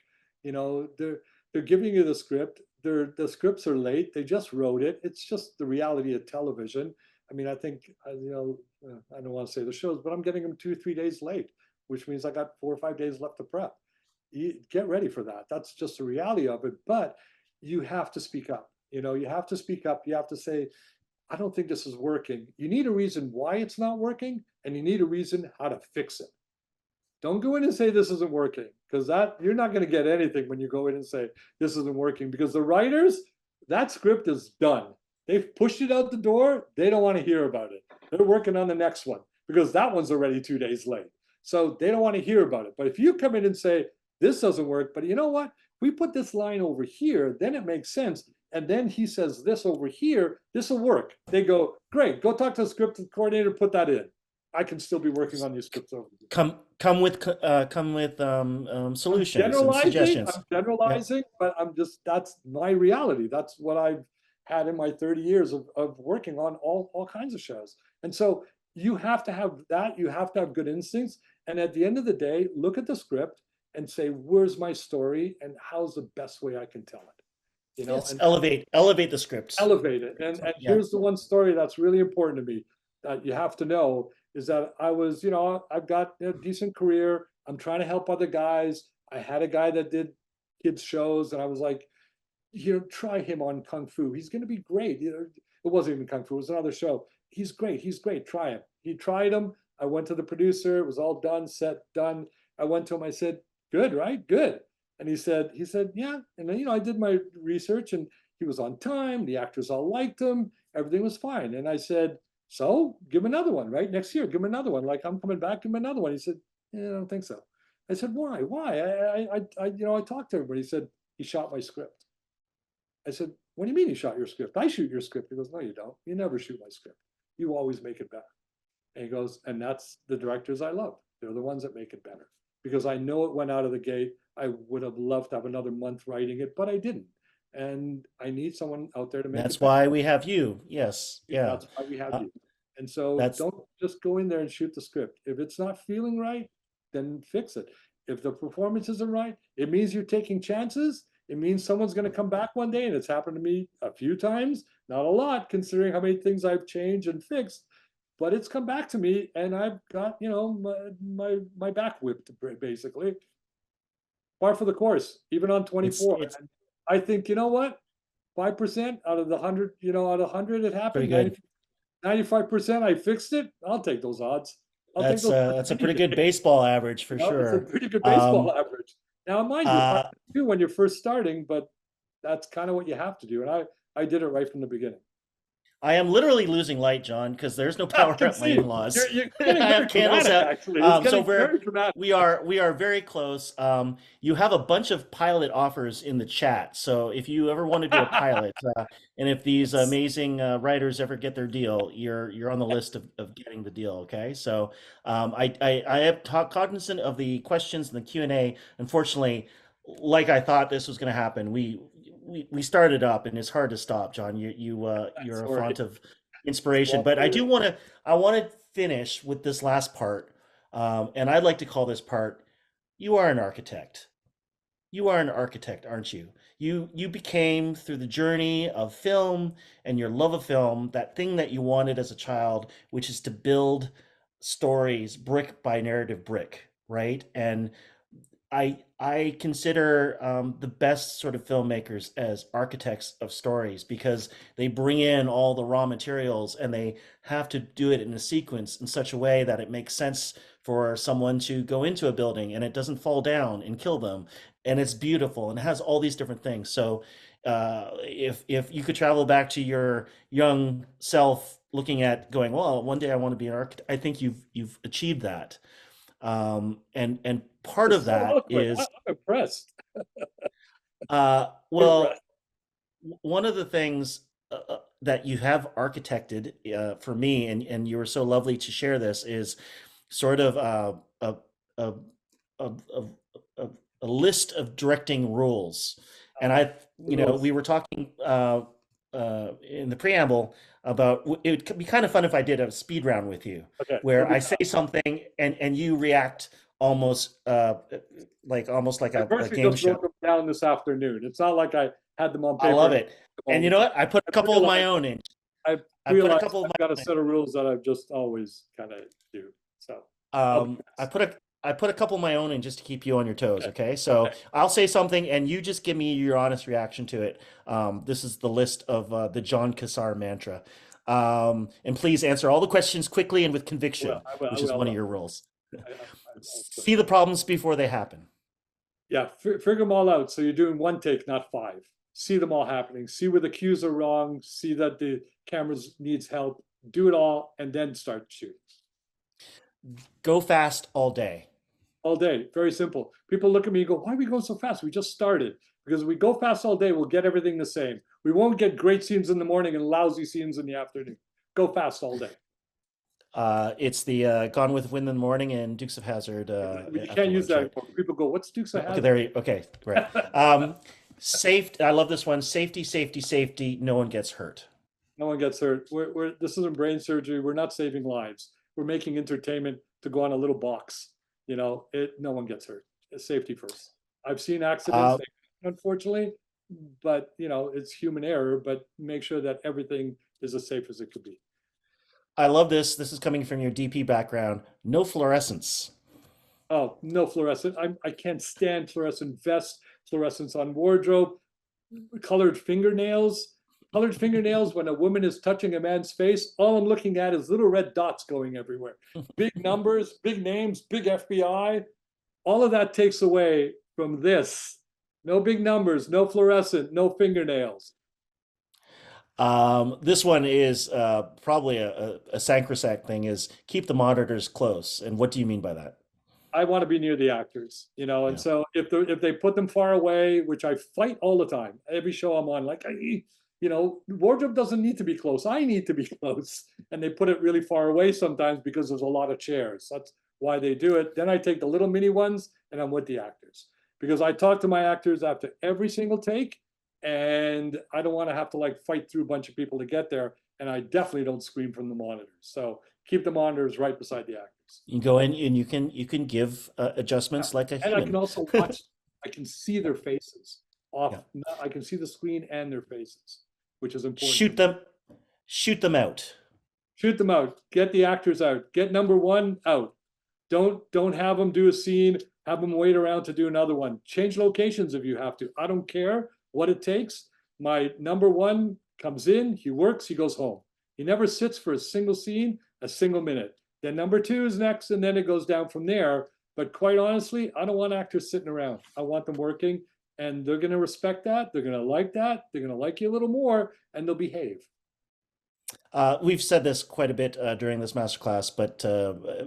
They're giving you the script. The scripts are late. They just wrote it. It's just the reality of television. I mean, I think I don't want to say the shows, but I'm getting them 2 3 days late, which means I got 4 or 5 days left to prep. Get ready for that. That's just the reality of it. But you have to speak up. You have to speak up. You have to say, I don't think this is working. You need a reason why it's not working, and you need a reason how to fix it. Don't go in and say this isn't working, because that you're not going to get anything when you go in and say this isn't working, because the writers, that script is done. They've pushed it out the door. They don't want to hear about it. They're working on the next one because that one's already 2 days late. So they don't want to hear about it. But if you come in and say this doesn't work, but you know what? We put this line over here, then it makes sense. And then he says this over here, this will work. They go, great, go talk to the script coordinator, put that in. I can still be working on these scripts over here. Come with I'm solutions and generalizing, suggestions. I'm Yeah, generalizing, but I'm just, that's my reality. That's what I've had in my 30 years of working on all kinds of shows. And so you have to have that, you have to have good instincts. And at the end of the day, look at the script and say, where's my story and how's the best way I can tell it? yes. And Elevate the script. elevate it. And Yeah, here's the one story that's really important to me that you have to know is that I was, I've got a decent career. I'm trying to help other guys. I had a guy that did kids shows, and I was like, try him on Kung Fu. He's going to be great. It wasn't even Kung Fu. It was another show. He's great. He's great. Try him. He tried him. I went to the producer. It was all done, set, done. I went to him. I said, good, right? Good. And he said, yeah. And then, I did my research, and he was on time. The actors all liked him. Everything was fine. And I said, so give him another one, right? Next year, give him another one. Like, I'm coming back, give him another one. He said, yeah, I don't think so. I said, why? Why? I talked to everybody. He said, he shot my script. I said, what do you mean you shot your script? I shoot your script. He goes, no, you don't. You never shoot my script. You always make it better. And he goes, and that's the directors I love. They're the ones that make it better. Because I know it went out of the gate. I would have loved to have another month writing it, but I didn't. And I need someone out there to make it that's better. why we have you. Yes, yeah. That's why we have Uh, you. And so that's don't just go in there and shoot the script. If it's not feeling right, then fix it. If the performance isn't right, it means you're taking chances. It means someone's going to come back one day, and it's happened to me a few times, not a lot, considering how many things I've changed and fixed. But it's come back to me, and I've got my back whipped basically. Par for the course, even on it's 24. it's And I think you know what, 5% out of the 100, out of 100 it pretty happened. good. 95% I fixed it. I'll take those odds. I'll take those odds That's a any pretty good day. baseball average for It's a sure. pretty good baseball Um, average. Now, mind you, hard uh, to do when you're first starting, but that's kind of what you have to do. And I did it right from the beginning. I am literally losing light, John, because there's no I power can at my see in-laws. you're I getting have very candles dramatic, out. actually. It's So getting very dramatic. we are very close. You have a bunch of pilot offers in the chat. So if you ever want to do a pilot, and if these amazing writers ever get their deal, you're on the list of getting the deal. Okay. So I have cognizant of the questions and the Q&A. Unfortunately, like I thought this was going to happen, we started up, and it's hard to stop, John. You're a Sorry. font of It's inspiration. long But period. I want to finish with this last part, and I'd like to call this part, you are an architect. You are an architect, aren't you? You became, through the journey of film and your love of film, that thing that you wanted as a child, which is to build stories brick by narrative brick, right? And I consider the best sort of filmmakers as architects of stories, because they bring in all the raw materials and they have to do it in a sequence in such a way that it makes sense for someone to go into a building and it doesn't fall down and kill them, and it's beautiful and it has all these different things. So if you could travel back to your young self, looking at going, well, one day I want to be an architect, I think you've achieved that. And part It's of so that eloquent. I'm is, impressed. I'm well, impressed. one of the things that you have architected for me, and you were so lovely to share this, is sort of a, a, a, a, a list of directing rules. And Uh, the we rules. were talking in the preamble about, it would be kind of fun if I did a speed round with you, Okay, it'll where be I say tough. something and you react almost like I a virtually game just show. wrote them down this afternoon. It's not like I had them on I paper love and it. them all And you the know time. what? I put a I've couple of my realized own in. I've I put a realized couple of I've my got a own set of rules that I've just always kind of do. So I'll be I next. put a couple of my own in just to keep you on your toes. Okay. Okay, so Okay. I'll say something and you just give me your honest reaction to it. This is the list of the Jon Cassar mantra. And please answer all the questions quickly and with I will. conviction, I will. I which is will. I one of will. your rules. I Also. See the problems before they happen. Yeah, figure them all out. So you're doing one take, not five. See them all happening. See where the cues are wrong. See that the cameras needs help. Do it all, and then start shooting. Go fast all day. All day. Very simple. People look at me and go, "Why are we going so fast? We just started." Because if we go fast all day, we'll get everything the same. We won't get great scenes in the morning and lousy scenes in the afternoon. Go fast all day. It's the Gone with Wind in the morning and Dukes of Hazzard You can't use afterwards, that right? anymore. People go, "What's Dukes of Okay, Hazzard?" okay, right. Safe. I love this one. Safety, safety, safety. No one gets hurt. No one gets hurt. This isn't brain surgery. We're not saving lives. We're making entertainment to go on a little box. No one gets hurt. It's safety first. I've seen accidents, Uh, unfortunately, but it's human error. But make sure that everything is as safe as it could be. I love this. This is coming from your DP background. No fluorescence. Oh, no fluorescent. I can't stand fluorescent vests, fluorescence on wardrobe, colored fingernails. Colored fingernails when a woman is touching a man's face, all I'm looking at is little red dots going everywhere. Big numbers, big names, big FBI. All of that takes away from this. No big numbers, no fluorescent, no fingernails. This one is probably a sacrosanct thing is keep the monitors close. And what do you mean by that? I want to be near the actors, and Yeah. so if they put them far away, which I fight all the time, every show I'm on, like wardrobe doesn't need to be close. I need to be close, and they put it really far away sometimes because there's a lot of chairs. That's why they do it. Then I take the little mini ones and I'm with the actors because I talk to my actors after every single take, and I don't want to have to like fight through a bunch of people to get there. And I definitely don't scream from the monitors. So keep the monitors right beside the actors. You go in and you can give Yeah. adjustments like a And I can human. also watch, I can see their faces Yeah. off. I can see the screen and their faces, which is important to Shoot me. them, shoot them out. Shoot them out. Get the actors out. Get number one out. Don't have them do a scene. Have them wait around to do another one. Change locations if you have to. I don't care what it takes. My number one comes in, he works, he goes home. He never sits for a single scene, a single minute. Then number two is next, and then it goes down from there. But quite honestly, I don't want actors sitting around. I want them working, and they're going to respect that. They're going to like that. They're going to like you a little more, and they'll behave. We've said this quite a bit during this masterclass, but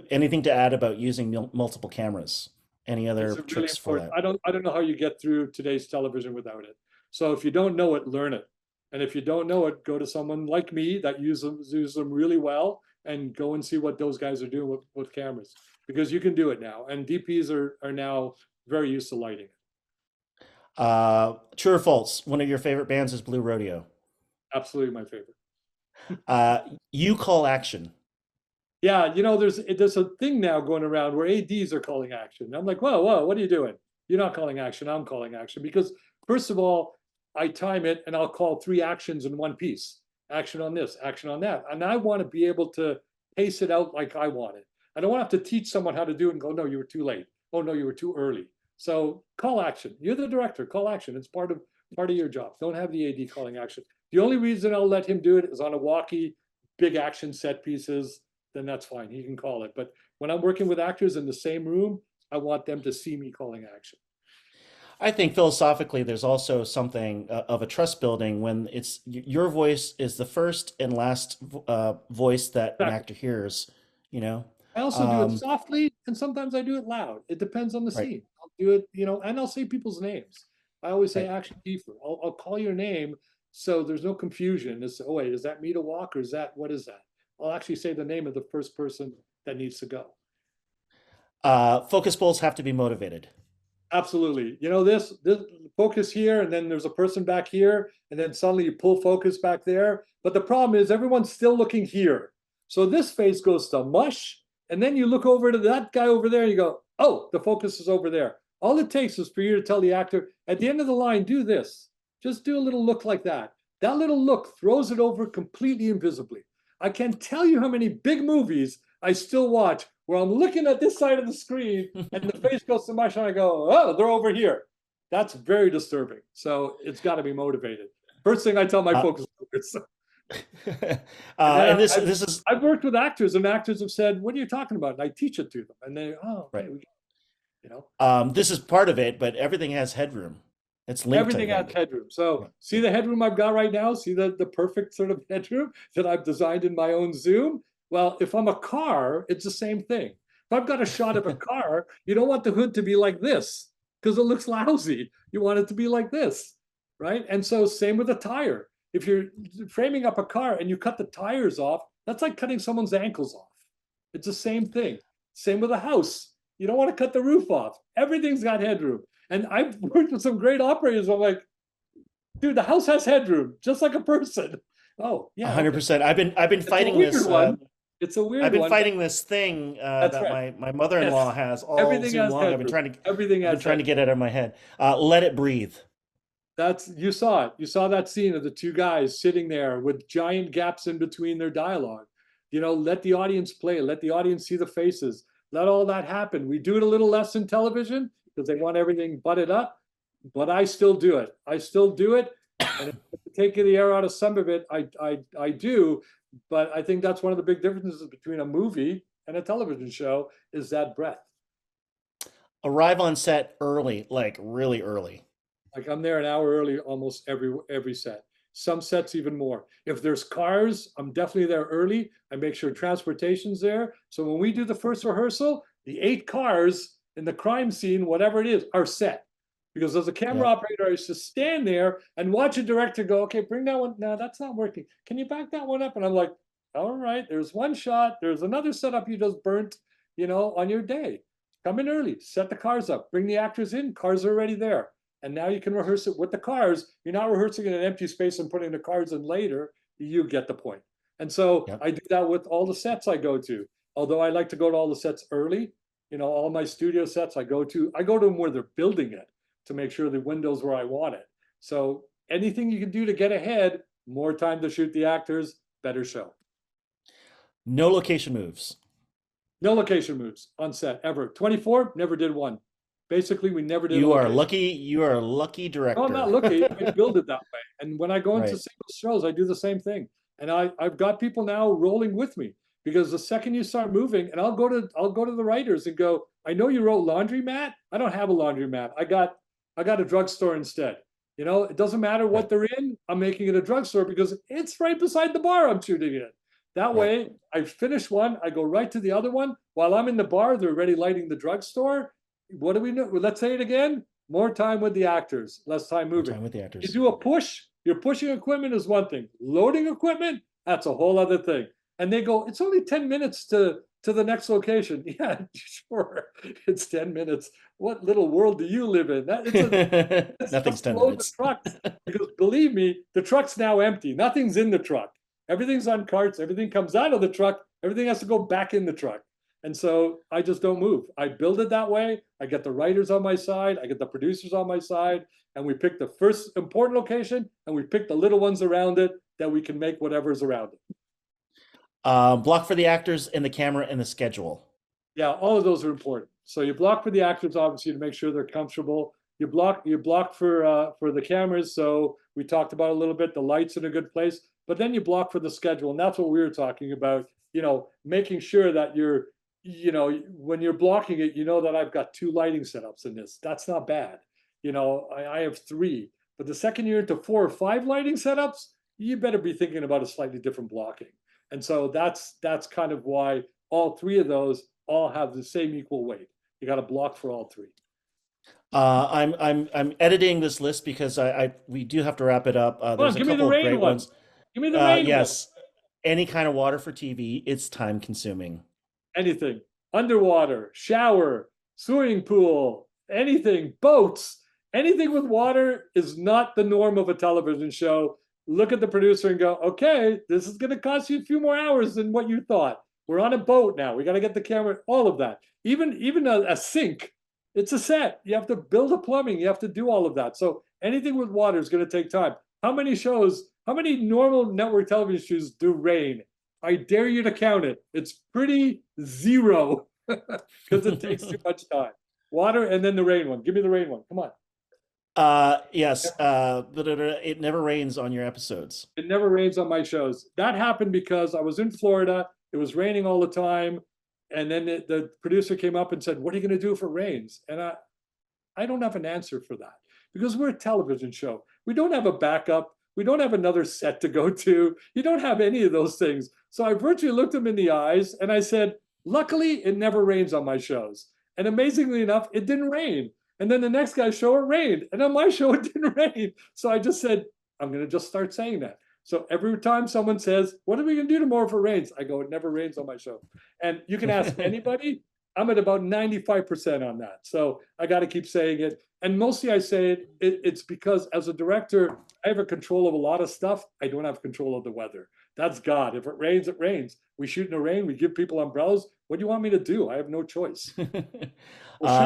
anything to add about using multiple cameras? Any other It's really tricks for important. that? I don't know how you get through today's television without it. So if you don't know it, learn it. And if you don't know it, go to someone like me that uses them really well and go and see what those guys are doing with cameras. Because you can do it now. And DPs are now very used to lighting it. True or false? One of your favorite bands is Blue Rodeo. Absolutely my favorite. Uh, you call action. Yeah, there's a thing now going around where ADs are calling action. And I'm like, whoa, what are you doing? You're not calling action. I'm calling action because first of all, I time it and I'll call three actions in one piece. Action on this, action on that, and I want to be able to pace it out like I want it. I don't want to have to teach someone how to do it and go, no, you were too late. Oh no, you were too early. So call action. You're the director. Call action. It's part of your job. Don't have the AD calling action. The only reason I'll let him do it is on a walkie, big action set pieces, then that's fine. He can call it. But when I'm working with actors in the same room, I want them to see me calling action. I think philosophically, there's also something of a trust building when your voice is the first and last voice that an Exactly. actor hears, you know? I also do it Um, softly and sometimes I do it loud. It depends on the right, scene. I'll do it, and I'll say people's names. I always say right. action Kiefer. I'll call your name so there's no confusion. It's, oh wait, is that me to walk or is that what is that? I'll actually say the name of the first person that needs to go. Focus pulls have to be motivated. Absolutely. This focus here, and then there's a person back here, and then suddenly you pull focus back there. But the problem is everyone's still looking here. So this face goes to mush, and then you look over to that guy over there, and you go, oh, the focus is over there. All it takes is for you to tell the actor at the end of the line, do this. Just do a little look like that. That little look throws it over completely invisibly. I can't tell you how many big movies I still watch where I'm looking at this side of the screen and the face goes to mush and I go, oh, they're over here. That's very disturbing. So it's got to be motivated. First thing I tell my Uh, focus workers. And then And this is I've worked with actors, and actors have said, "What are you talking about?" And I teach it to them, and they, "Oh, right. okay, you know." This is part of it, but everything has headroom. It's linked, I Everything has think. headroom. So Yeah, see yeah, the headroom I've got right now? See the perfect sort of headroom that I've designed in my own Zoom? Well, if I'm a car, it's the same thing. If I've got a shot of a car, you don't want the hood to be like this because it looks lousy. You want it to be like this, right? And so same with a tire. If you're framing up a car and you cut the tires off, that's like cutting someone's ankles off. It's the same thing. Same with a house. You don't want to cut the roof off. Everything's got headroom. And I've worked with some great operators. I'm like, dude, the house has headroom, just like a person. Oh, yeah, okay. 100%. I've been It's a fighting weird this. one. It's a I've weird been one, but fighting this thing that's that right. my Yes. mother-in-law has all Everything Zoom has long. headroom. Everything I've been has trying to headroom. get it out of my head. Let it breathe. That's you saw it. You saw that scene of the two guys sitting there with giant gaps in between their dialogue. Let the audience play, let the audience see the faces, let all that happen. We do it a little less in television because they want everything butted up, but I still do it. I still do it. And if I take the air out of some of it, I do. But I think that's one of the big differences between a movie and a television show is that breath. Arrive on set early, like really early. Like I'm there an hour early almost every set. Some sets even more. If there's cars, I'm definitely there early. I make sure transportation's there. So when we do the first rehearsal, the 8 cars in the crime scene, whatever it is, are set. Because as a camera Yep. operator, I used to stand there and watch a director go, okay, bring that one. No, that's not working. Can you back that one up? And I'm like, all right, there's one shot. There's another setup you just burnt, on your day. Come in early, set the cars up, bring the actors in, cars are already there. And now you can rehearse it with the cars. You're not rehearsing in an empty space and putting the cards in later. You get the point. And so Yep. I do that with all the sets I go to. Although I like to go to all the sets early, all my studio sets I go to them where they're building it to make sure the window's where I want it. So anything you can do to get ahead, more time to shoot the actors, better show. No location moves. No location moves on set ever. 24, never did one. Basically, we never did a You are location. lucky. You are a lucky No, I'm not director. looking. I build it that way. And when I go into Right. single shows, I do the same thing. And I've got people now rolling with me because the second you start moving, and I'll go to the writers and go, I know you wrote laundromat. I don't have a laundromat. I got a drugstore instead. It doesn't matter Right. what they're in. I'm making it a drugstore because it's right beside the bar I'm shooting in. That Right. way, I finish one, I go right to the other one. While I'm in the bar, they're already lighting the drugstore. What do we know? Let's say it again. More time with the actors, less time More moving. time with the You actors. do a push, you're pushing equipment is one thing. Loading equipment, that's a whole other thing. And they go, it's only 10 minutes to the next location. Yeah, sure. It's 10 minutes. What little world do you live in? It's Nothing's just 10 load the minutes. trucks. Because believe me, the truck's now empty. Nothing's in the truck. Everything's on carts. Everything comes out of the truck. Everything has to go back in the truck. And so I just don't move. I build it that way. I get the writers on my side. I get the producers on my side. And we pick the first important location and we pick the little ones around it that we can make whatever's around it. Block for the actors and the camera and the schedule. Yeah, all of those are important. So you block for the actors, obviously, to make sure they're comfortable. You block for the cameras. So we talked about a little bit, the lights in a good place, but then you block for the schedule. And that's what we were talking about, making sure that when you're blocking it, that I've got 2 lighting setups in this. That's not bad. I have 3, but the second you're into 4 or 5 lighting setups, you better be thinking about a slightly different blocking. And so that's kind of why all 3 of those all have the same equal weight. You got to block for all 3. I'm editing this list because we do have to wrap it up. Come There's on, a give me the couple of rain great one. ones. Give me the rain one. Yes, any kind of water for TV, it's time consuming. Anything. Underwater, shower, swimming pool, anything, boats, anything with water is not the norm of a television show. Look at the producer and go, okay, this is going to cost you a few more hours than what you thought. We're on a boat now. We got to get the camera, all of that. Even a sink, it's a set. You have to build a plumbing. You have to do all of that. So anything with water is going to take time. How many normal network television shows do rain? I dare you to count it. It's pretty zero because it takes too much time. Water and then the rain one. Give me the rain one. Come on. Yes. It never rains on your episodes. It never rains on my shows. That happened because I was in Florida. It was raining all the time. And then the producer came up and said, "What are you going to do if it rains?" And I don't have an answer for that because we're a television show. We don't have a backup. We don't have another set to go to. You don't have any of those things. So I virtually looked him in the eyes and I said, "Luckily, it never rains on my shows." And amazingly enough, it didn't rain. And then the next guy's show, it rained. And on my show, it didn't rain. So I just said, I'm going to just start saying that. So every time someone says, "What are we going to do tomorrow if it rains?" I go, "It never rains on my show." And you can ask anybody. I'm at about 95% on that. So I got to keep saying it. And mostly I say it's because as a director, I have a control of a lot of stuff. I don't have control of the weather. That's God. If it rains, it rains. We shoot in the rain. We give people umbrellas. What do you want me to do? I have no choice. We'll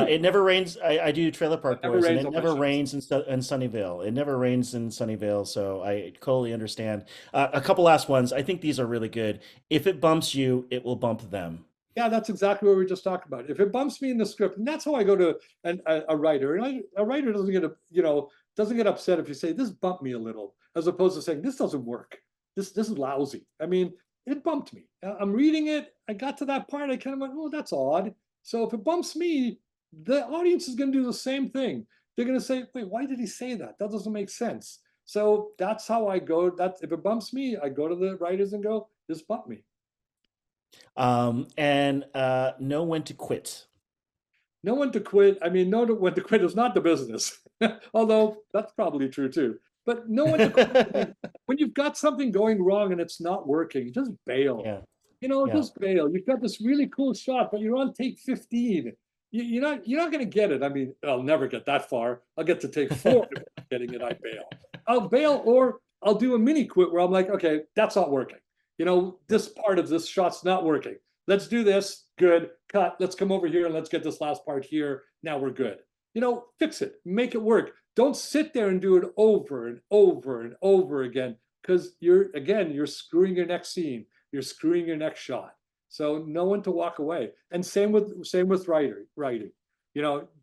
shoot. It never rains. I do Trailer It Park never Boys, and rains it on my never shows. rains in Sunnyvale. It never rains in Sunnyvale, so I totally understand. A couple last ones. I think these are really good. If it bumps you, it will bump them. Yeah, that's exactly what we just talked about. If it bumps me in the script, and that's how I go to a writer, and a writer doesn't get doesn't get upset if you say this bumped me a little, as opposed to saying this doesn't work. This is lousy. I mean, it bumped me. I'm reading it. I got to that part. I kind of went, oh, that's odd. So if it bumps me, the audience is going to do the same thing. They're going to say, wait, why did he say that? That doesn't make sense. So that's how I go. That if it bumps me, I go to the writers and go, this bumped me. And know when to quit. Know when to quit. I mean, know when to quit is not the business, although that's probably true too. But know when to quit. I mean, when you've got something going wrong and it's not working, just bail. Yeah, yeah. Just bail. You've got this really cool shot, but you're on take 15. You're not going to get it. I mean, I'll never get that far. I'll get to take four. If I'm not getting it, I bail. I'll bail, or I'll do a mini quit where I'm like, okay, that's not working. This part of this shot's not working. Let's do this. Good. Cut. Let's come over here and let's get this last part here. Now we're good. Fix it. Make it work. Don't sit there and do it over and over and over again because you're screwing your next scene. You're screwing your next shot. So know when to walk away. And same with writing.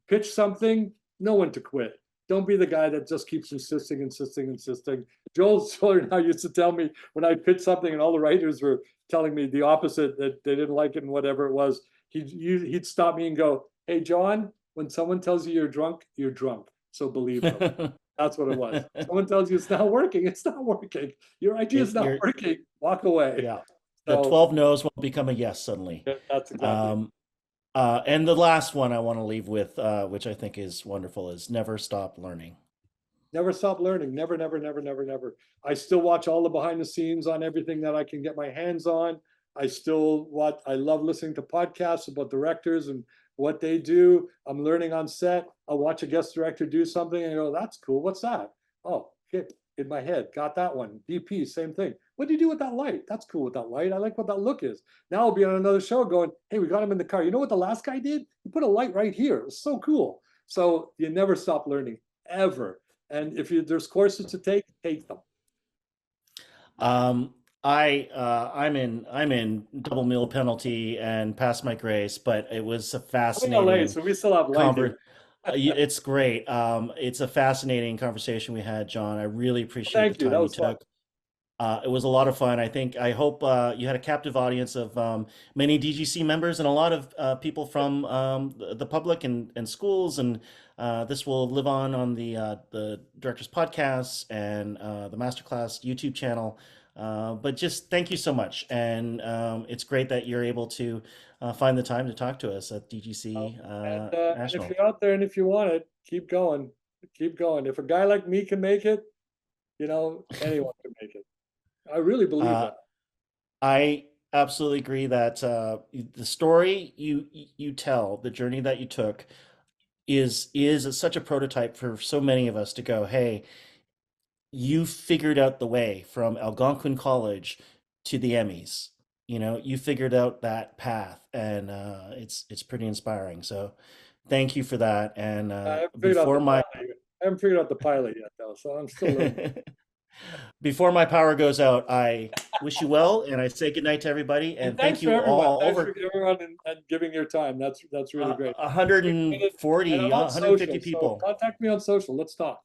Pitch something, know when to quit. Don't be the guy that just keeps insisting, insisting, insisting. Joel Sawyer now used to tell me when I pitched something and all the writers were telling me the opposite, that they didn't like it and whatever it was, he'd stop me and go, "Hey, John, when someone tells you you're drunk, you're drunk. So believe them." That's what it was. Someone tells you it's not working, it's not working. Your idea is not You're working. Walk away. yeah. The So 12 no's will become a yes suddenly. that's exactly it. Um, and the last one I want to leave with, which I think is wonderful, is never stop learning. Never stop learning. Never, never, never, never, never. I still watch all the behind the scenes on everything that I can get my hands on. I love listening to podcasts about directors and what they do. I'm learning on set. I'll watch a guest director do something and I go, that's cool. What's that? Oh, okay. In my head, got that one. DP, same thing. What do you do with that light? That's cool with that light. I like what that look is. Now I'll be on another show going, hey, we got him in the car. You know what the last guy did? He put a light right here. It was so cool. So you never stop learning, ever. And if there's courses to take them. Um, I'm in double meal penalty and past my grace, but it was a I'm in LA, fascinating so we still have light conver here. it's great. It's a fascinating conversation we had, John. I really appreciate the Thank you. That time you was fun. took. It was a lot of fun. I hope you had a captive audience of many DGC members and a lot of people from the public and schools. And this will live on the director's podcasts and the Masterclass YouTube channel. But just thank you so much. And it's great that you're able to find the time to talk to us at DGC And if National. you're out there and if you want it, keep going. Keep going. If a guy like me can make it, anyone can make it. I really believe Uh, that. I absolutely agree that the story you tell, the journey that you took, is such a prototype for so many of us to go, hey, you figured out the way from Algonquin College to the Emmys. You figured out that path, and it's pretty inspiring. So, thank you for that. And I haven't figured out before the my pilot yet. I haven't figured out the pilot yet, though, so I'm still learning. Before my power goes out, I wish you well and I say good night to everybody And and thank you all. thanks for Over everyone and giving your time. That's really great. And 140, I'm on 150 social, so people. contact me on social. Let's talk.